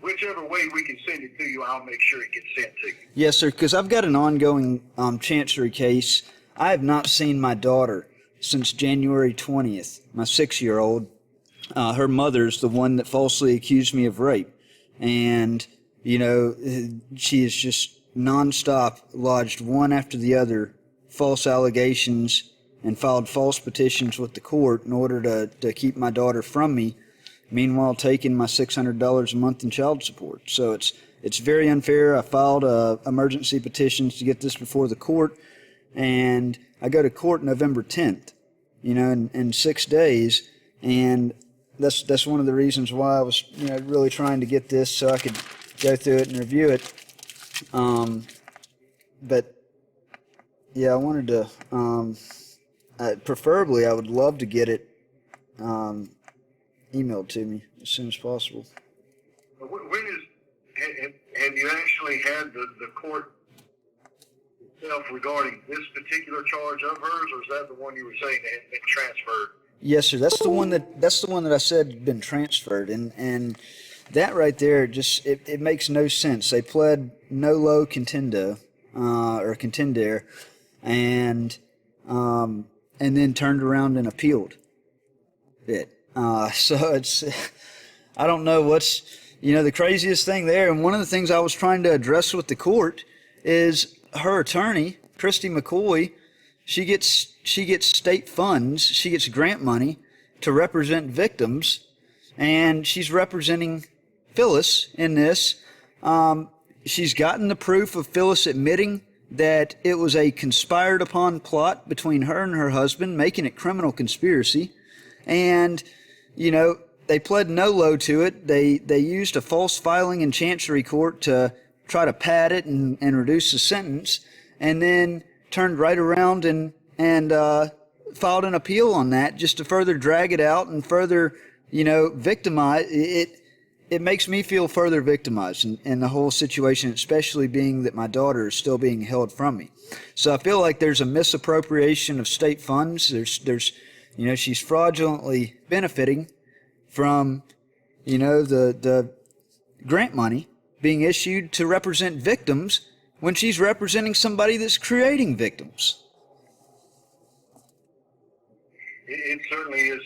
Whichever way we can send it to you, I'll make sure it gets sent to you. Yes, sir, because I've got an ongoing chancery case. I have not seen my daughter since January 20th, my 6-year-old. Her mother's the one that falsely accused me of rape. And, you know, she has just nonstop lodged one after the other false allegations and filed false petitions with the court in order to keep my daughter from me, meanwhile taking my $600 a month in child support. So it's very unfair. I filed emergency petitions to get this before the court, and I go to court November 10th, you know, in 6 days, and that's one of the reasons why I was, you know, really trying to get this so I could go through it and review it. But yeah, I wanted to, preferably I would love to get it emailed to me as soon as possible. Have you actually had the court itself regarding this particular charge of hers, or is that the one you were saying that had been transferred? Yes, sir. That's the one that I said had been transferred, and that right there just it makes no sense. They pled nolo contendo or contendere, and then turned around and appealed it. So it's, I don't know what's, you know, the craziest thing there. And one of the things I was trying to address with the court is her attorney, Christy McCoy, she gets state funds, she gets grant money to represent victims, and she's representing Phyllis in this. She's gotten the proof of Phyllis admitting that it was a conspired upon plot between her and her husband, making it criminal conspiracy. And, you know, they pled nolo to it. They used a false filing in Chancery Court to try to pad it and reduce the sentence, and then turned right around and filed an appeal on that just to further drag it out and further, you know, victimize it. It makes me feel further victimized in the whole situation, especially being that my daughter is still being held from me. So I feel like there's a misappropriation of state funds. There's you know, she's fraudulently benefiting from, you know, the grant money being issued to represent victims when she's representing somebody that's creating victims. It certainly is.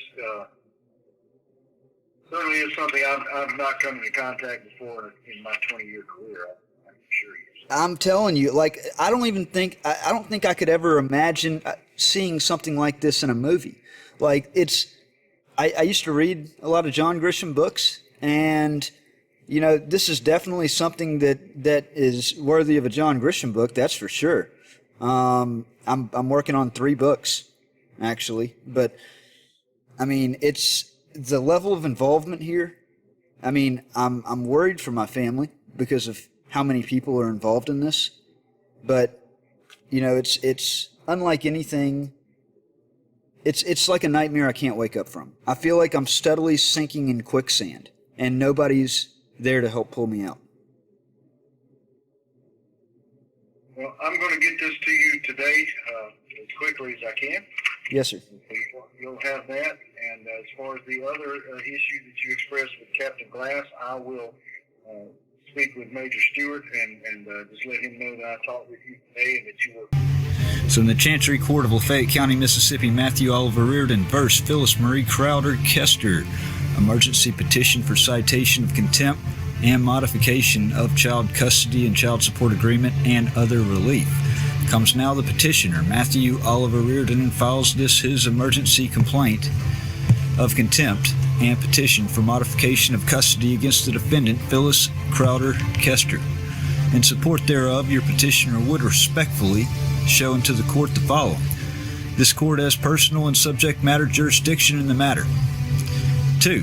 Certainly is something I've not come into contact before in my 20-year career. I'm sure. I'm telling you, like, I don't think I could ever imagine seeing something like this in a movie. Like, I used to read a lot of John Grisham books, and, you know, this is definitely something that is worthy of a John Grisham book, that's for sure. I'm working on 3 books, actually, but, I mean, it's the level of involvement here. I mean, I'm worried for my family because of how many people are involved in this, but, you know, it's unlike anything. It's like a nightmare I can't wake up from. I feel like I'm steadily sinking in quicksand, and nobody's there to help pull me out. Well, I'm going to get this to you today as quickly as I can. Yes, sir. You'll have that. And as far as the other issue that you expressed with Captain Glass, I will speak with Major Stewart and just let him know that I talked with you today and that you were. So in the Chancery Court of Lafayette County, Mississippi, Matthew Oliver Reardon versus Phyllis Marie Crowder Kester. Emergency petition for citation of contempt and modification of child custody and child support agreement and other relief. Comes now the petitioner, Matthew Oliver Reardon, files his emergency complaint of contempt and petition for modification of custody against the defendant, Phyllis Crowder Kester. In support thereof, your petitioner would respectfully show unto the court the following. This court has personal and subject matter jurisdiction in the matter. 2.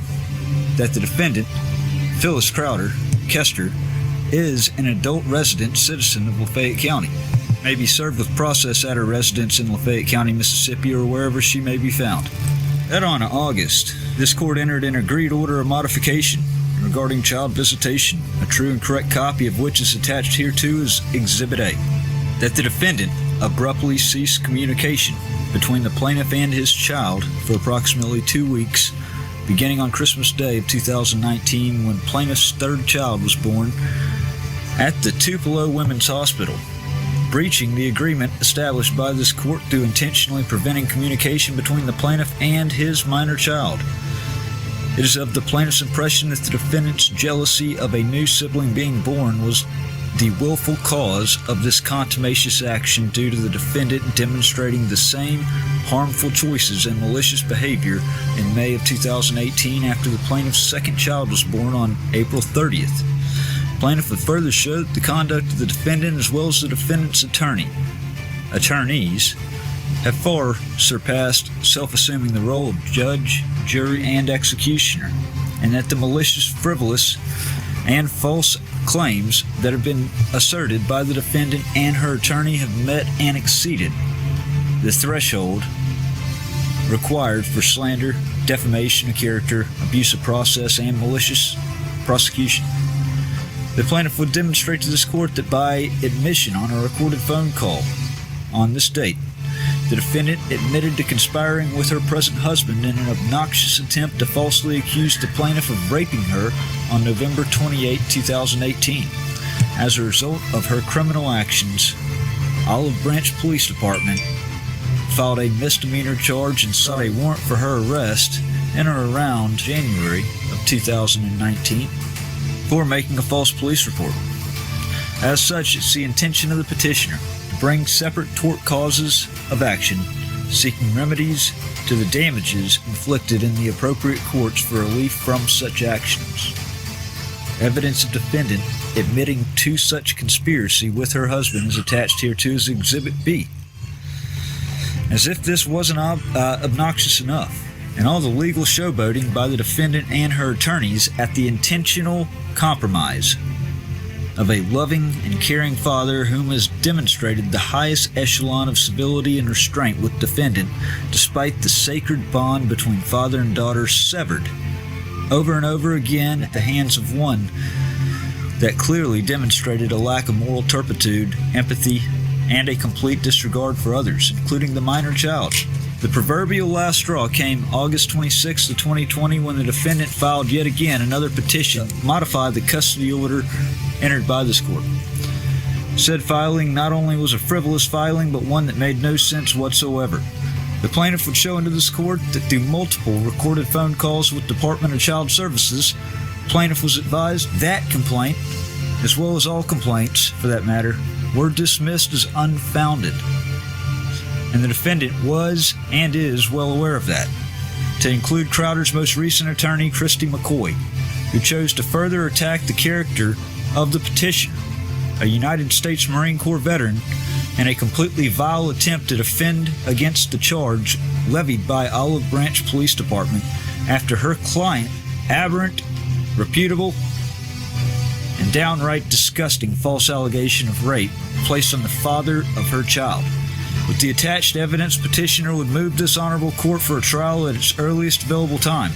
That the defendant, Phyllis Crowder Kester, is an adult resident citizen of Lafayette County, may be served with process at her residence in Lafayette County, Mississippi, or wherever she may be found. That on August, this court entered an agreed order of modification regarding child visitation, a true and correct copy of which is attached hereto as Exhibit A. That the defendant abruptly ceased communication between the plaintiff and his child for approximately 2 weeks, beginning on Christmas Day of 2019 when plaintiff's third child was born at the Tupelo Women's Hospital, breaching the agreement established by this court through intentionally preventing communication between the plaintiff and his minor child. It is of the plaintiff's impression that the defendant's jealousy of a new sibling being born was the willful cause of this contumacious action due to the defendant demonstrating the same harmful choices and malicious behavior in May of 2018 after the plaintiff's second child was born on April 30th. Plaintiff would further show that the conduct of the defendant as well as the defendant's attorneys have far surpassed self-assuming the role of judge, jury, and executioner, and that the malicious, frivolous, and false claims that have been asserted by the defendant and her attorney have met and exceeded the threshold required for slander, defamation of character, abuse of process, and malicious prosecution. The plaintiff would demonstrate to this court that by admission on a recorded phone call on this date, the defendant admitted to conspiring with her present husband in an obnoxious attempt to falsely accuse the plaintiff of raping her on November 28, 2018. As a result of her criminal actions, Olive Branch Police Department filed a misdemeanor charge and sought a warrant for her arrest in or around January of 2019 for making a false police report. As such, it's the intention of the petitioner to bring separate tort causes of action, seeking remedies to the damages inflicted in the appropriate courts for relief from such actions. Evidence of defendant admitting to such conspiracy with her husband is attached hereto as Exhibit B. As if this wasn't obnoxious enough, and all the legal showboating by the defendant and her attorneys at the intentional compromise of a loving and caring father whom has demonstrated the highest echelon of civility and restraint with defendant, despite the sacred bond between father and daughter severed over and over again at the hands of one that clearly demonstrated a lack of moral turpitude, empathy, and a complete disregard for others, including the minor child. The proverbial last straw came August 26, 2020, when the defendant filed yet again another petition to modify the custody order entered by this court. Said filing not only was a frivolous filing, but one that made no sense whatsoever. The plaintiff would show into this court that through multiple recorded phone calls with Department of Child Services, the plaintiff was advised that complaint, as well as all complaints for that matter, were dismissed as unfounded. And the defendant was and is well aware of that, to include Crowder's most recent attorney, Christy McCoy, who chose to further attack the character of the petitioner, a United States Marine Corps veteran, in a completely vile attempt to defend against the charge levied by Olive Branch Police Department after her client aberrant, reputable, and downright disgusting false allegation of rape placed on the father of her child. With the attached evidence, petitioner would move this honorable court for a trial at its earliest available time.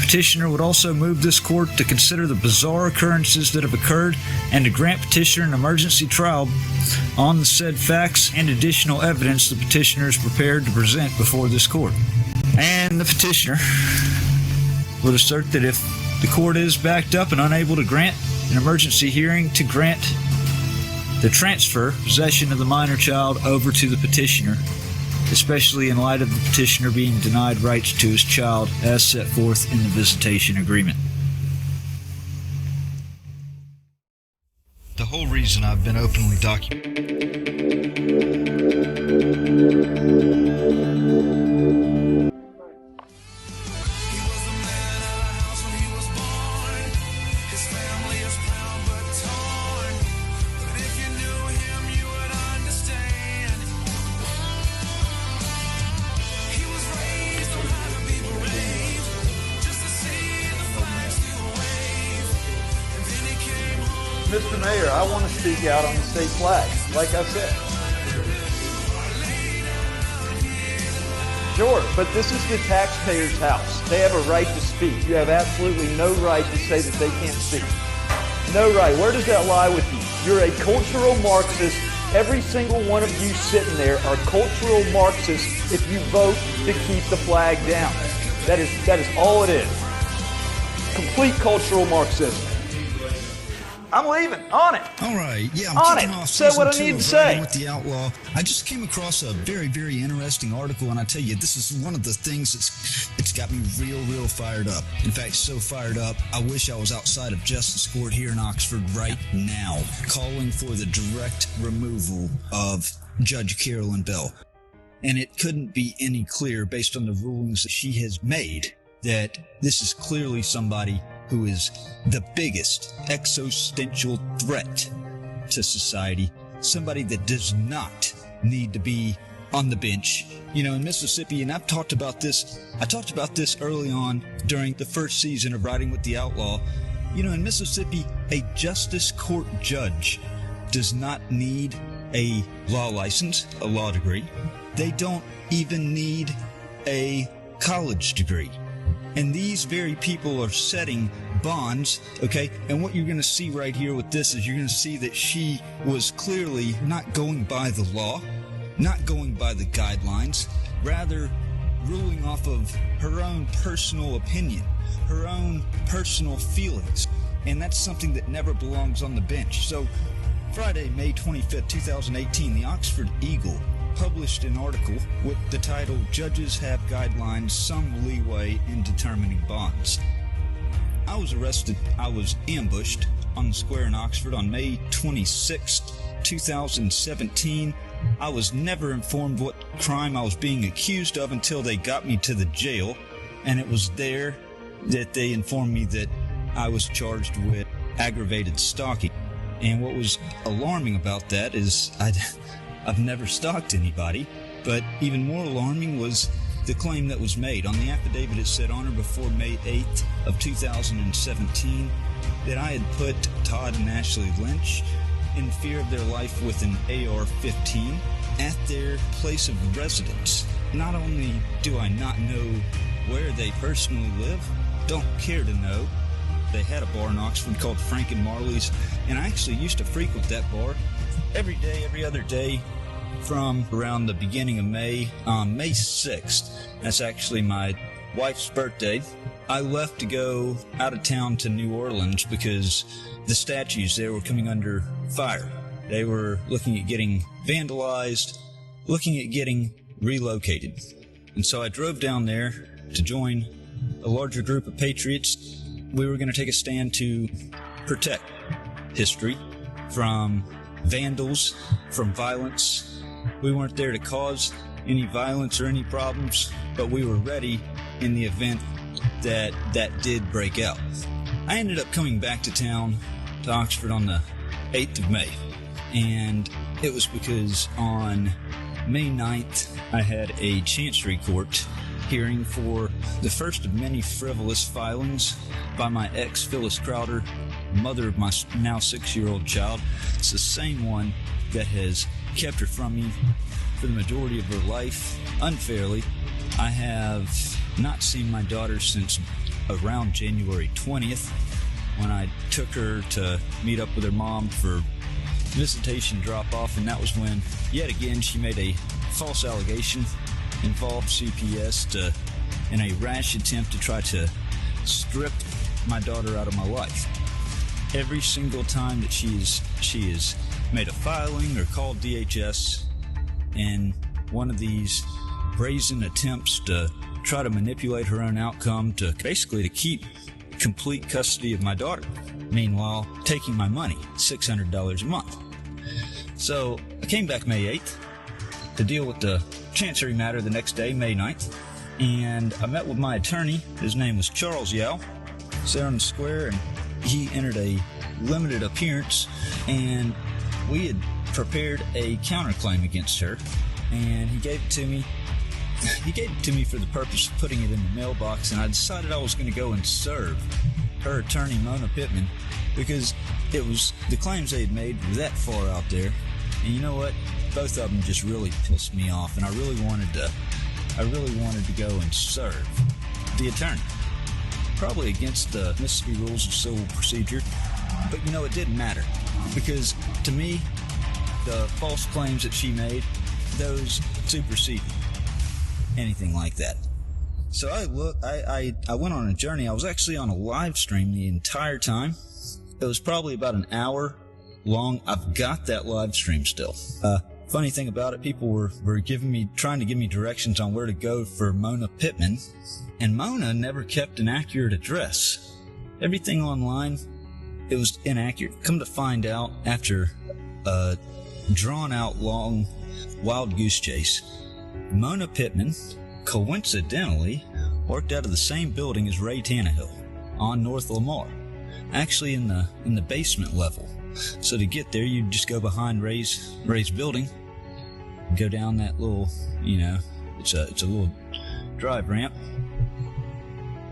Petitioner would also move this court to consider the bizarre occurrences that have occurred and to grant petitioner an emergency trial on the said facts and additional evidence the petitioner is prepared to present before this court. And the petitioner would assert that if the court is backed up and unable to grant an emergency hearing to grant the transfer, possession of the minor child over to the petitioner, especially in light of the petitioner being denied rights to his child as set forth in the visitation agreement. The whole reason I've been openly Mr. Mayor, I want to speak out on the state flag, like I said. Sure, but this is the taxpayer's house. They have a right to speak. You have absolutely no right to say that they can't speak. No right. Where does that lie with you? You're a cultural Marxist. Every single one of you sitting there are cultural Marxists if you vote to keep the flag down. That is all it is. Complete cultural Marxism. I'm leaving. On it. All right. Yeah, I'm On kicking it. off Say what I season need 2 to of say. Riding with the Outlaw. I just came across a very, very interesting article, and I tell you, this is one of the things it's got me real fired up. In fact, so fired up, I wish I was outside of Justice Court here in Oxford right now, calling for the direct removal of Judge Carolyn Bell. And it couldn't be any clearer, based on the rulings that she has made, that this is clearly somebody who is the biggest existential threat to society, somebody that does not need to be on the bench. You know, in Mississippi, and I talked about this early on during the first season of Riding with the Outlaw. You know, in Mississippi, a justice court judge does not need a law license, a law degree. They don't even need a college degree. And these very people are setting bonds, okay? And what you're going to see right here with this is you're going to see that she was clearly not going by the law, not going by the guidelines, rather ruling off of her own personal opinion, her own personal feelings. And that's something that never belongs on the bench. So Friday, May 25th, 2018, the Oxford Eagle published an article with the title, "Judges Have Guidelines, Some Leeway in Determining Bonds." I was ambushed on the square in Oxford on May 26th, 2017. I was never informed what crime I was being accused of until they got me to the jail, and it was there that they informed me that I was charged with aggravated stalking. And what was alarming about that is I've never stalked anybody, but even more alarming was the claim that was made. On the affidavit, it said on or before May 8th of 2017 that I had put Todd and Ashley Lynch in fear of their life with an AR-15 at their place of residence. Not only do I not know where they personally live, don't care to know. They had a bar in Oxford called Frank and Marley's, and I actually used to frequent that bar every day, every other day, from around the beginning of May. On May 6th, that's actually my wife's birthday, I left to go out of town to New Orleans because the statues there were coming under fire. They were looking at getting vandalized, looking at getting relocated. And so I drove down there to join a larger group of patriots. We were going to take a stand to protect history from vandals, from violence. We weren't there to cause any violence or any problems, but we were ready in the event that did break out. I ended up coming back to town, to Oxford, on the 8th of May, and it was because on May 9th I had a Chancery Court hearing for the first of many frivolous filings by my ex, Phyllis Crowder, mother of my now 6-year-old child. It's the same one that has kept her from me for the majority of her life, unfairly. I have not seen my daughter since around January 20th, when I took her to meet up with her mom for visitation drop-off, and that was when, yet again, she made a false allegation, involved CPS in a rash attempt to try to strip my daughter out of my life. every single time that she has made a filing or called DHS in one of these brazen attempts to try to manipulate her own outcome to basically to keep complete custody of my daughter, meanwhile taking my money, $600 a month. So I came back May 8th to deal with the chancery matter the next day, May 9th, and I met with my attorney. His name was Charles Yao. Sat on the square, and he entered a limited appearance, and we had prepared a counterclaim against her, and he gave it to me. He gave it to me for the purpose of putting it in the mailbox, and I decided I was going to go and serve her attorney, Mona Pittman, because it was the claims they had made were that far out there. And you know what? Both of them just really pissed me off, and I really wanted to go and serve the attorney. Probably against the Mississippi Rules of Civil Procedure, but you know, it didn't matter, because to me, the false claims that she made, those superseded anything like that. So I went on a journey. I was actually on a live stream the entire time. It was probably about an hour long. I've got that live stream still. Funny thing about it, people were trying to give me directions on where to go for Mona Pittman, and Mona never kept an accurate address. Everything online, it was inaccurate. Come to find out, after a drawn-out long wild goose chase, Mona Pittman coincidentally worked out of the same building as Ray Tannehill on North Lamar, actually in the basement level. So to get there, you just go behind Ray's building, go down that little, it's a little drive ramp,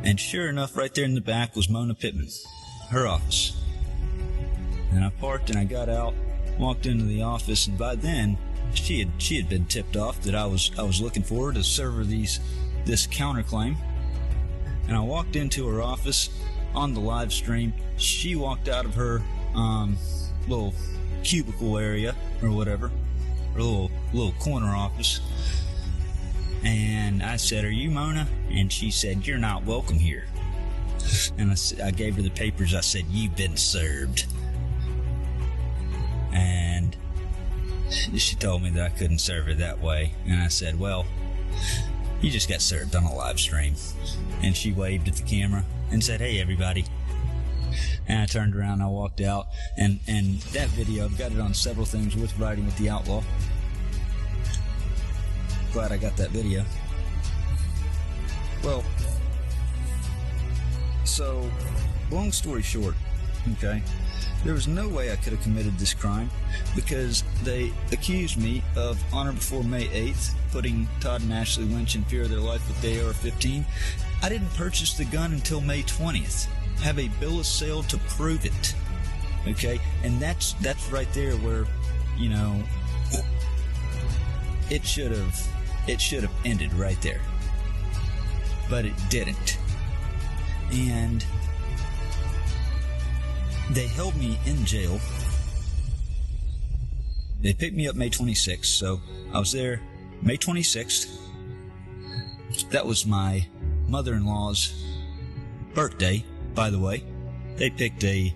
and sure enough, right there in the back was Mona Pittman, her office. And I parked and I got out, walked into the office, and by then she had been tipped off that I was looking for her to serve her this counterclaim. And I walked into her office on the live stream. She walked out of her little cubicle area or whatever, her little corner office, and I said, "Are you Mona?" And she said, "You're not welcome here." And I gave her the papers. I said, "You've been served." And she told me that I couldn't serve her that way, and I said, "Well, you just got served on a live stream." And she waved at the camera and said, "Hey, everybody." And I turned around and I walked out, and that video, I've got it on several things with Riding with the Outlaw. Glad I got that video. Well, so, long story short, okay, there was no way I could have committed this crime, because they accused me of, on or before May 8th, putting Todd and Ashley Lynch in fear of their life with the AR-15. I didn't purchase the gun until May 20th. Have a bill of sale to prove it. Okay? And that's right there where, it should have ended right there. But it didn't. And they held me in jail. They picked me up May 26th, so I was there May 26th. That was my mother-in-law's birthday, by the way. They picked a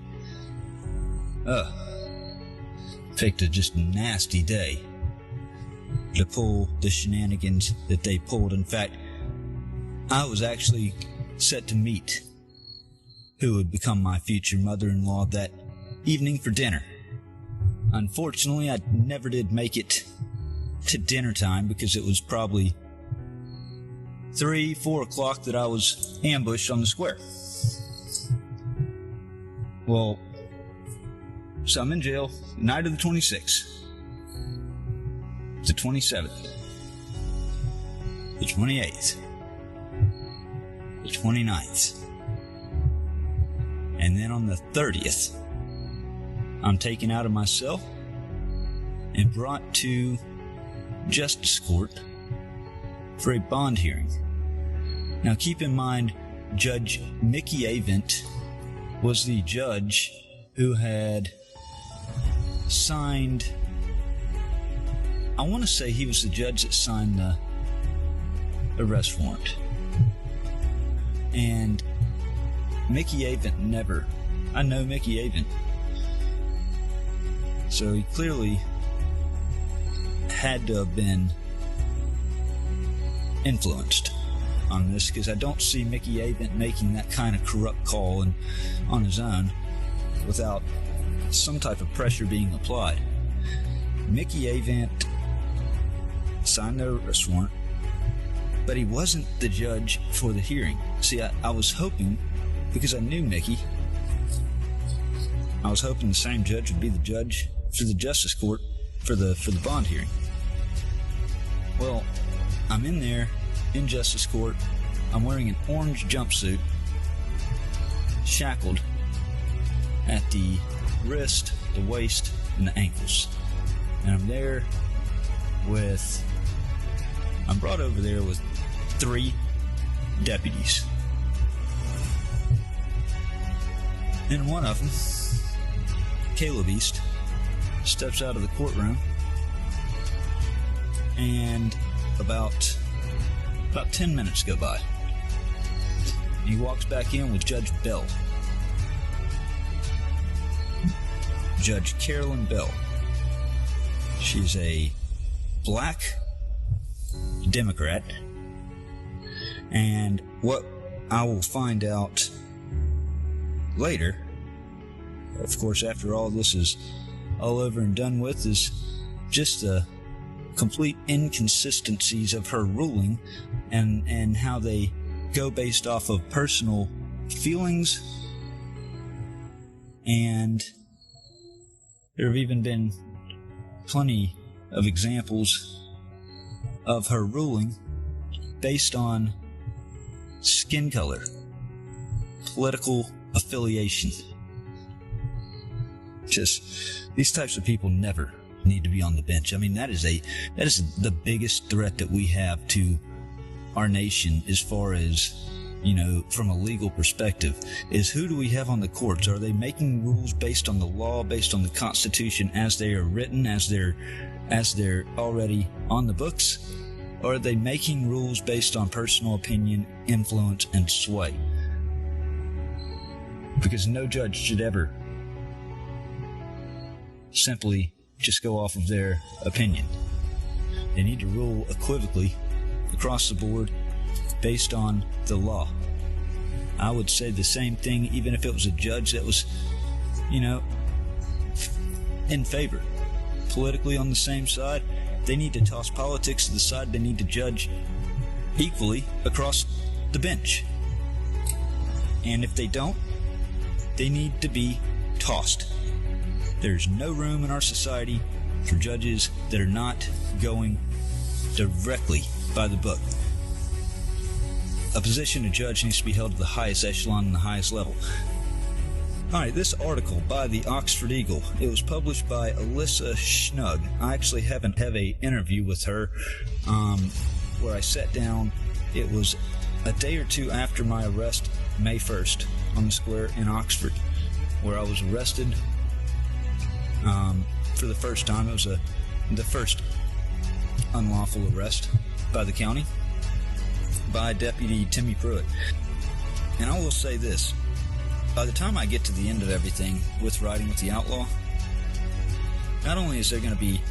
just nasty day to pull the shenanigans that they pulled. In fact, I was actually set to meet who would become my future mother-in-law that evening for dinner. Unfortunately, I never did make it to dinner time, because it was probably 3-4 o'clock that I was ambushed on the square. Well, so I'm in jail night of the 26th, the 27th, the 28th, the 29th, and then on the 30th, I'm taken out of my cell and brought to Justice Court for a bond hearing. Now keep in mind, Judge Mickey Avent was the judge who had signed, I want to say he was the judge that signed the arrest warrant. And Mickey Avent never I know Mickey Avent. So he clearly had to have been influenced on this, because I don't see Mickey Avent making that kind of corrupt call on his own without some type of pressure being applied. Mickey Avent signed the arrest warrant, but he wasn't the judge for the hearing. See, I was hoping, because I knew Mickey, I was hoping the same judge would be the judge for the Justice Court for the bond hearing. Well, I'm in there in Justice Court. I'm wearing an orange jumpsuit, shackled at the wrist, the waist, and the ankles. And I'm there I'm brought over there with 3 deputies. And one of them, Caleb East, steps out of the courtroom, and about 10 minutes go by. He walks back in with Judge Bell. Judge Carolyn Bell. She's a black Democrat, and what I will find out later, of course, after all this is all over and done with, is just the complete inconsistencies of her ruling and how they go based off of personal feelings. And there have even been plenty of examples of her ruling based on skin color, political affiliation. Just, these types of people never need to be on the bench. I mean, that is the biggest threat that we have to our nation, as far as, you know, from a legal perspective, is who do we have on the courts? Are they making rules based on the law, based on the Constitution as they are written, as they're already on the books? Or are they making rules based on personal opinion, influence, and sway? Because no judge should ever simply just go off of their opinion. They need to rule equivocally across the board based on the law. I would say the same thing even if it was a judge that was, you know, in favor, politically on the same side. They need to toss politics to the side. They need to judge equally across the bench. And if they don't, they need to be tossed. There's no room in our society for judges that are not going directly by the book. A position of judge needs to be held to the highest echelon and the highest level. Alright, this article by the Oxford Eagle, it was published by Alyssa Schnug. I actually have an interview with her where I sat down. It was a day or two after my arrest, May 1st, on the square in Oxford, where I was arrested for the first time. It was the first unlawful arrest by the county, by Deputy Timmy Pruitt. And I will say this, by the time I get to the end of everything with riding with the Outlaw, not only is there going to be,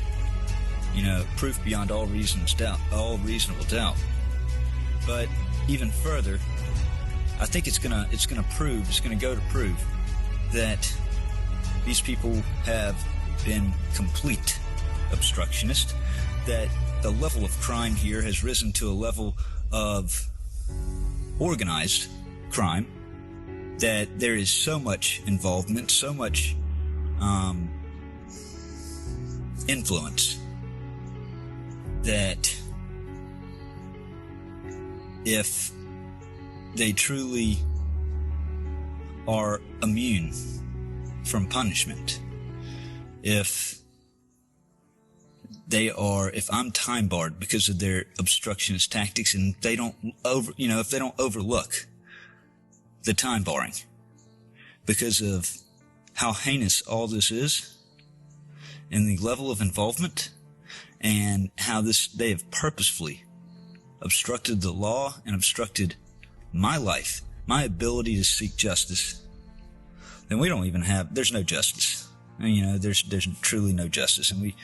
you know, proof beyond all reasonable doubt, but even further, I think it's going to go to prove that these people have been complete obstructionists, that the level of crime here has risen to a level of organized crime, that there is so much involvement, so much influence, that if they truly are immune from punishment, if I'm time barred because of their obstructionist tactics, and they don't if they don't overlook the time barring because of how heinous all this is and the level of involvement, and how they have purposefully obstructed the law and obstructed my life, my ability to seek justice, then we don't even have, there's no justice. You know, there's truly no justice. And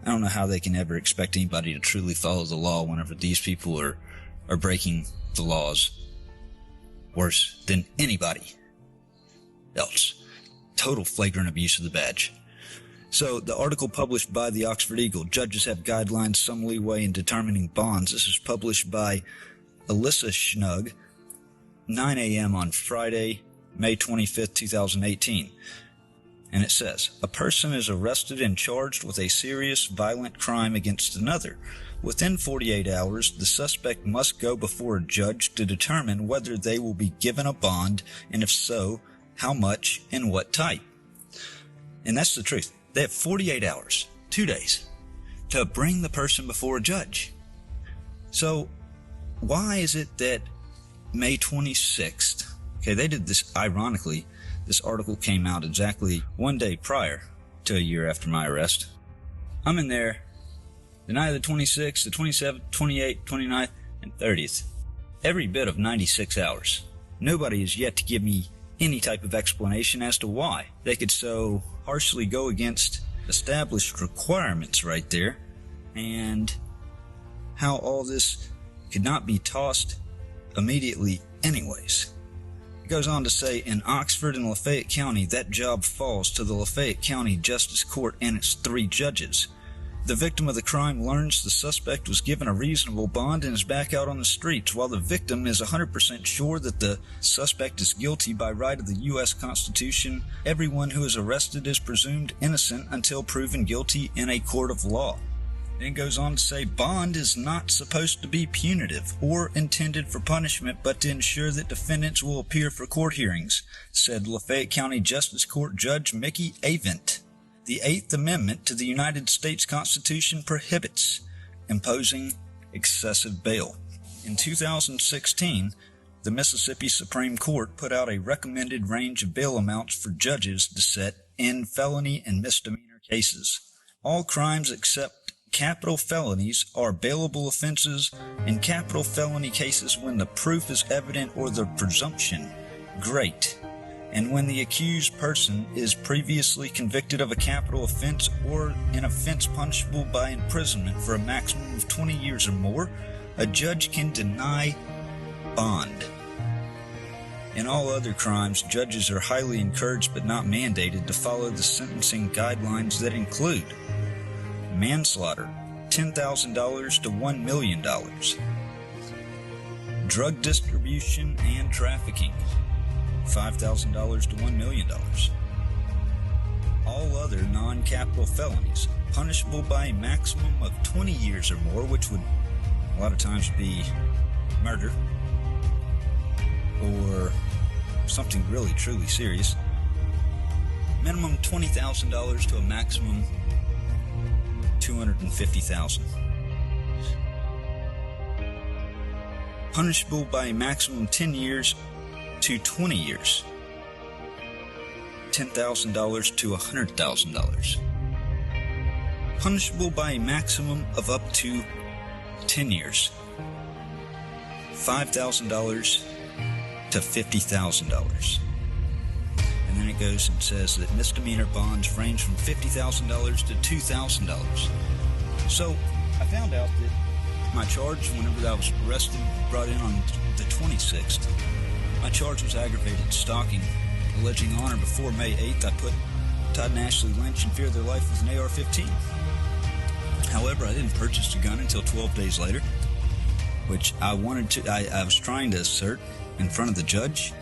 I don't know how they can ever expect anybody to truly follow the law whenever these people are breaking the laws worse than anybody else. Total flagrant abuse of the badge. So, the article published by the Oxford Eagle, Judges Have Guidelines, Some Leeway in Determining Bonds. This is published by Alyssa Schnug, 9 a.m. on Friday, May 25th, 2018. And it says, a person is arrested and charged with a serious violent crime against another. Within 48 hours, the suspect must go before a judge to determine whether they will be given a bond, and if so, how much and what type. And that's the truth. They have 48 hours, 2 days, to bring the person before a judge. So, why is it that May 26th, okay, they did this, ironically, this article came out exactly 1 day prior to a year after my arrest. I'm in there the night of the 26th, the 27th, 28th, 29th, and 30th. Every bit of 96 hours. Nobody has yet to give me any type of explanation as to why they could so harshly go against established requirements right there, and how all this could not be tossed immediately anyways. It goes on to say, in Oxford and Lafayette County, that job falls to the Lafayette County Justice Court and its 3 judges. The victim of the crime learns the suspect was given a reasonable bond and is back out on the streets, while the victim is 100% sure that the suspect is guilty by right of the U.S. Constitution. Everyone who is arrested is presumed innocent until proven guilty in a court of law. Then it goes on to say, bond is not supposed to be punitive or intended for punishment, but to ensure that defendants will appear for court hearings, said Lafayette County Justice Court Judge Mickey Avent. The 8th Amendment to the United States Constitution prohibits imposing excessive bail. In 2016, the Mississippi Supreme Court put out a recommended range of bail amounts for judges to set in felony and misdemeanor cases. All crimes except capital felonies are bailable offenses in capital felony cases when the proof is evident or the presumption great, and when the accused person is previously convicted of a capital offense or an offense punishable by imprisonment for a maximum of 20 years or more, a judge can deny bond. In all other crimes, judges are highly encouraged but not mandated to follow the sentencing guidelines that include manslaughter, $10,000 to $1 million, drug distribution and trafficking, $5,000 to $1 million. All other non-capital felonies, punishable by a maximum of 20 years or more, which would a lot of times be murder or something really truly serious. Minimum $20,000 to a maximum $250,000. Punishable by a maximum 10 years to 20 years, $10,000 to $100,000. Punishable by a maximum of up to 10 years, $5,000 to $50,000. And then it goes and says that misdemeanor bonds range from $50,000 to $2,000. So I found out that my charge, whenever I was arrested, brought in on the 26th, my charge was aggravated stalking, alleging on or before May 8th I put Todd and Ashley Lynch in fear of their life with an AR-15. However, I didn't purchase a gun until 12 days later, which I was trying to assert in front of the judge.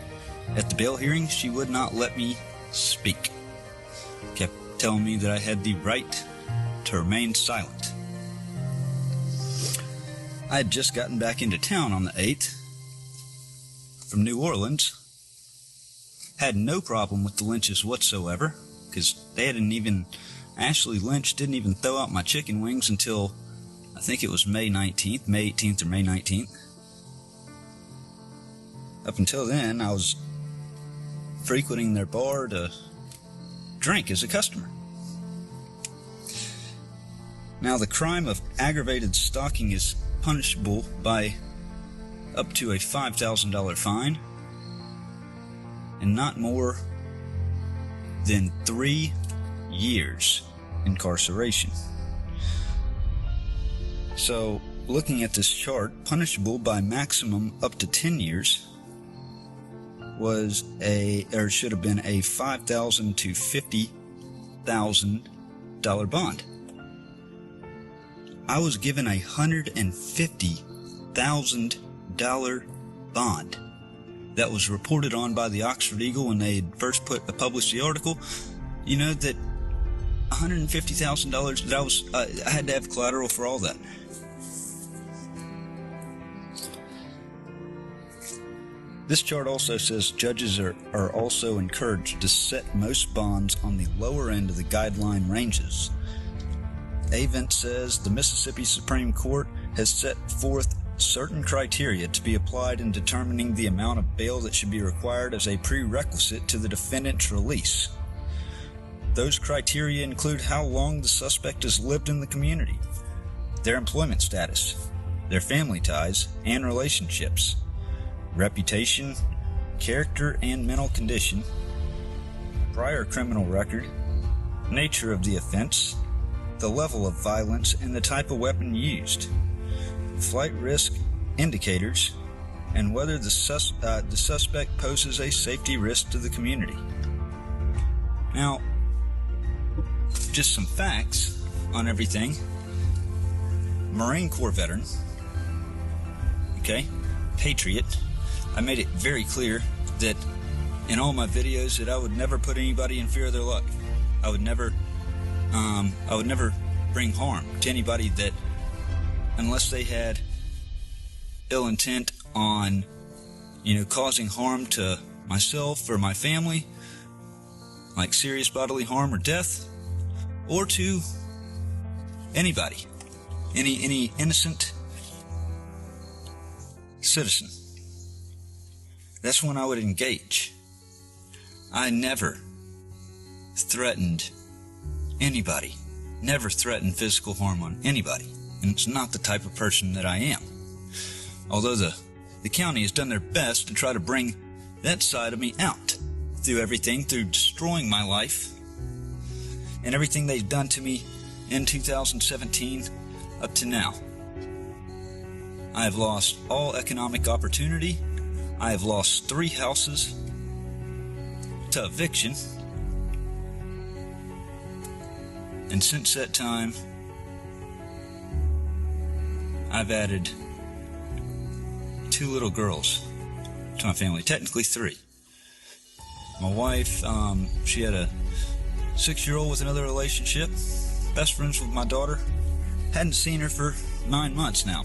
At the bail hearing, she would not let me speak. Kept telling me that I had the right to remain silent. I had just gotten back into town on the 8th from New Orleans. Had no problem with the Lynches whatsoever, because Ashley Lynch didn't even throw out my chicken wings until, I think it was May 19th, May 18th or May 19th. Up until then, I was frequenting their bar to drink as a customer. Now, the crime of aggravated stalking is punishable by up to a $5,000 fine and not more than 3 years incarceration. So, looking at this chart, punishable by maximum up to 10 years should have been a $5,000 to $50,000 bond. I was given a $150,000 bond. That was reported on by the Oxford Eagle when they had first published the article. You know that $150,000 that I had to have collateral for all that. This chart also says judges are also encouraged to set most bonds on the lower end of the guideline ranges. Avent says the Mississippi Supreme Court has set forth certain criteria to be applied in determining the amount of bail that should be required as a prerequisite to the defendant's release. Those criteria include how long the suspect has lived in the community, their employment status, their family ties and relationships, reputation, character and mental condition, prior criminal record, nature of the offense, the level of violence and the type of weapon used, flight risk indicators, and whether the suspect poses a safety risk to the community. Now, just some facts on everything. Marine Corps veteran, okay, patriot. I made it very clear that in all my videos that I would never put anybody in fear of their life. I would never bring harm to anybody that, unless they had ill intent on, causing harm to myself or my family, like serious bodily harm or death, or to anybody, any innocent citizen. That's when I would engage. I never threatened anybody, never threatened physical harm on anybody, and it's not the type of person that I am. Although the county has done their best to try to bring that side of me out through destroying my life and everything they've done to me in 2017 up to now. I have lost all economic opportunity. I have lost 3 houses to eviction. And since that time, I've added 2 little girls to my family, technically 3. My wife, she had a 6-year-old with another relationship, best friends with my daughter, hadn't seen her for 9 months now.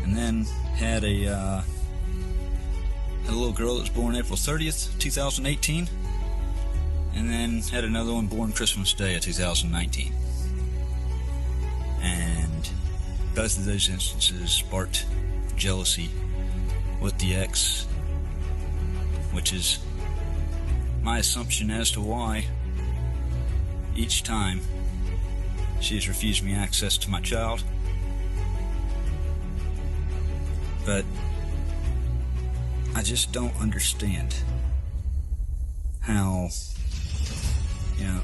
And then had a little girl that was born April 30th, 2018, and then had another one born Christmas Day of 2019. And both of those instances sparked jealousy with the ex, which is my assumption as to why each time she has refused me access to my child. But I just don't understand how, I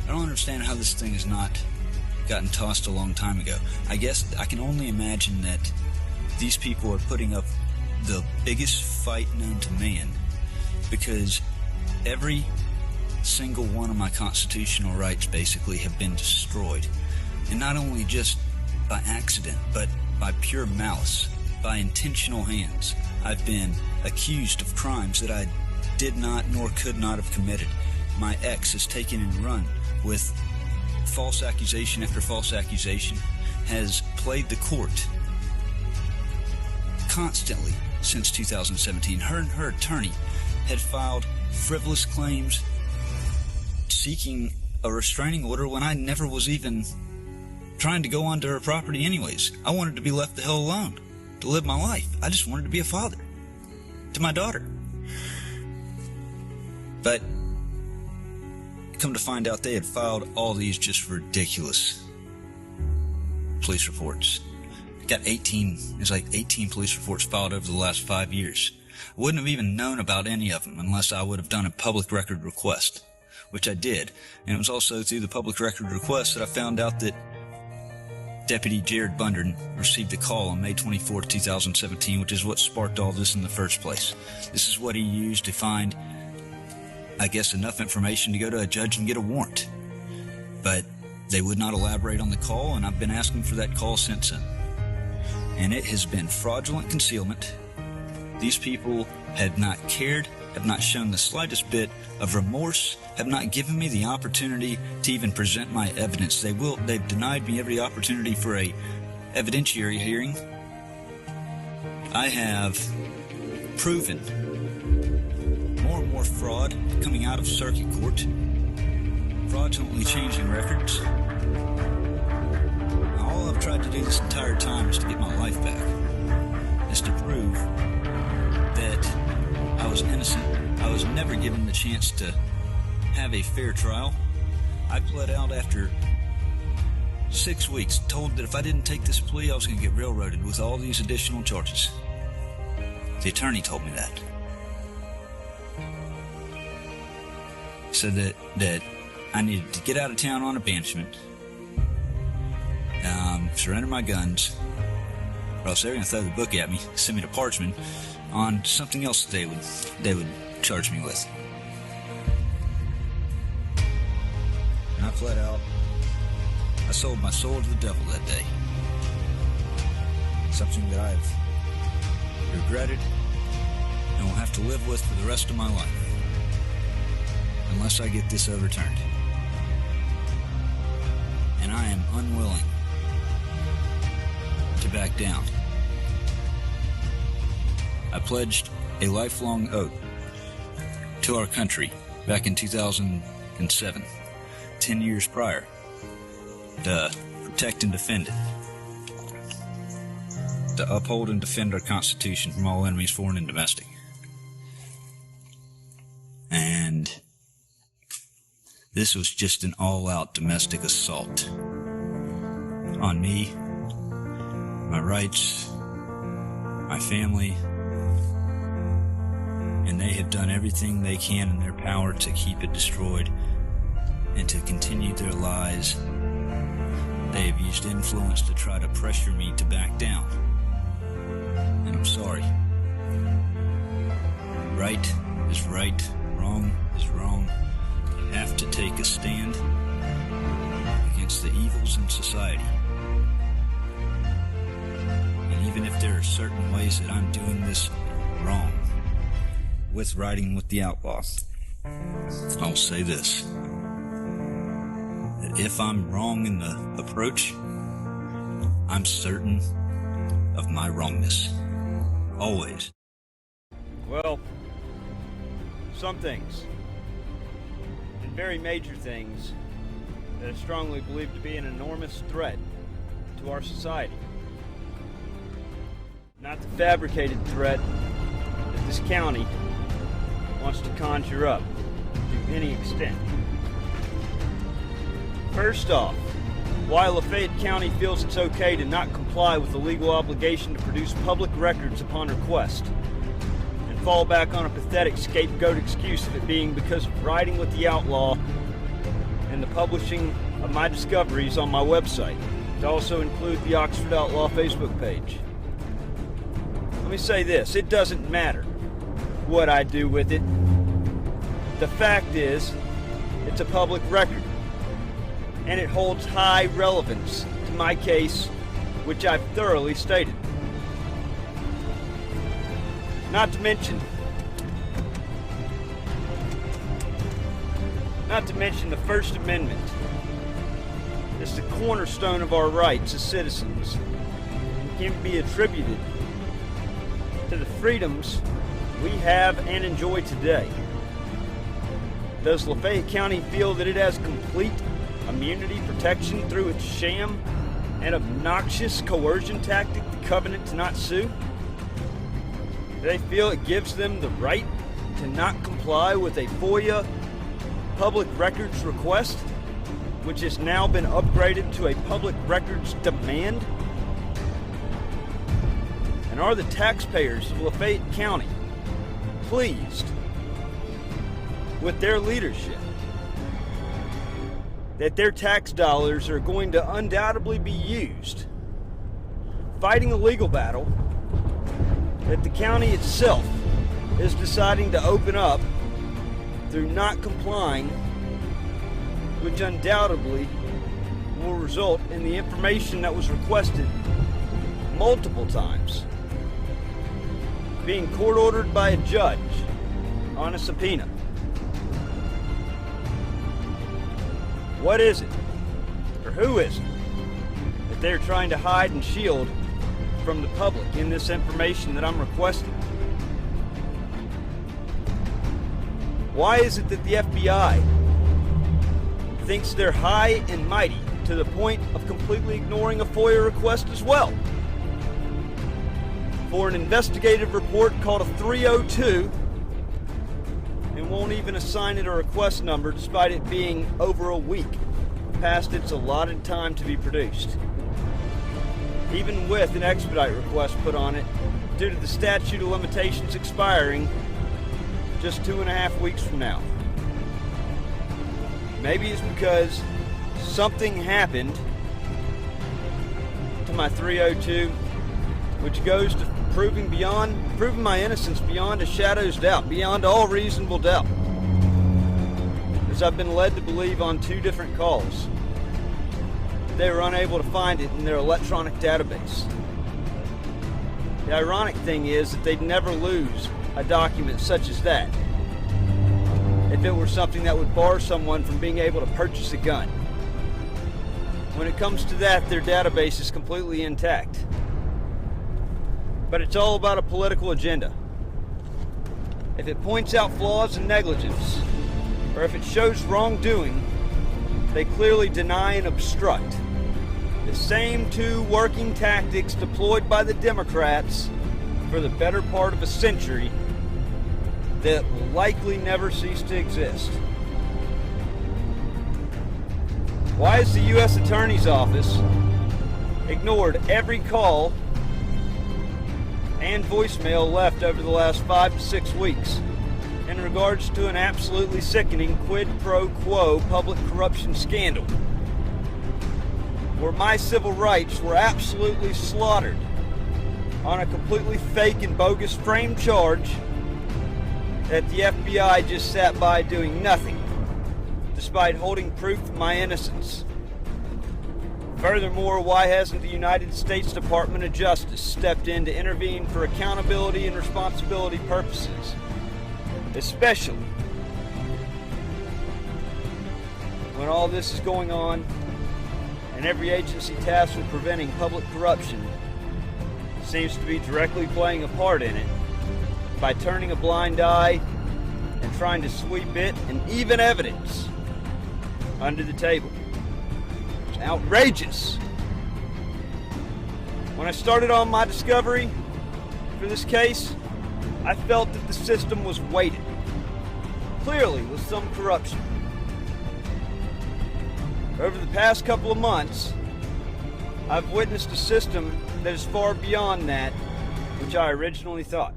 don't understand how this thing has not gotten tossed a long time ago. I guess I can only imagine that these people are putting up the biggest fight known to man, because every single one of my constitutional rights basically have been destroyed. And not only just by accident, but by pure malice, by intentional hands. I've been accused of crimes that I did not nor could not have committed. My ex has taken and run with false accusation after false accusation, has played the court constantly since 2017. Her and her attorney had filed frivolous claims seeking a restraining order when I never was even trying to go onto her property anyways. I wanted to be left the hell alone to live my life. I just wanted to be a father to my daughter. But come to find out, they had filed all these just ridiculous police reports. Got 18 police reports filed over the last 5 years. I wouldn't have even known about any of them unless I would have done a public record request, which I did. And it was also through the public record request that I found out that Deputy Jared Bundren received a call on May 24, 2017, which is what sparked all this in the first place. This is what he used to find, I guess, enough information to go to a judge and get a warrant. But they would not elaborate on the call, and I've been asking for that call since then. And it has been fraudulent concealment. These people have not cared, have not shown the slightest bit of remorse, have not given me the opportunity to even present my evidence. They've denied me every opportunity for a evidentiary hearing. I have proven more and more fraud coming out of circuit court, fraudulently changing records. All I've tried to do this entire time is to get my life back, is to prove that I was innocent. I was never given the chance to have a fair trial. I pled out after 6 weeks, told that if I didn't take this plea, I was going to get railroaded with all these additional charges. The attorney told me that. Said that I needed to get out of town on a banishment, surrender my guns, or else they were going to throw the book at me, send me to Parchman on something else they would charge me with. And I fled out. I sold my soul to the devil that day. Something that I've regretted and will have to live with for the rest of my life, unless I get this overturned. And I am unwilling to back down. I pledged a lifelong oath to our country back in 2007, 10 years prior, to protect and defend it, to uphold and defend our Constitution from all enemies, foreign and domestic. And this was just an all-out domestic assault on me, my rights, my family, and they have done everything they can in their power to keep it destroyed and to continue their lies. They have used influence to try to pressure me to back down. And I'm sorry. Right is right, wrong is wrong. You have to take a stand against the evils in society. And even if there are certain ways that I'm doing this wrong, with riding with the Outlaw, I'll say this: that if I'm wrong in the approach, I'm certain of my wrongness. Always. Well, some things, and very major things, that I strongly believe to be an enormous threat to our society. Not the fabricated threat that this county wants to conjure up to any extent. First off, why Lafayette County feels it's okay to not comply with the legal obligation to produce public records upon request, and fall back on a pathetic scapegoat excuse of it being because of riding with the Outlaw and the publishing of my discoveries on my website, to also include the Oxford Outlaw Facebook page. Let me say this: it doesn't matter what I do with it. The fact is, it's a public record, and it holds high relevance to my case, which I've thoroughly stated. Not to mention the First Amendment. It's the cornerstone of our rights as citizens, and can be attributed to the freedoms we have and enjoy today. Does Lafayette County feel that it has complete immunity protection through its sham and obnoxious coercion tactic, the covenant to not sue? Do they feel it gives them the right to not comply with a FOIA public records request, which has now been upgraded to a public records demand? And are the taxpayers of Lafayette County pleased with their leadership, that their tax dollars are going to undoubtedly be used fighting a legal battle that the county itself is deciding to open up through not complying, which undoubtedly will result in the information that was requested multiple times being court-ordered by a judge on a subpoena. What is it, or who is it, that they're trying to hide and shield from the public in this information that I'm requesting? Why is it that the FBI thinks they're high and mighty to the point of completely ignoring a FOIA request as well? For an investigative report called a 302, and won't even assign it a request number despite it being over a week past its allotted time to be produced, even with an expedite request put on it due to the statute of limitations expiring just 2.5 weeks from now. Maybe it's because something happened to my 302, which goes to proving my innocence beyond a shadow's doubt, beyond all reasonable doubt, as I've been led to believe on 2 different calls they were unable to find it in their electronic database. The ironic thing is that they'd never lose a document such as that if it were something that would bar someone from being able to purchase a gun. When it comes to that, their database is completely intact. But it's all about a political agenda. If it points out flaws and negligence, or if it shows wrongdoing, they clearly deny and obstruct. The same 2 working tactics deployed by the Democrats for the better part of a century that will likely never cease to exist. Why has the U.S. Attorney's Office ignored every call and voicemail left over the last 5 to 6 weeks in regards to an absolutely sickening quid pro quo public corruption scandal, where my civil rights were absolutely slaughtered on a completely fake and bogus framed charge that the FBI just sat by doing nothing, despite holding proof of my innocence? Furthermore, why hasn't the United States Department of Justice stepped in to intervene for accountability and responsibility purposes? Especially when all this is going on and every agency tasked with preventing public corruption seems to be directly playing a part in it by turning a blind eye and trying to sweep it and even evidence under the table. It's outrageous. When I started on my discovery for this case, I felt that the system was weighted, clearly with some corruption. Over the past couple of months, I've witnessed a system that is far beyond that which I originally thought.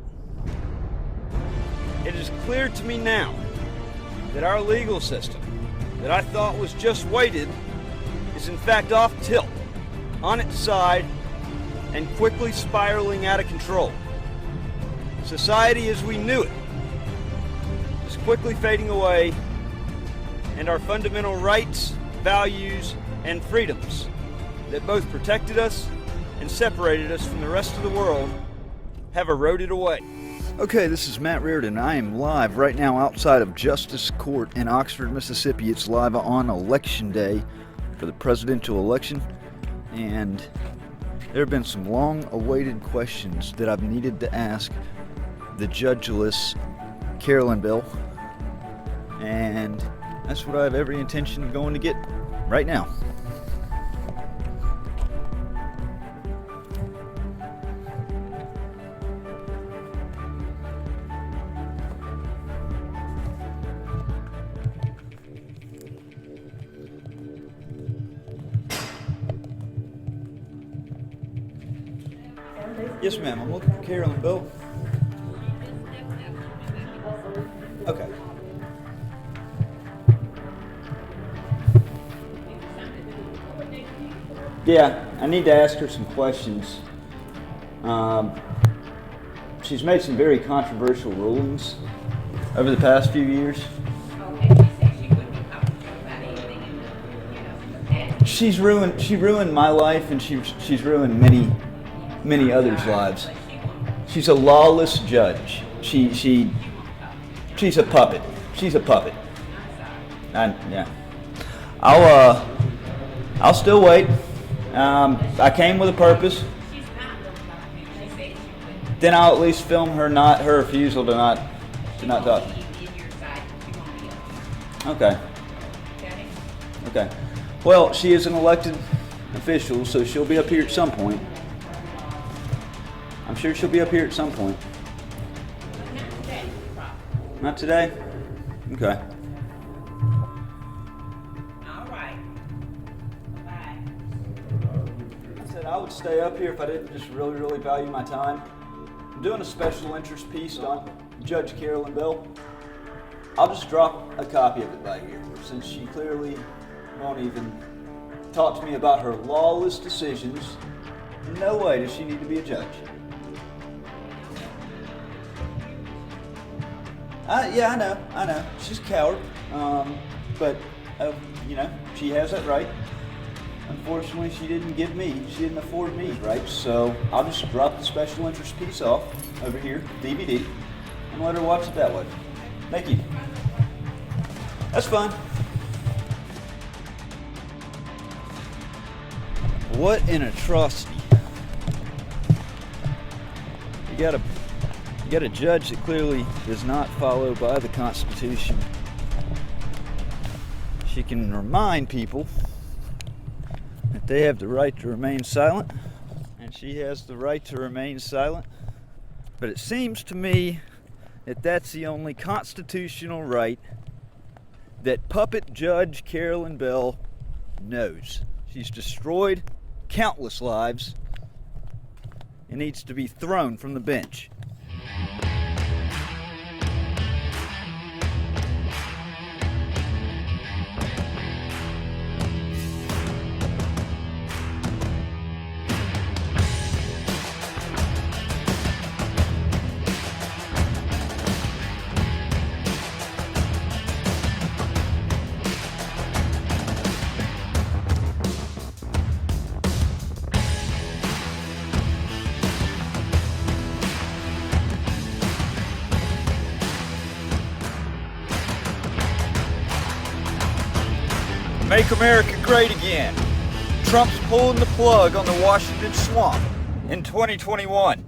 It is clear to me now that our legal system, that I thought was just weighted, is in fact off tilt, on its side, and quickly spiraling out of control. Society as we knew it is quickly fading away, and our fundamental rights, values, and freedoms that both protected us and separated us from the rest of the world have eroded away. Okay, this is Matt Reardon. I am live right now outside of Justice Court in Oxford, Mississippi. It's live on Election Day for the presidential election, and there have been some long-awaited questions that I've needed to ask the judgeless Carolyn Bill, and that's what I have every intention of going to get right now. Yes, ma'am. I'm looking for Carolyn Bill. Yeah, I need to ask her some questions. She's made some very controversial rulings over the past few years. She ruined my life, and she's ruined many others' lives. She's a lawless judge. She's a puppet. She's a puppet. Yeah. I'll still wait. I came with a purpose. Then I'll at least film her refusal to not talk. Okay. Okay. Well, she is an elected official, so she'll be up here at some point. I'm sure she'll be up here at some point. Not today? Okay. I would stay up here if I didn't just really, really value my time. I'm doing a special interest piece on Judge Carolyn Bell. I'll just drop a copy of it by here, since she clearly won't even talk to me about her lawless decisions. No way does she need to be a judge. Yeah, I know. She's a coward. But, she has that right. Unfortunately, she didn't afford me, right? So I'll just drop the special interest piece off over here, DVD, and let her watch it that way. Thank you. That's fine. What an atrocity. You got a judge that clearly does not follow by the Constitution. She can remind people that they have the right to remain silent, and she has the right to remain silent. But it seems to me that that's the only constitutional right that puppet Judge Carolyn Bell knows. She's destroyed countless lives and needs to be thrown from the bench. Make America great again. Trump's pulling the plug on the Washington swamp in 2021.